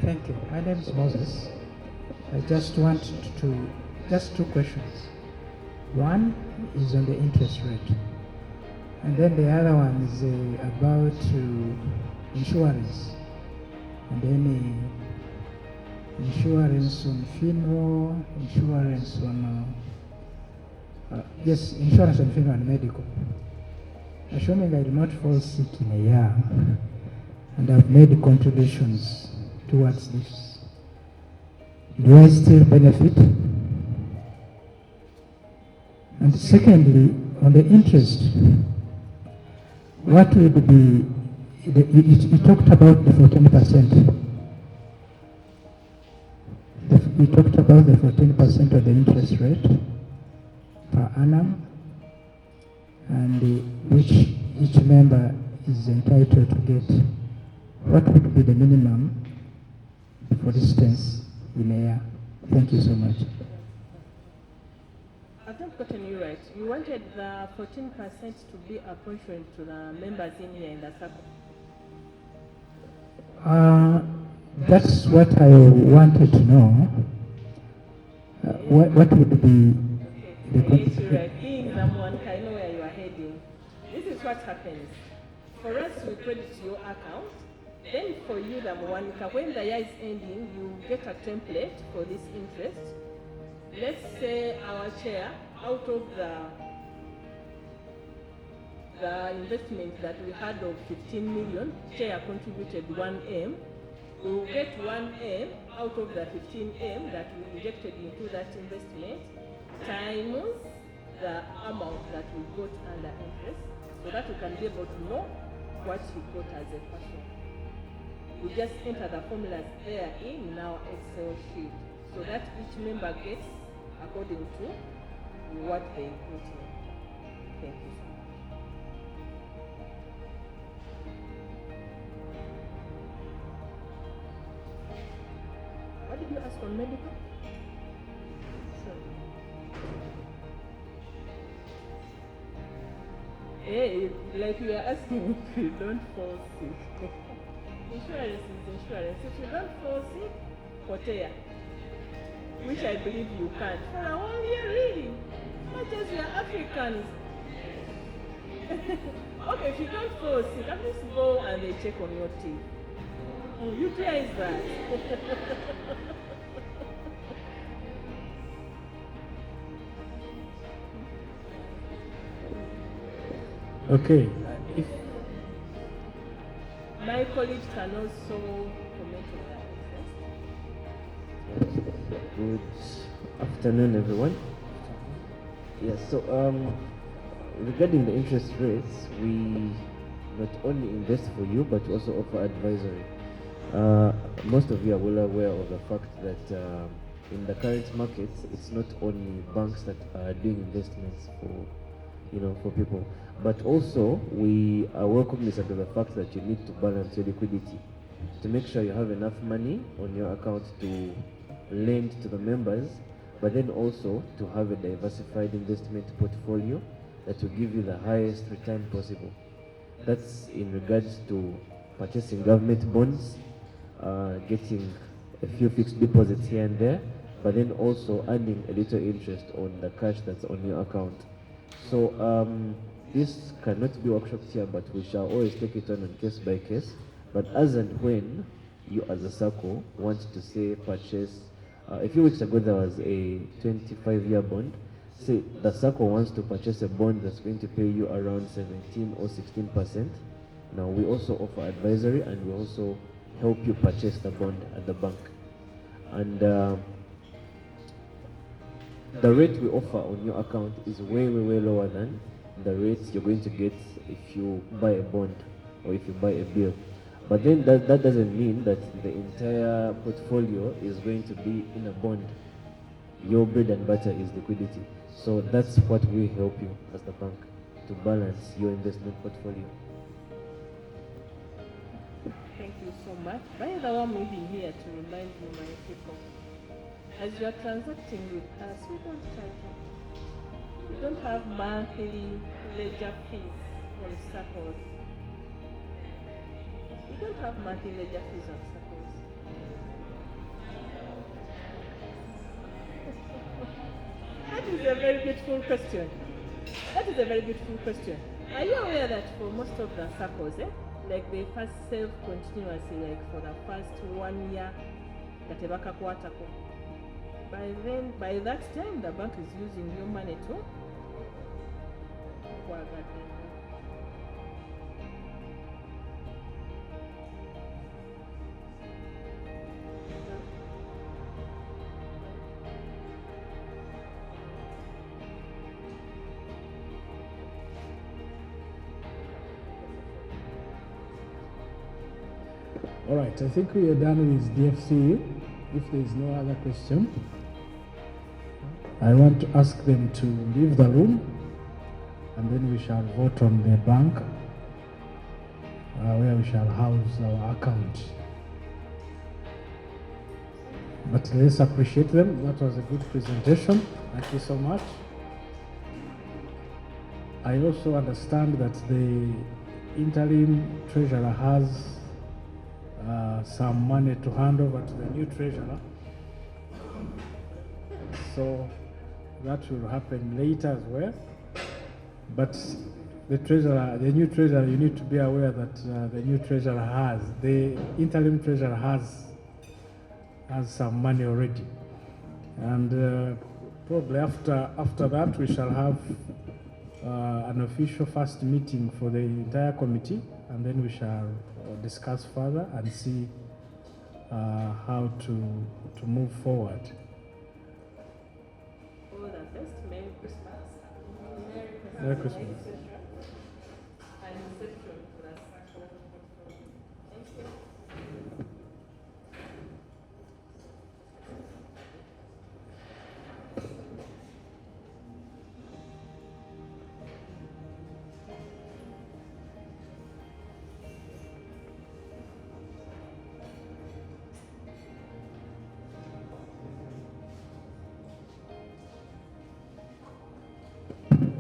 Thank you. My name is Moses. I just want to, just two questions. One is on the interest rate. And then the other one is about insurance. And then insurance on funeral, insurance on, yes, insurance on funeral and medical. Assuming I do not fall sick in a year and I've made contributions towards this, do I still benefit? And secondly, on the interest, what would be, you talked about the 14%. We talked about the 14% of the interest rate per annum, and which each member is entitled to get. What would be the minimum, for instance, in a year? Thank you so much. I've not gotten you right. You wanted the 14% to be apportioned to the members in here in the Sacco. That's what I wanted to know. What would be the Yes, you're right. Being someone, I know where you are heading. This is what happens. For us, we credit your account. Then for you, when the year is ending, you get a template for this interest. Let's say our chair, out of the investment that we had of 15 million, chair contributed 1M. We will get 1M out of the 15M that we injected into that investment times the amount that we got under interest, so that we can be able to know what we got as a person. We just enter the formulas there in our Excel sheet so that each member gets according to what they put in. Thank you. What did you ask on medical? Hey, like you are asking if you don't fall sick. Insurance is insurance. If you don't fall sick, potea. Which I believe you can't. For a whole year, really. Not just we are Africans. Okay, if you don't fall sick, at least go and they check on your teeth. Oh, UTI is that. Okay. If my colleagues can also comment on that. Good afternoon, everyone. Yes, so regarding the interest rates, we not only invest for you, but we also offer advisory. Most of you are well aware of the fact that in the current market, it's not only banks that are doing investments for, for people, but also we are well cognizant of the fact that you need to balance your liquidity to make sure you have enough money on your account to lend to the members, but then also to have a diversified investment portfolio that will give you the highest return possible. That's in regards to purchasing government bonds, getting a few fixed deposits here and there, but then also earning a little interest on the cash that's on your account. So this cannot be workshopped here, but we shall always take it on case by case. But as and when you as a Sacco want to say purchase, a few weeks ago there was a 25-year bond. Say the Sacco wants to purchase a bond that's going to pay you around 17 or 16%. Now we also offer advisory and we also help you purchase the bond at the bank. And the rate we offer on your account is way lower than the rates you're going to get if you buy a bond or if you buy a bill. But then that doesn't mean that the entire portfolio is going to be in a bond. Your bread and butter is liquidity. So that's what we help you as the bank to balance your investment portfolio. Thank you so much. By the way, I'm moving here to remind you, my people, as you are transacting with us, we don't charge you. We don't have monthly ledger fees on Saccos. We don't have monthly ledger fees on Saccos. That is a very beautiful question. That is a very beautiful question. Are you aware that for most of the Saccos, like they first save continuously, like for the first 1 year, by that time, the bank is using your money to all right, I think we are done with DFCU. If there is no other question, I want to ask them to leave the room, and then we shall vote on the bank where we shall house our account. But let's appreciate them. That was a good presentation. Thank you so much. I also understand that the interim treasurer has some money to hand over to the new treasurer. So that will happen later as well. But the new treasurer, you need to be aware that the new treasurer the interim treasurer has some money already. And probably after that, we shall have an official first meeting for the entire committee, and then we shall discuss further and see how to move forward. All the best. Merry Christmas. Merry Christmas. And reception for the Sacco. Thank you.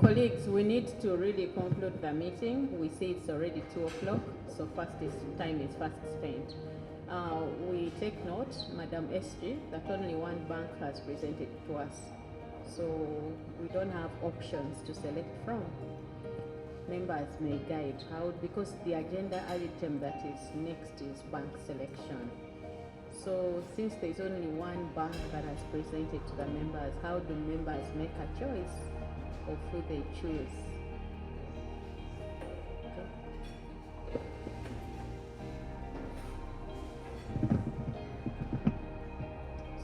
Colleagues, we need to really conclude the meeting. We say it's already 2 o'clock. so time is fast spent. We take note, Madam SG, that only one bank has presented to us. So we don't have options to select from. Members may guide how, because the agenda item that is next is bank selection. So since there's only one bank that has presented to the members, how do members make a choice of who they choose?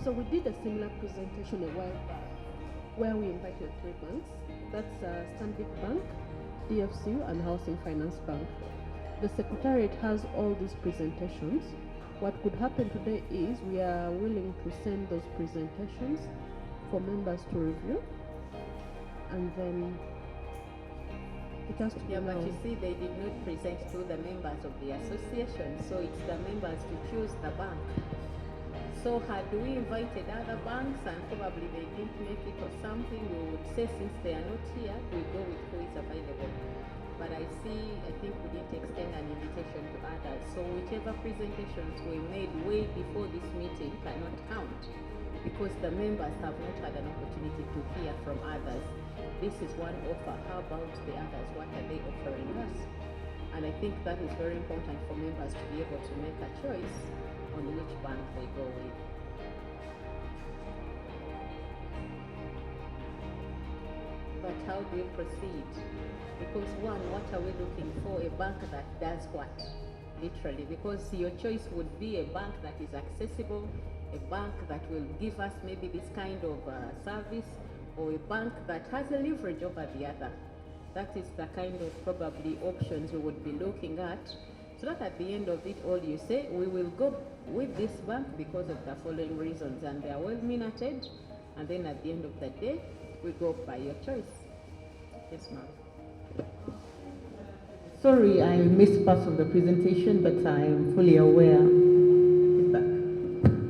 So we did a similar presentation a while back where we invited 3 banks. That's Stanbic Bank, DFCU, and Housing Finance Bank. The Secretariat has all these presentations. What could happen today is we are willing to send those presentations for members to review, and then it has to be but now. you see, they did not present to the members of the association, so it's the members to choose the bank. So had we invited other banks and probably they didn't make it or something, we would say since they are not here, we go with who is available. But I think we didn't extend an invitation to others. So whichever presentations were made way before this meeting cannot count, because the members have not had an opportunity to hear from others. This is one offer, how about the others? What are they offering us? And I think that is very important for members to be able to make a choice on which bank they go with. But how do you proceed? Because one, what are we looking for? A bank that does what? Literally, because your choice would be a bank that is accessible, a bank that will give us maybe this kind of service, or a bank that has a leverage over the other. That is the kind of probably options we would be looking at, so that at the end of it all you say, we will go with this bank because of the following reasons, and they are well minuted, and then at the end of the day, we go by your choice. Yes, ma'am. Sorry, I missed parts of the presentation, but I'm fully aware.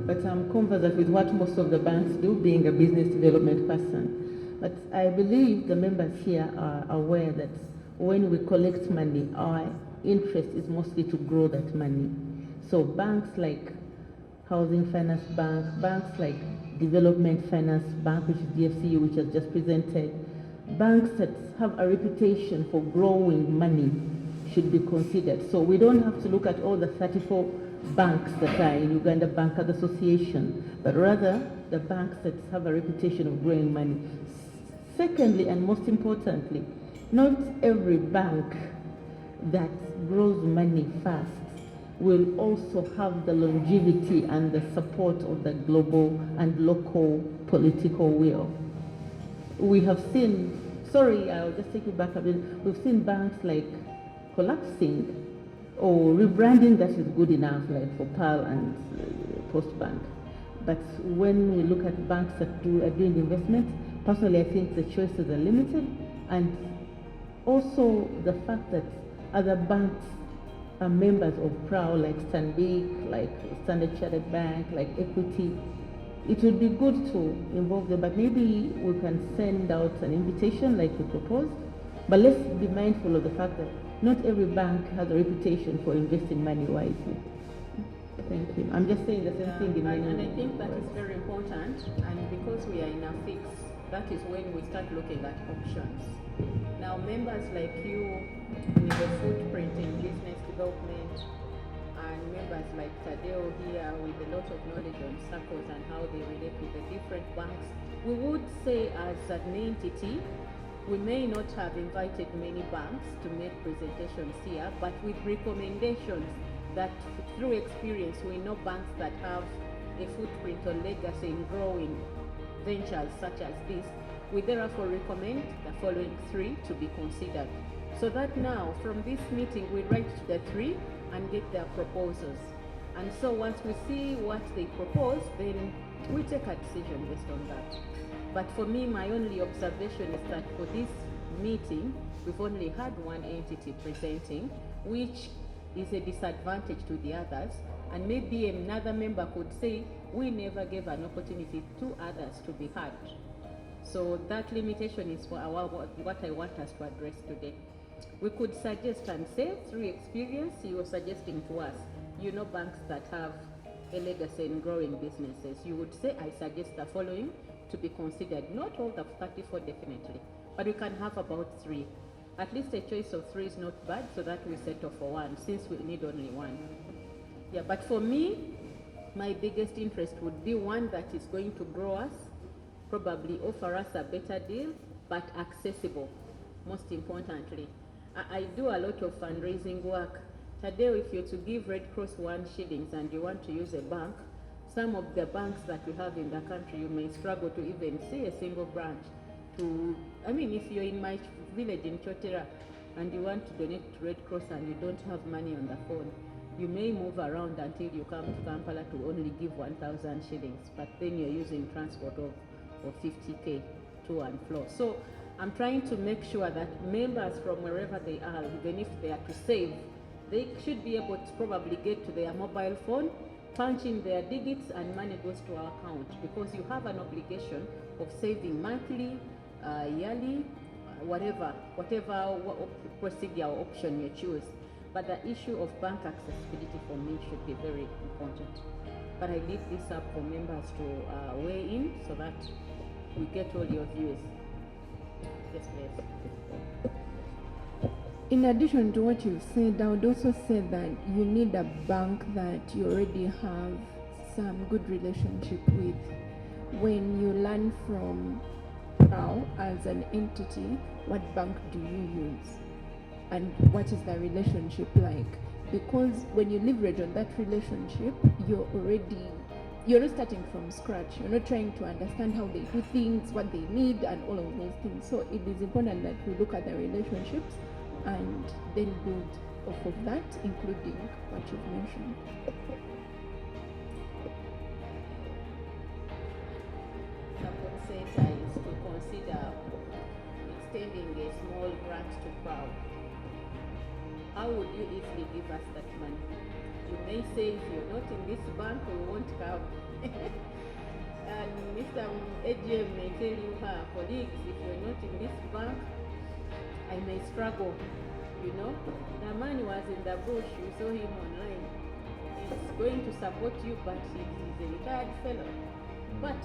But I'm conversant with what most of the banks do, being a business development person. But I believe the members here are aware that when we collect money, our interest is mostly to grow that money. So banks like Housing Finance Bank, banks like Development Finance Bank, which is DFCU, which has just presented, banks that have a reputation for growing money should be considered. So we don't have to look at all the 34 banks that are in Uganda Bankers Association, but rather the banks that have a reputation of growing money. Secondly, and most importantly, not every bank that grows money fast will also have the longevity and the support of the global and local political will. We have seen, sorry, I'll just take you back a bit, we've seen banks like collapsing or rebranding that is good enough, like for PAL and Postbank. But when we look at banks that are doing investment, personally I think the choices are limited, and also the fact that other banks are members of PRAO, like Stanbic, like Standard Chartered Bank, like Equity. It would be good to involve them, but maybe we can send out an invitation like we proposed. But let's be mindful of the fact that not every bank has a reputation for investing money wisely. Thank you. I'm just saying the same thing in many And I think that is very important, and because we are in a fix, that is when we start looking at options. Now, members like you with a footprint in business development, and members like Tadeo here with a lot of knowledge on Saccos and how they relate with the different banks, we would say as an entity, we may not have invited many banks to make presentations here, but with recommendations that through experience we know banks that have a footprint or legacy in growing ventures such as this, we therefore recommend the following 3 to be considered. So that now from this meeting we write to the 3 and get their proposals. And so once we see what they propose, then we take a decision based on that. But for me, my only observation is that for this meeting, we've only had one entity presenting, which is a disadvantage to the others. And maybe another member could say, we never gave an opportunity to others to be heard. So that limitation is what I want us to address today. We could suggest and say, through experience, you were suggesting to us, you know, banks that have a legacy in growing businesses. You would say, I suggest the following to be considered. Not all the 34 definitely, but we can have about 3. At least a choice of 3 is not bad, so that we settle for 1, since we need only 1. Yeah, but for me, my biggest interest would be one that is going to grow us, probably offer us a better deal, but accessible, most importantly. I do a lot of fundraising work. Today, if you're to give Red Cross 1 shillings and you want to use a bank, some of the banks that we have in the country, you may struggle to even see a single branch. If you're in my village in Chotera and you want to donate to Red Cross and you don't have money on the phone, you may move around until you come to Kampala to only give 1,000 shillings, but then you're using transport of 50K to and fro. So I'm trying to make sure that members from wherever they are, even if they are to save, they should be able to probably get to their mobile phone, punch in their digits, and money goes to our account, because you have an obligation of saving monthly, yearly, whatever procedure or option you choose. But the issue of bank accessibility for me should be very important. But I leave this up for members to weigh in so that we get all your views. Yes, please. In addition to what you've said, I would also say that you need a bank that you already have some good relationship with. When you learn from PRAO as an entity, what bank do you use? And what is the relationship like? Because when you leverage on that relationship, you're not starting from scratch. You're not trying to understand how they do things, what they need, and all of those things. So it is important that we look at the relationships and then build off of that, including what you've mentioned. Support center is to consider extending a small grant to PRAO. How would you easily give us that money? You may say, if you're not in this bank, we won't come. And Mr. AGM may tell you, her colleagues, if you're not in this bank, I may struggle. The man was in the bush, you saw him online. He's going to support you, but he's a retired fellow. But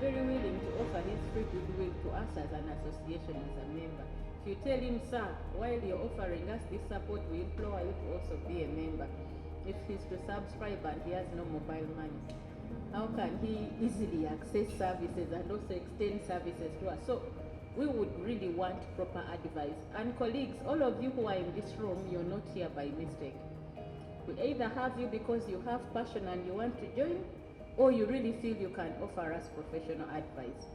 very willing to offer his free goodwill to us as an association, as a member. If you tell him, sir, while you're offering us this support, we implore you to also be a member. If he's to subscribe and he has no mobile money, how can he easily access services and also extend services to us? So we would really want proper advice. And colleagues, all of you who are in this room, you're not here by mistake. We either have you because you have passion and you want to join, or you really feel you can offer us professional advice.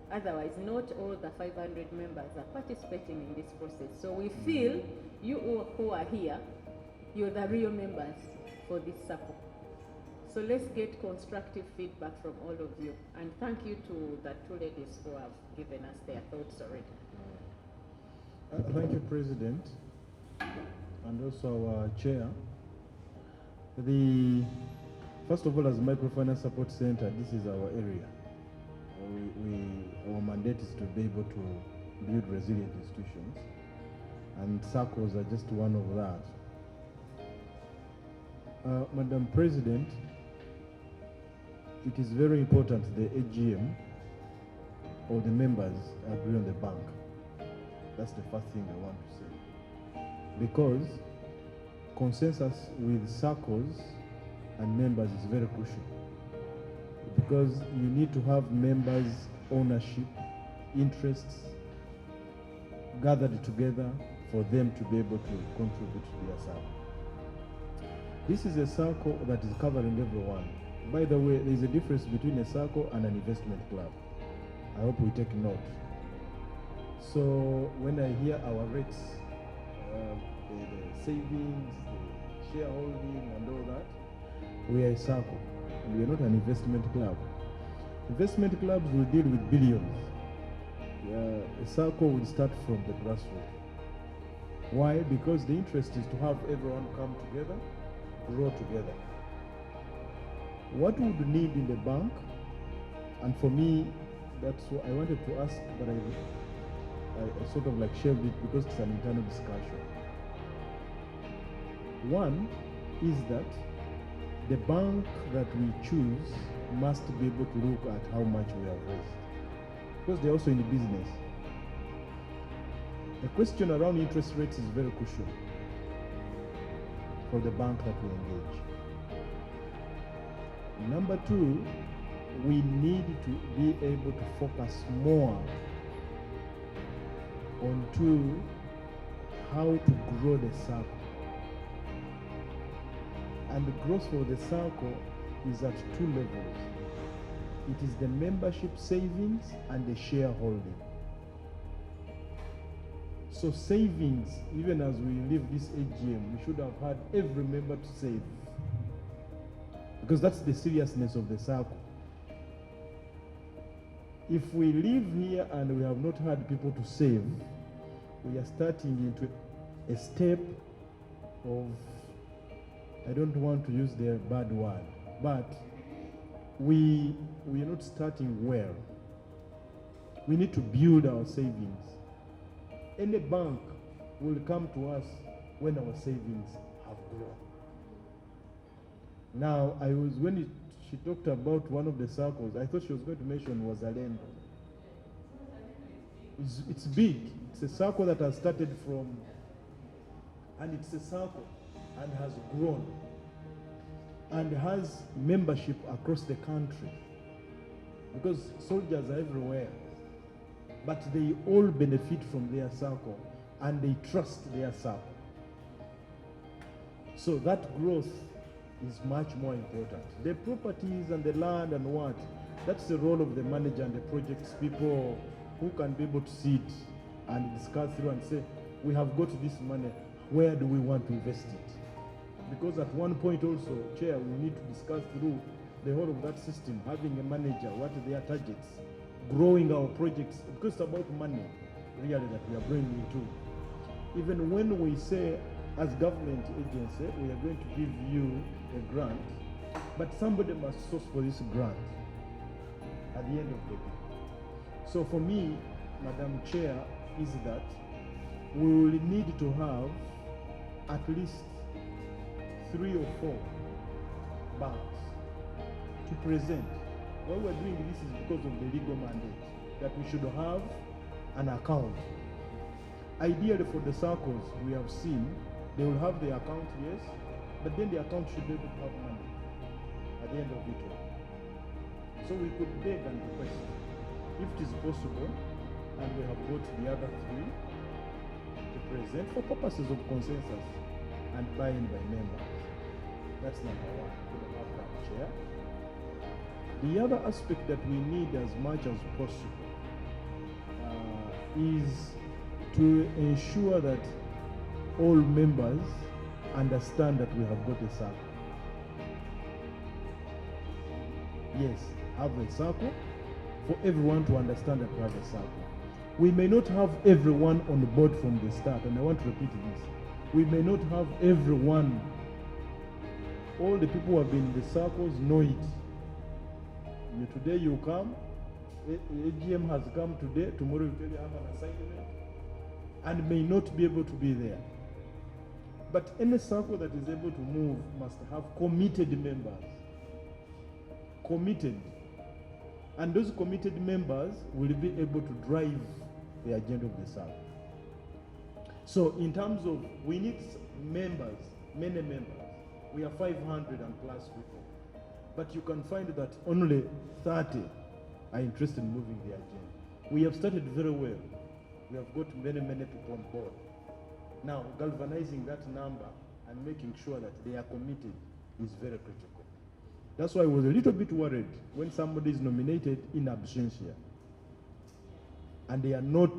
Otherwise, not all the 500 members are participating in this process. So we feel you who are here, you're the real members for this Sacco. So let's get constructive feedback from all of you. And thank you to the 2 ladies who have given us their thoughts already. Thank you, President, and also our Chair. First of all, as Microfinance Support Center, this is our area. Our mandate is to be able to build resilient institutions, and Saccos are just one of that. Madam President, it is very important the AGM or the members agree on the bank. That's the first thing I want to say. Because consensus with Saccos and members is very crucial. Because you need to have members' ownership, interests gathered together for them to be able to contribute to their Sacco. This is a Sacco that is covering everyone. By the way, there is a difference between a Sacco and an investment club. I hope we take note. So when I hear our rates, the savings, the shareholding and all that, we are a Sacco. We are not an investment club. Investment clubs will deal with billions. A Sacco will start from the grassroots. Why? Because the interest is to have everyone come together, grow together. What would need in the bank, and for me, that's what I wanted to ask, but I sort of like shelved it because it's an internal discussion. One is that the bank that we choose must be able to look at how much we have raised, because they're also in the business. The question around interest rates is very crucial for the bank that we engage. Number two, we need to be able to focus more onto how to grow the Sacco. And the growth for the Sacco is at two levels. It is the membership savings and the shareholding. So savings, even as we leave this AGM, we should have had every member to save, because that's the seriousness of the Sacco. If we leave here and we have not had people to save, we are starting into a step of, I don't want to use the bad word, but we are not starting well. We need to build our savings. Any bank will come to us when our savings have grown. Now, when she talked about one of the circles, I thought she was going to mention was Alendo. It's big. It's a circle that has started from, and it's a circle and has grown and has membership across the country, because soldiers are everywhere, but they all benefit from their circle and they trust their circle. So that growth is much more important. The properties and the land and what, that's the role of the manager and the projects people who can be able to sit and discuss through and say, we have got this money, where do we want to invest it? Because at one point also, Chair, we need to discuss through the whole of that system, having a manager, what are their targets, growing our projects, because it's about money, really, that we are bringing to. Even when we say, as government agency, we are going to give you a grant, but somebody must source for this grant at the end of the day. So for me, Madam Chair, is that we will need to have at least 3 or 4 banks to present. Why we're doing this is because of the legal mandate, that we should have an account. Ideally for the circles we have seen, they will have the account, yes, but then the account should be able to have money at the end of it all. So we could beg and request, if it is possible, and we have got the other 3 to present for purposes of consensus and buy-in by members. That's number 1. We don't have that, Chair. The other aspect that we need as much as possible is to ensure that all members understand that we have got a circle. Yes, have a circle for everyone to understand that we have a circle. We may not have everyone on the board from the start, and I want to repeat this. We may not have everyone. All the people who have been in the circles know it. Today you come, AGM has come today, tomorrow you tell you have an assignment, and may not be able to be there. But any circle that is able to move must have committed members. Committed. And those committed members will be able to drive the agenda of the circle. So in terms of, we need members, many members. We are 500 and plus people. But you can find that only 30 are interested in moving the agenda. We have started very well. We have got many people on board. Now, galvanizing that number and making sure that they are committed is very critical. That's why I was a little bit worried when somebody is nominated in absentia and they are not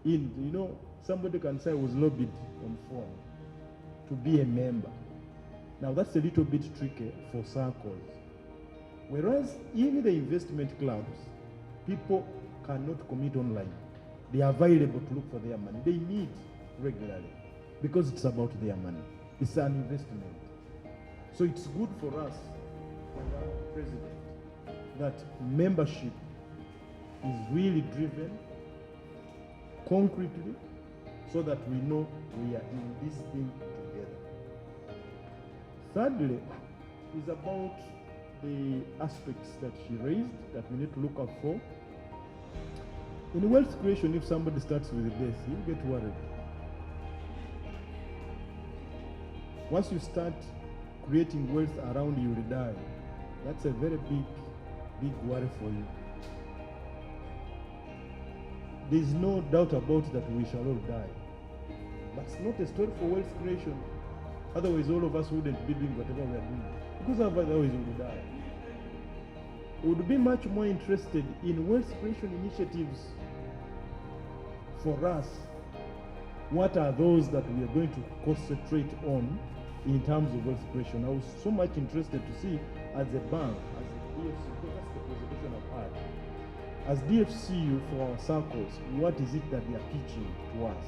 in. You know, somebody can say I was lobbied on phone to be a member. Now, that's a little bit tricky for circles. Whereas in the investment clubs, people cannot commit online. They are available to look for their money. They meet regularly because it's about their money. It's an investment. So it's good for us, Madam President, that membership is really driven concretely, so that we know we are in this thing together. Thirdly, is about the aspects that she raised that we need to look out for. In wealth creation, if somebody starts with death, you get worried. Once you start creating wealth around you will die, that's a very big worry for you. There is no doubt about that we shall all die. But it's not a story for wealth creation. Otherwise, all of us wouldn't be doing whatever we are doing. Because otherwise we would die. We would be much more interested in wealth creation initiatives for us. What are those that we are going to concentrate on in terms of wealth creation? I was so much interested to see as a bank, as a DFC, because that's the presentation I've had. As DFCU for our circles, what is it that they are pitching to us,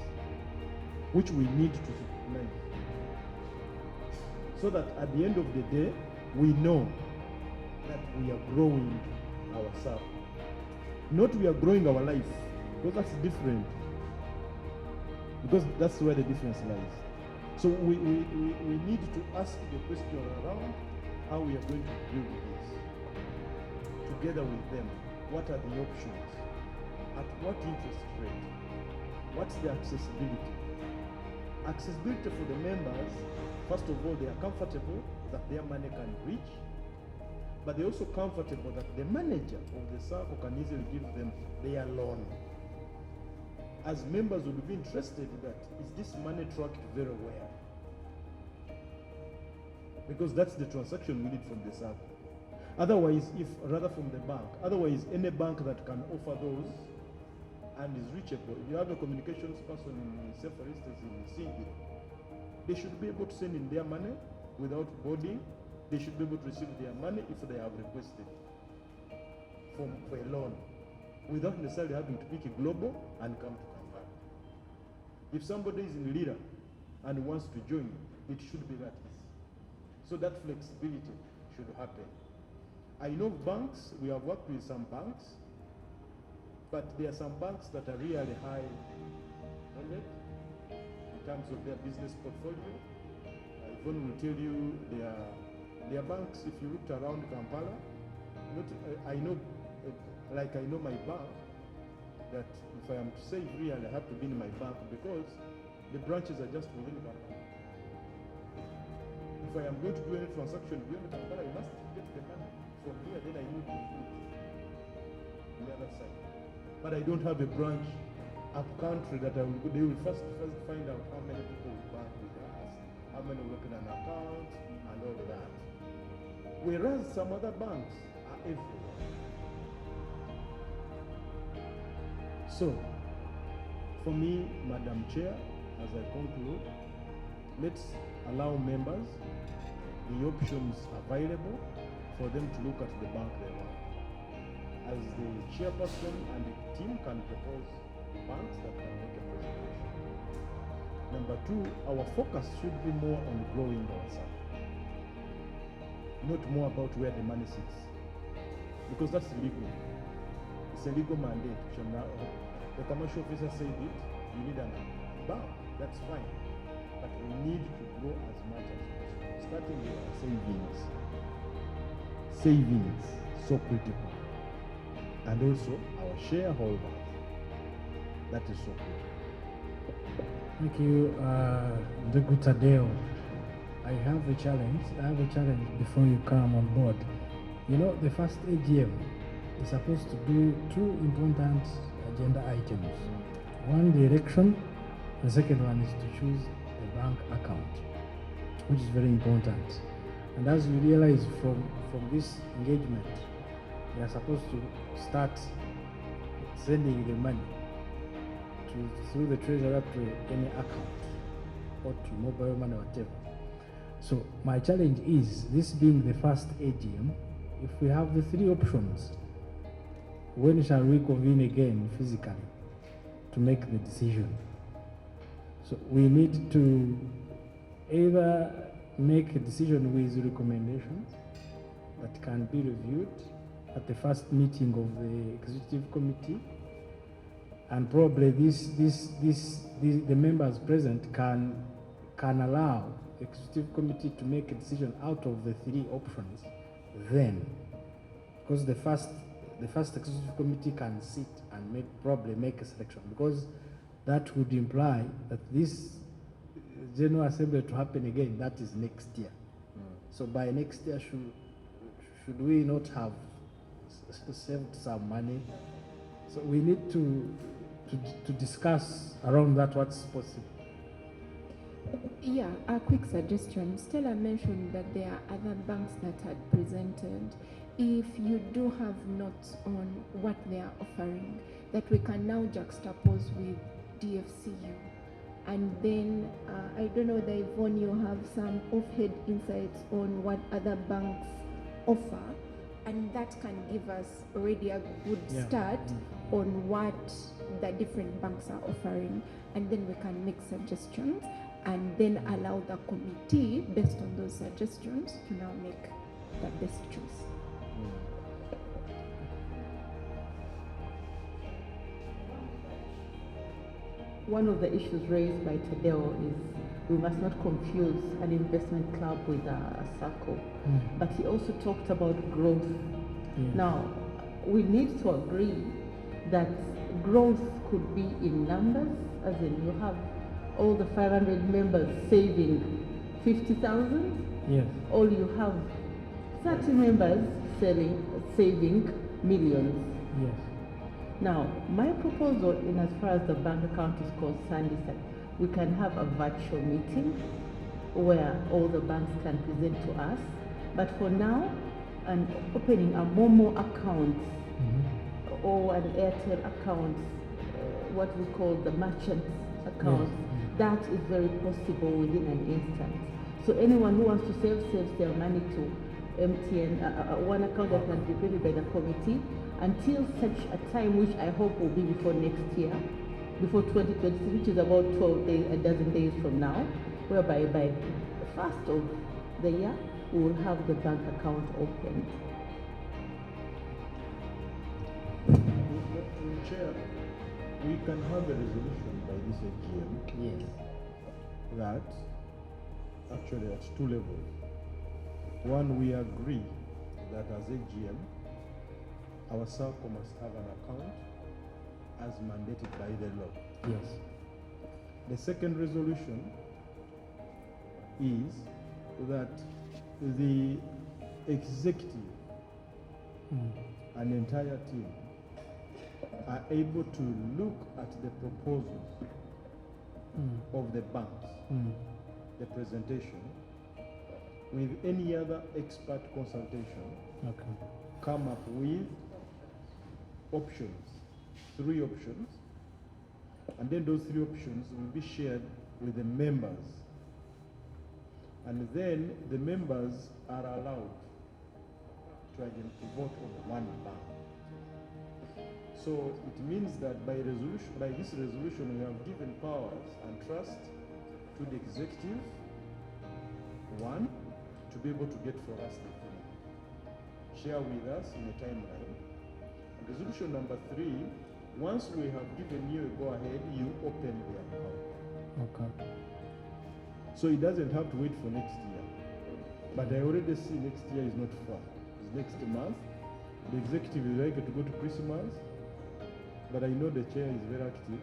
which we need to implement, so that at the end of the day, we know that we are growing our circle. Not we are growing our life, because that's different. Because that's where the difference lies. So we need to ask the question around how we are going to deal with this. Together with them, what are the options? At what interest rate? What's the accessibility? Accessibility for the members, first of all, they are comfortable that their money can reach, but they're also comfortable that the manager of the Sacco can easily give them their loan. As members would be interested that, is this money tracked very well? Because that's the transaction we need from the Sacco. Otherwise, rather from the bank, otherwise any bank that can offer those and is reachable. If you have a communications person in, say for instance, in Singing, they should be able to send in their money without boarding. They should be able to receive their money if they have requested for a loan, without necessarily having to pick a global and come to Kampala. If somebody is in Lira and wants to join, it should be that easy. So that flexibility should happen. I know banks, we have worked with some banks, but there are some banks that are really high in terms of their business portfolio. Yvonne will tell you there are banks, if you looked around Kampala, I know my bank, that if I am to save real, I have to be in my bank because the branches are just within Kampala. If I am going to do any transaction beyond Kampala, I must get the money from here, then I move to on the other side. But I don't have a branch up country that they will first find out how many people will bank with us, how many will open an account, and all of that. Whereas some other banks are everywhere. So, for me, Madam Chair, as I conclude, let's allow members the options available for them to look at the bank they want. As the chairperson and the team can propose banks that can make a presentation. Number two, our focus should be more on growing ourselves, not more about where the money sits, because that's legal. It's a legal mandate. The commercial officer said it, you need a bank, that's fine. But we need to grow as much as possible, starting with our savings. Savings, so critical. And also our shareholders, that is so critical. Thank you, Ndugu Tadeo. I have a challenge before you come on board. You know, the first AGM is supposed to do two important agenda items. One, the election. The second one is to choose a bank account, which is very important. And as you realize from this engagement, we are supposed to start sending the money through the treasurer to any account or to mobile money, whatever. So my challenge is, this being the first AGM, if we have the three options, when shall we convene again physically to make the decision? So we need to either make a decision with recommendations that can be reviewed at the first meeting of the executive committee, and probably the members present can allow the executive committee to make a decision out of the three options then, because the first executive committee can sit and probably make a selection, because that would imply that this General Assembly to happen again, that is next year. So by next year, should we not have saved some money? So we need to discuss around that what's possible. Yeah, a quick suggestion. Stella mentioned that there are other banks that had presented. If you do have notes on what they are offering, that we can now juxtapose with DFCU. And then, I don't know that Yvonne, you have some off-head insights on what other banks offer, and that can give us already a good start on what the different banks are offering, and then we can make suggestions and then allow the committee, based on those suggestions, to now make the best choice. One of the issues raised by Tadeo is we must not confuse an investment club with a Sacco. But he also talked about growth. Now, we need to agree that growth could be in numbers, as in you have all the 500 members saving 50,000, yes, or you have 30 members saving millions. Yes. Now, my proposal in as far as the bank account is concerned is that we can have a virtual meeting where all the banks can present to us. But for now, opening a Momo account or an Airtel account, what we call the merchant account, that is very possible within an instant. So anyone who wants to saves their money to MTN, one account that can be created by the committee, until such a time, which I hope will be before next year, before 2023, which is about 12 days, a dozen days from now, whereby by the first of the year, we will have the bank account opened. Chair, we can have a resolution by this AGM that actually at two levels. One, we agree that as AGM, our Sacco must have an account as mandated by the law. Yes. The second resolution is that the executive and entire team are able to look at the proposals of the banks, the presentation, with any other expert consultation, come up with options, 3 options, and then those 3 options will be shared with the members. And then the members are allowed to vote on one bank. So it means that by this resolution, we have given powers and trust to the executive, 1, to be able to get for us the thing, share with us in a timeline. Resolution number 3, once we have given you a go-ahead, you open the account. So it doesn't have to wait for next year. But I already see next year is not far. It's next month. The executive is ready to go to Christmas, but I know the chair is very active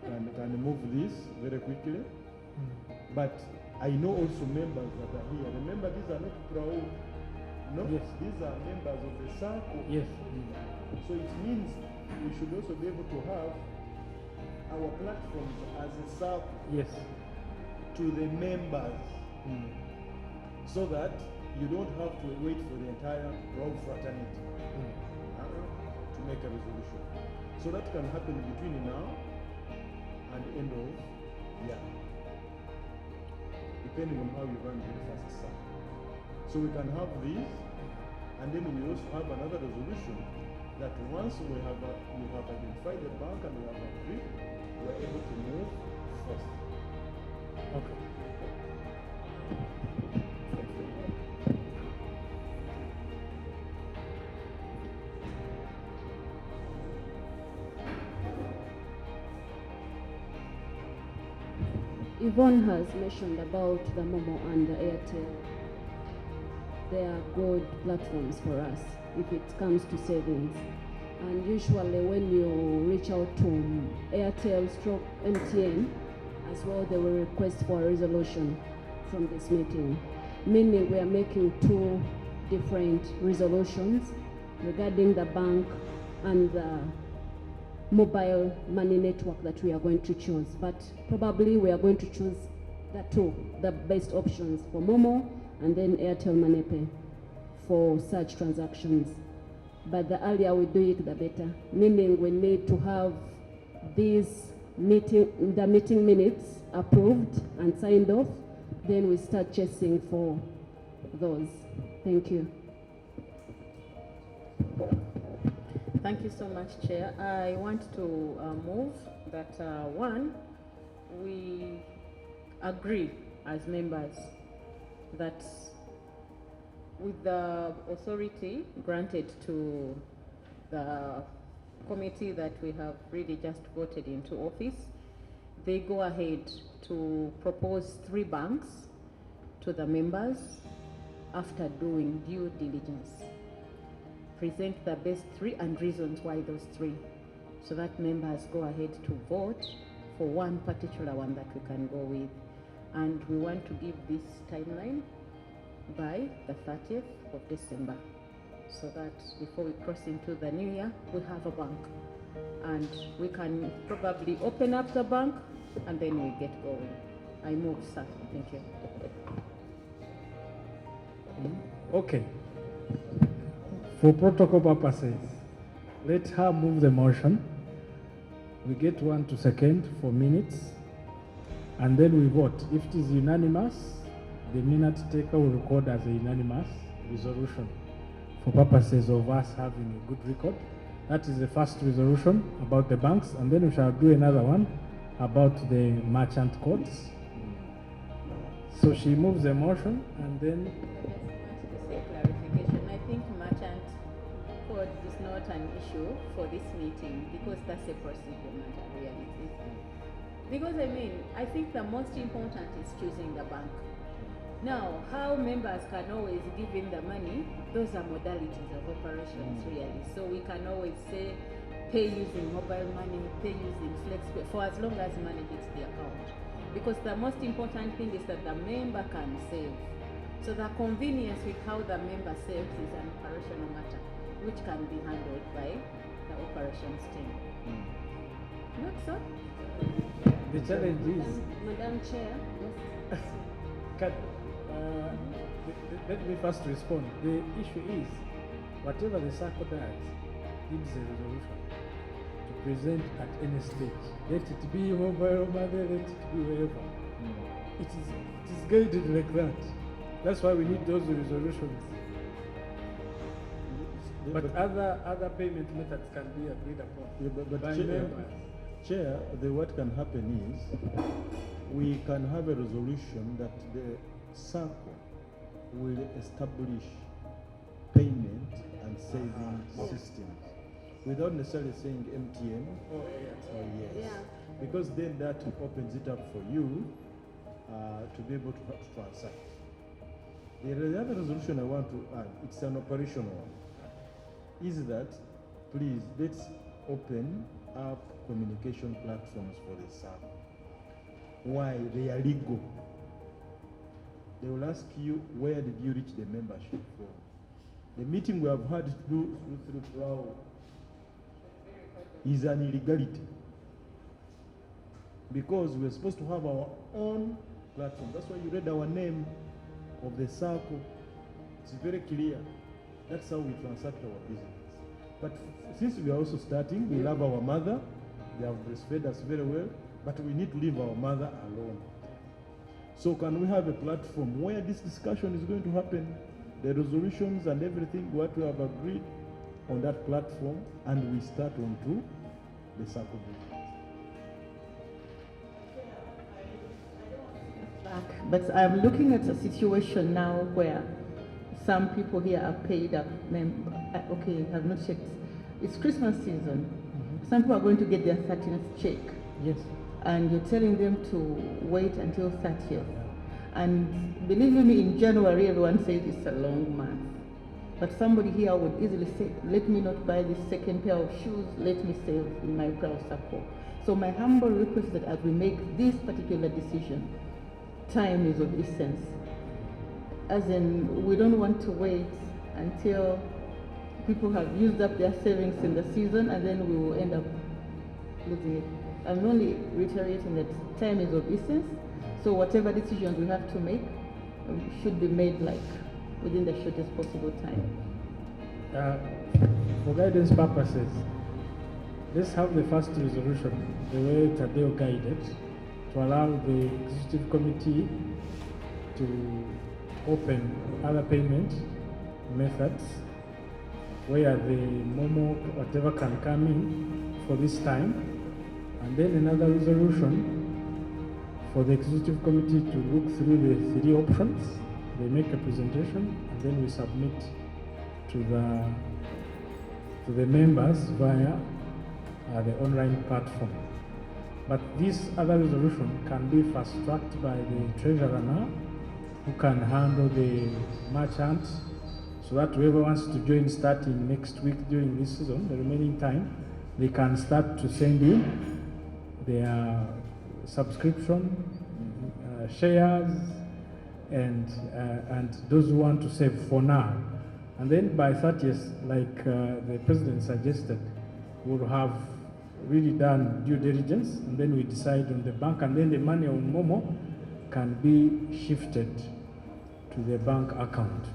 and can move this very quickly. But I know also members that are here. Remember, these are not proud. No, yes, these are members of the Sacco. Yes. So it means we should also be able to have our platforms as a Sacco. Yes. To the members, so that you don't have to wait for the entire Rogue fraternity to make a resolution. So that can happen between now and the end of the year, depending on how you run the first Sacco. So we can have these, and then we also have another resolution that once we have identified the bank and we have agreed, we are able to move first. Okay. Yvonne has mentioned about the Momo and the Airtel. They are good platforms for us if it comes to savings. And usually when you reach out to Airtel/MTN as well, they will request for a resolution from this meeting, meaning we are making two different resolutions regarding the bank and the mobile money network that we are going to choose. But probably we are going to choose the best options for Momo and then Airtel Money Pay for such transactions. But the earlier we do it, the better. Meaning we need to have the meeting minutes approved and signed off. Then we start chasing for those. Thank you. Thank you so much, Chair. I want to move that one, we agree as members that with the authority granted to the committee that we have really just voted into office, they go ahead to propose 3 banks to the members after doing due diligence. Present the best 3 and reasons why those 3, so that members go ahead to vote for one particular one that we can go with. And we want to give this timeline by the 30th of December, so that before we cross into the new year, we have a bank. And we can probably open up the bank and then we get going. I move, sir. Thank you. Okay. For protocol purposes, let her move the motion. We get 1 to second for minutes, and then we vote. If it is unanimous, the minute taker will record as a unanimous resolution for purposes of us having a good record. That is the first resolution about the banks, and then we shall do another one about the merchant codes. So she moves the motion, and then Clarification. I think merchant code is not an issue for this meeting because that's a procedure matter, really. Because I think the most important is choosing the bank. Now, how members can always give in the money, those are modalities of operations, really. So we can always say, pay using mobile money, pay using FlexPay, for as long as money hits the account. Because the most important thing is that the member can save. So the convenience with how the member saves is an operational matter, which can be handled by the operations team. Not so? the challenge is, Madam Chair, let me first respond. The issue is, whatever the Sacco does, needs a resolution to present at any stage. Let it be mobile money, let it be wherever. It is guided like that. That's why we need those resolutions. But other payment methods can be agreed upon by members. Chair, what can happen is we can have a resolution that the Sacco will establish payment and saving systems without necessarily saying MTN or yes. Yeah. Because then that opens it up for you to be able to transact. The other resolution I want to add, it's an operational one, is that please let's open up communication platforms for the Sacco. Why? They are legal. They will ask you, where did you reach the membership from? The meeting we have had through Plow is an illegality, because we're supposed to have our own platform. That's why you read our name of the Sacco. It's very clear. That's how we transact our business. But since we are also starting, we love our mother. They have breastfed us very well, but we need to leave our mother alone. So can we have a platform where this discussion is going to happen, the resolutions and everything, what we have agreed on that platform, and we start on to the Sacco business? But I'm looking at a situation now where some people here are paid up. Okay, I have not checked. It's Christmas season. Some people are going to get their 13th check. Yes. and you're telling them to wait until 30th. And believe me, in January, everyone says it's a long month. But somebody here would easily say, let me not buy this second pair of shoes, let me save in my Proud Sacco. So my humble request is that as we make this particular decision, time is of essence. As in, we don't want to wait until people have used up their savings in the season and then we will end up losing it. I'm only reiterating that time is of essence, so whatever decisions we have to make should be made like within the shortest possible time. For guidance purposes, let's have the first resolution, the way Tadeo guided, to allow the executive committee to open other payment methods where the Momo, whatever can come in for this time, and then another resolution for the executive committee to look through the 3 options. They make a presentation and then we submit to the members via the online platform. But this other resolution can be fast-tracked by the treasurer now, who can handle the merchants, so that whoever wants to join starting next week during this season, the remaining time, they can start to send in their subscription, shares, and those who want to save for now. And then by 30th, like the president suggested, we'll have really done due diligence, and then we decide on the bank, and then the money on Momo can be shifted to the bank account.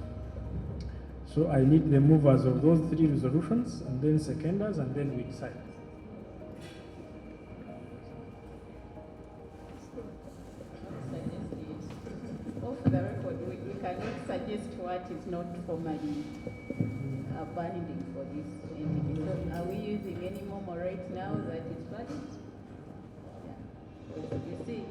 So I need the movers of those 3 resolutions, and then seconders, and then we decide. For the record, we cannot suggest what is not formally binding for this entity. So are we using any Momo right now that is valid? Yeah. You see,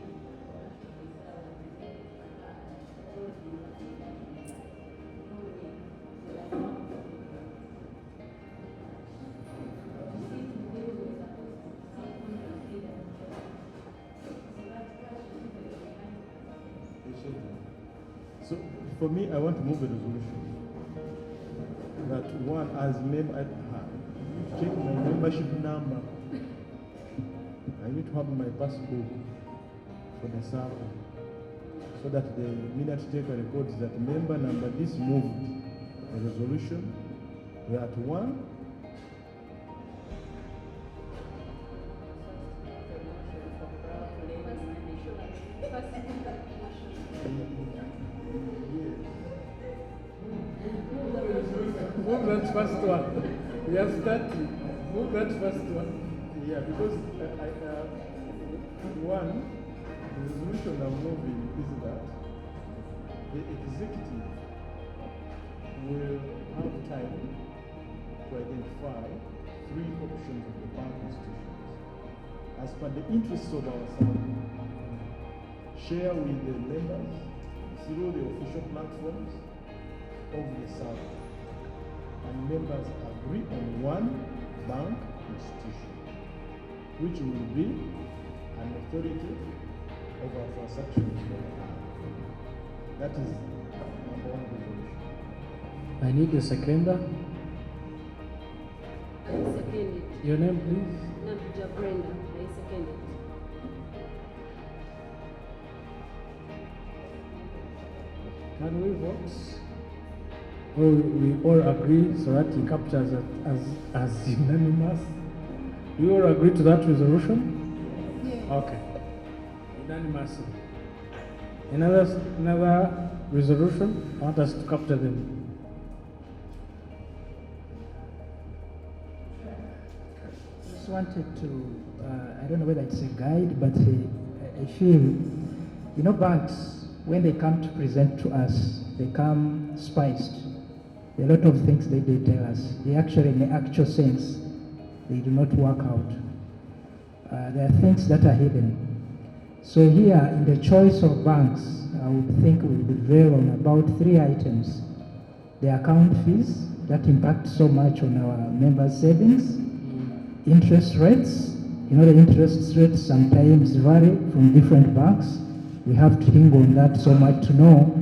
So for me, I want to move a resolution that one, as member, I check my membership number. I need to have my passbook for the Sacco, so that the minute taker records that member number this moved a resolution that one. Move that first one. We are starting. Move that first one. Yeah, because one, the resolution I'm moving is that the executive will have time to identify 3 options of the bank institutions as per the interests of our Sacco. Share with the members through the official platforms of the Sacco, and members agree on one bank institution, which will be an authority over transactions for the bank. That is number 1 resolution. I need a seconder. I second it. Your name, please? Nabuja Brenda, I second it. Can we vote? Or we all agree so that he captures it as unanimous? We all agree to that resolution? Yeah. Okay. Unanimously. Another resolution, I want us to capture them. Just wanted to, I don't know whether it's a guide, but I feel, banks, when they come to present to us, they come spiced. A lot of things they tell us, they actually, in the actual sense, they do not work out. There are things that are hidden. So here, in the choice of banks, I would think we would dwell on about 3 items. The account fees, that impact so much on our members' savings, interest rates, You know, the interest rates sometimes vary from different banks. We have to think on that so much to know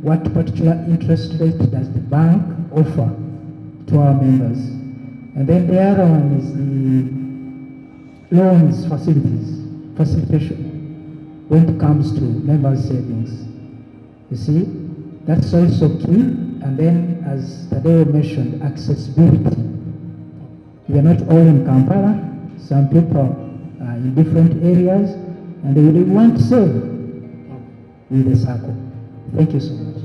what particular interest rate does the bank offer to our members. And then the other one is the loans facilitation when it comes to members' savings. You see, that's also key. And then, as Tadeo mentioned, accessibility. We are not all in Kampala. Some people are in different areas, and they will want to save with the Sacco. Thank you so much.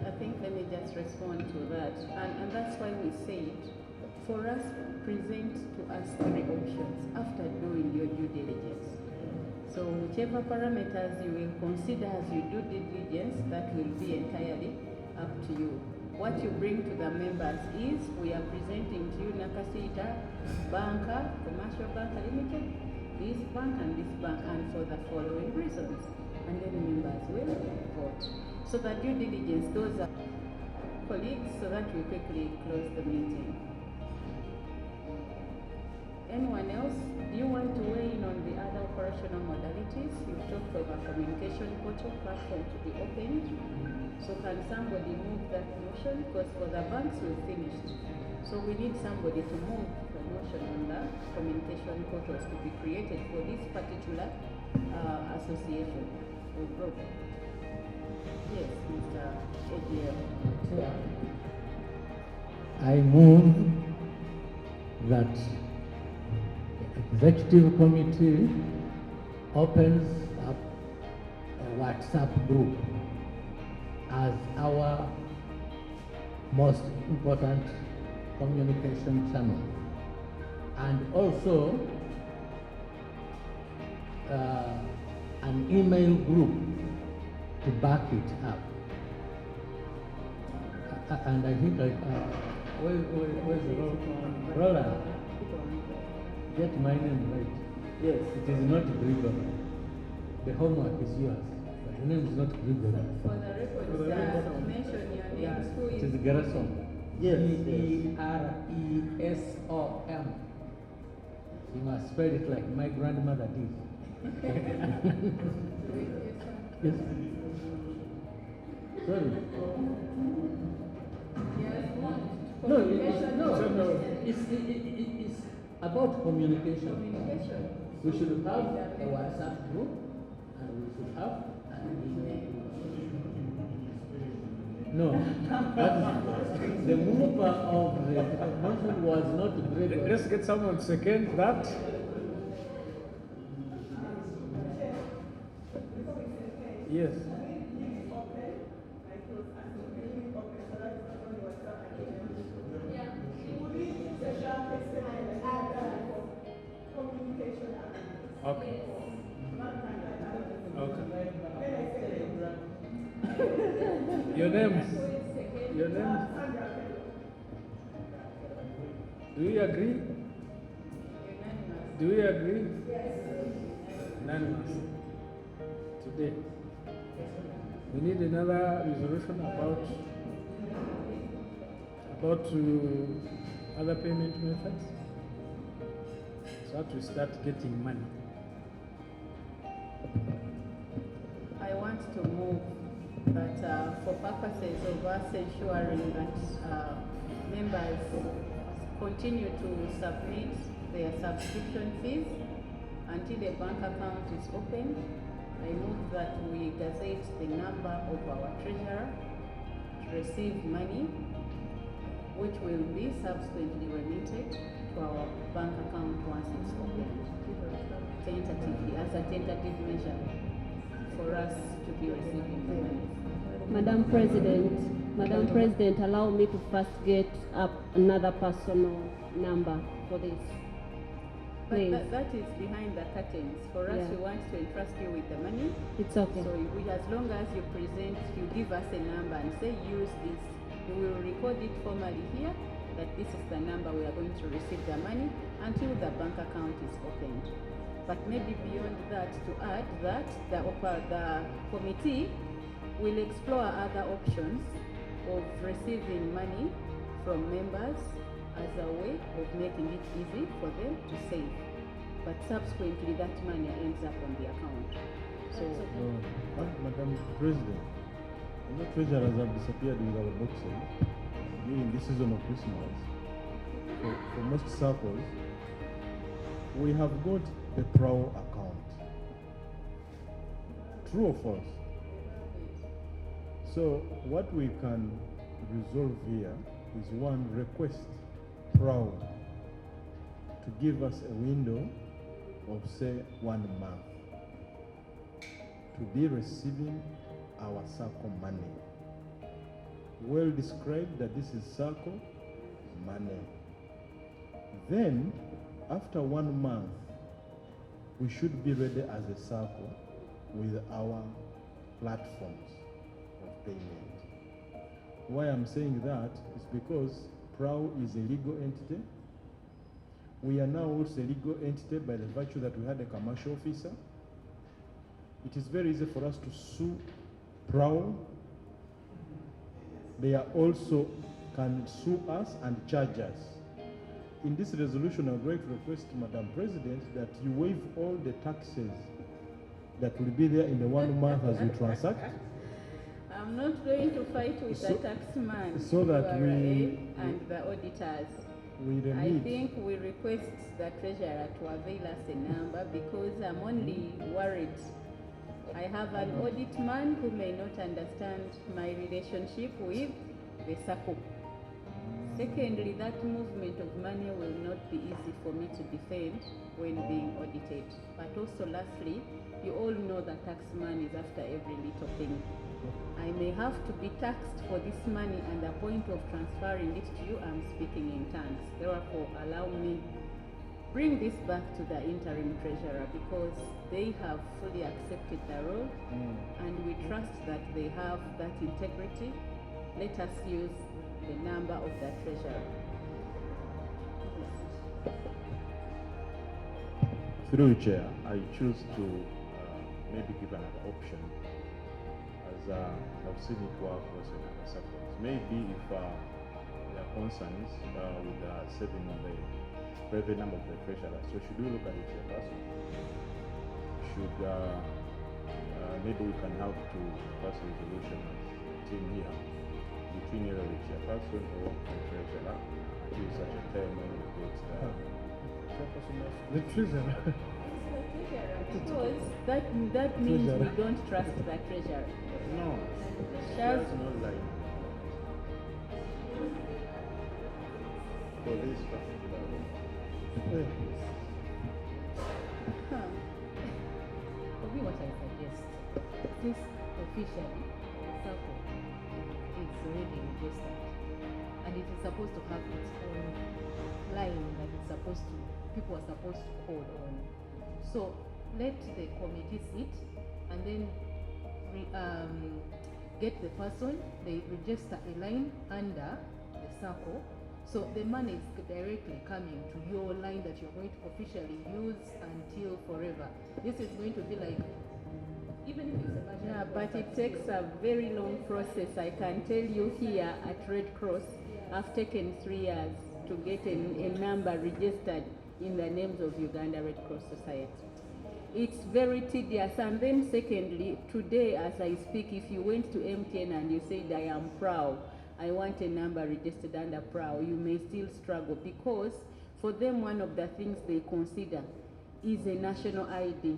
I think let me just respond to that. And that's why we said, for us, present to us 3 options after doing your due diligence. So whichever parameters you will consider as you do due diligence, that will be entirely up to you. What you bring to the members is, we are presenting to you Nakasita Banker, Commercial Banker Limited, this bank and this bank, and for the following reasons. And then members will vote. So the due diligence, those are colleagues, so that we quickly close the meeting. Anyone else? Do you want to weigh in on the other operational modalities? You've talked of a communication portal platform to be opened. So can somebody move that motion? Because for the banks we've finished. So we need somebody to move the motion on the communication portals to be created for this particular association or group. Yes, Mr. AGM. I move that the executive committee opens up a WhatsApp group as our most important communication channel, and also an email group to back it up. And I think where's the Roland? Get my name right. Yes, it is not Grigor. The homework is yours. The name is not Grigor. For the record, mention your names. Who It is is Gerasom. Yes. Geresom. You must spell it like my grandmother did. Yes. Sorry. No, it's about communication. We should have a WhatsApp group, and we should have an email. No, the mover of the motion was not Gregor. Let's get someone to second that. Yes. Okay. Okay. Your name? Your name? Do you agree? Do you agree? Unanimous. Today. We need another resolution about other payment methods, so that we start getting money. I want to move that for purposes of us ensuring that members continue to submit their subscription fees until a bank account is opened, I move that we gazette the number of our treasurer to receive money, which will be subsequently remitted to our bank account once it's opened, tentatively, as a tentative measure for us to be receiving the money. Madam President, allow me to first get up another personal number for this. Please. But that is behind the curtains. For us, Yeah. we want to entrust you with the money. It's okay. So as long as you present, you give us a number and say use this, we will record it formally here that this is the number we are going to receive the money until the bank account is opened. But maybe beyond that, to add that the committee will explore other options of receiving money from members as a way of making it easy for them to save. but subsequently that money ends up on the account. So, Madam President, the treasurers have disappeared with our boxes during this season of Christmas. For most circles, we have got the PRAO account. True or false? So what we can resolve here is one, request PRAO to give us a window of say 1 month to be receiving our Sacco money. Well described that this is Sacco money. Then, after 1 month, we should be ready as a Sacco with our platforms of payment. Why I'm saying that is because PRAO is a legal entity. We are now also a legal entity by the virtue that we had a commercial officer. It is very easy for us to sue PRAO. They are also can sue us and charge us. In this resolution, I would like to request, Madam President, that you waive all the taxes that will be there in the 1 month as we transact. I'm not going to fight with the taxman, so that URA, and the auditors. I remit. think we request the treasurer to avail us a number because I'm only worried. I have an audit man who may not understand my relationship with the Sacco. Secondly, that movement of money will not be easy for me to defend when being audited. But also lastly, you all know that taxman is after every little thing. I may have to be taxed for this money, and the point of transferring it to you, I'm speaking in tongues. Therefore, allow me bring this back to the interim treasurer because they have fully accepted the role and we trust that they have that integrity. Let us use the number of the treasurer. Through you, Chair, I choose to maybe give another option, as I've seen it work also in other circles. Maybe if there are concerns with saving the private number of the treasurer, so should we look at it as person? Should maybe we can have to pass a resolution as team here between either the chairperson or the treasurer until such a time when we get the treasurer. Because that means we don't trust the treasurer. No, Shall- that's not like for this particular Huh. For me, what I suggest, this officially, Sacco, it's already registered, and it is supposed to have its own line that it's supposed to, people are supposed to call on. So let the committee sit, and then get the person, they register a line under the Sacco. So the money is directly coming to your line that you're going to officially use until forever. This is going to be like, even if it's a budget. Yeah, but it takes a very long process. I can tell you here at Red Cross, I've taken 3 years to get a number registered in the names of Uganda Red Cross Society. It's very tedious. And then secondly, today as I speak, if you went to MTN and you said, I am proud, I want a number registered under PRAO, you may still struggle because for them one of the things they consider is a national ID.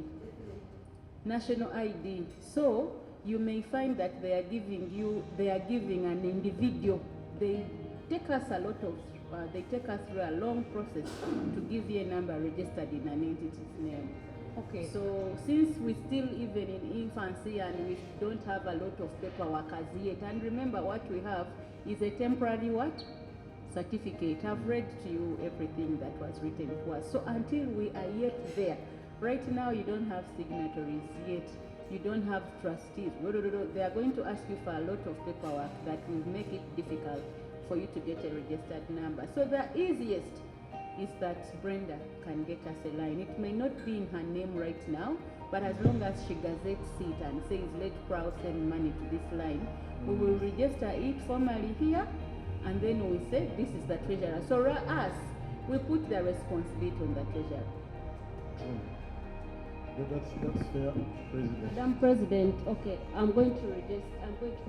National ID. So you may find that they are giving an individual. They take us through a long process to give you a number registered in an entity's name. Okay. So since we're still even in infancy and we don't have a lot of paperwork as yet, and remember what we have is a temporary what? Certificate. I've read to you everything that was written to us. So until we are yet there, right now you don't have signatories yet, you don't have trustees. They are going to ask you for a lot of paperwork that will make it difficult for you to get a registered number. So the easiest is that Brenda can get us a line. It may not be in her name right now, but as long as she gazettes it and says, let PRAO send money to this line, we will register it formally here, and then we say, this is the treasurer. So us, we put the responsibility on the treasurer. That's fair, President. Madam President, okay, I'm going to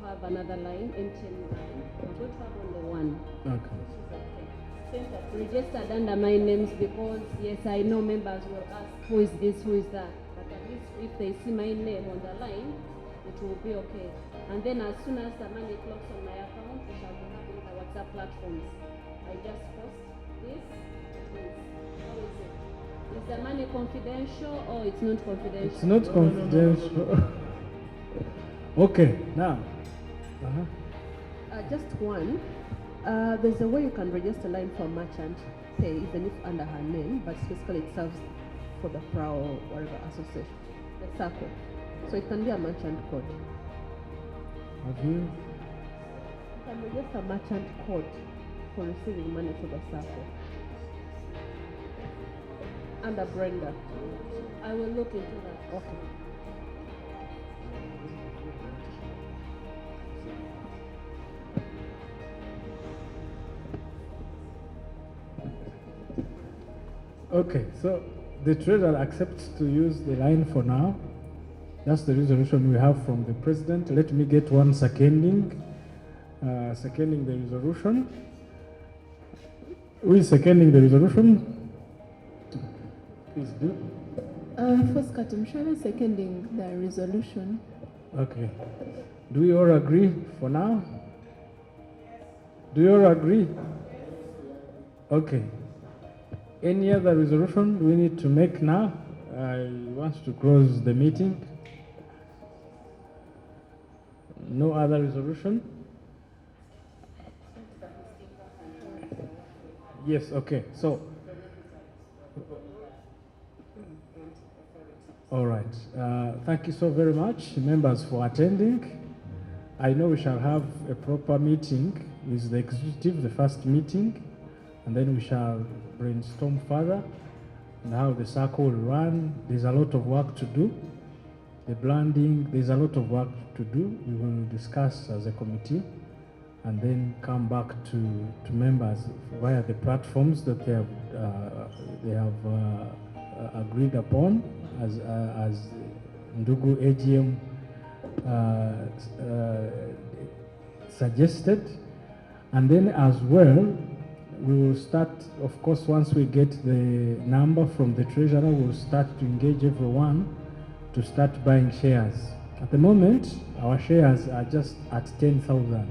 have another line, MTN line. I'm going to have only one. Okay. Since I've registered under my names, because yes, I know members will ask who is this, who is that. But at least if they see my name on the line, it will be okay. And then as soon as the money clocks on my account, we shall be having the WhatsApp platforms. I just post this, please. How is it? Is the money confidential or it's not confidential? It's not confidential. Okay, now. Just one. There's a way you can register line for merchant pay, even if under her name, but specifically it serves for the PRAO or whatever association, the Sacco. So it can be a merchant code. Have you? You can register merchant code for receiving money to the Sacco. Under Brenda. I will look into that. Okay. Okay, so the treasurer accepts to use the line for now. That's the resolution we have from the president. Let me get one seconding the resolution. Who is seconding the resolution? Please do. First Katumshara seconding the resolution. Okay. Do we all agree for now? Do you all agree? Okay. Any other resolution we need to make now? I want to close the meeting. No other resolution? Yes, okay. So, all right. Thank you so very much, members, for attending. I know we shall have a proper meeting with the executive, the first meeting, and then we shall brainstorm further on how the Sacco will run. There's a lot of work to do. The branding, there's a lot of work to do. We will discuss as a committee and then come back to members via the platforms that they have agreed upon as Ndugu AGM suggested. And then as well, we will start, of course, once we get the number from the treasurer, we'll start to engage everyone to start buying shares. At the moment, our shares are just at 10,000.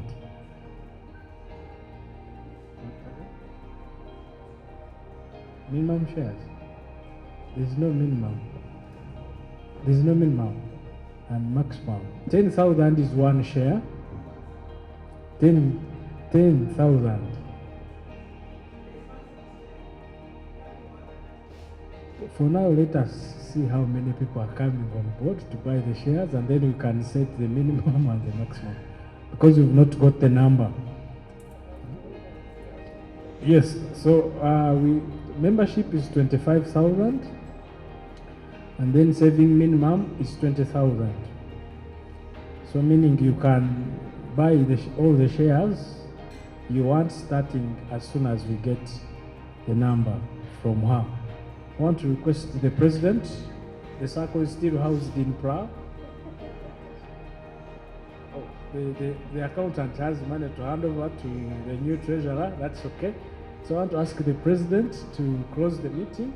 Minimum shares. There's no minimum. There's no minimum and maximum. 10,000 is one share. 10,000. For now, let us see how many people are coming on board to buy the shares, and then we can set the minimum and the maximum, because we've not got the number. Yes, so membership is 25,000, and then saving minimum is 20,000. So meaning you can buy all the shares you want, starting as soon as we get the number from her. I want to request the president. The Sacco is still housed in Prague. Oh, the accountant has money to hand over to the new treasurer. That's okay. So I want to ask the president to close the meeting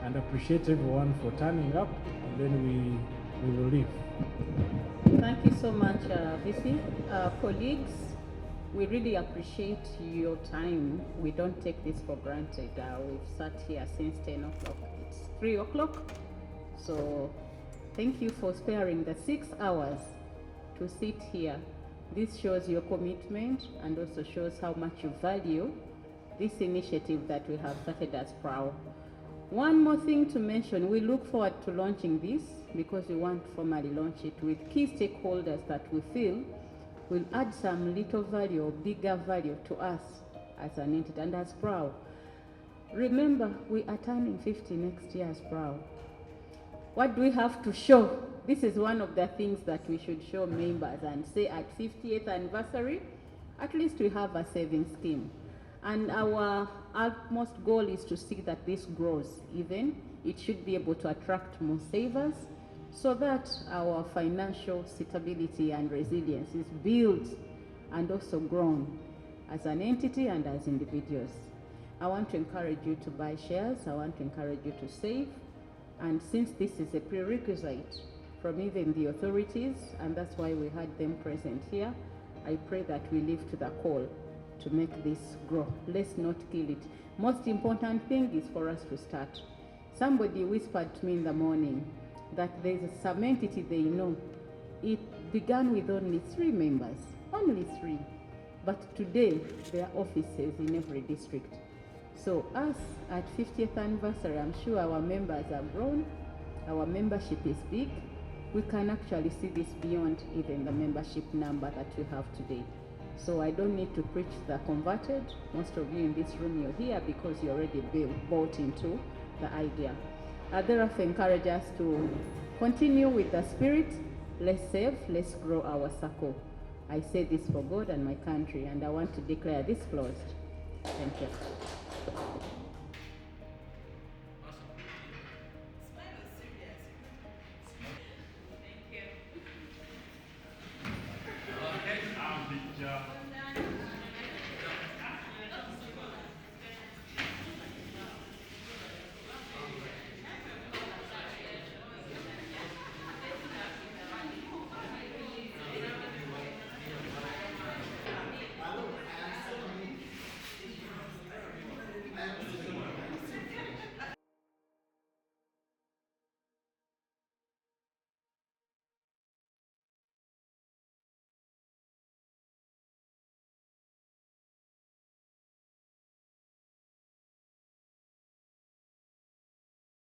and appreciate everyone for turning up, and then we will leave. Thank you so much, VC. Colleagues, we really appreciate your time. We don't take this for granted. We've sat here since 10 o'clock. It's 3 o'clock. So thank you for sparing the 6 hours to sit here. This shows your commitment and also shows how much you value this initiative that we have started as PRAO. One more thing to mention, we look forward to launching this because we want to formally launch it with key stakeholders that we feel will add some little value or bigger value to us as an entity and as PRAO. Remember, we are turning 50 next year as PRAO. What do we have to show? This is one of the things that we should show members and say at 50th anniversary, at least we have a savings scheme. And our utmost goal is to see that this grows even It should be able to attract more savers so that our financial stability and resilience is built and also grown as an entity and as individuals. I want to encourage you to buy shares. I want to encourage you to save. And since this is a prerequisite from even the authorities, and that's why we had them present here, I pray that we live to the call to make this grow. Let's not kill it. Most important thing is for us to start. Somebody whispered to me in the morning that there's some entity they know. It began with only 3 members, only 3. But today, there are offices in every district. So us at 50th anniversary, I'm sure our members have grown, our membership is big. We can actually see this beyond even the membership number that we have today. So I don't need to preach the converted. Most of you in this room, you're here because you already bought into the idea. I therefore encourage us to continue with the spirit. Let's save, let's grow our Sacco. I say this for God and my country, and I want to declare this closed. Thank you.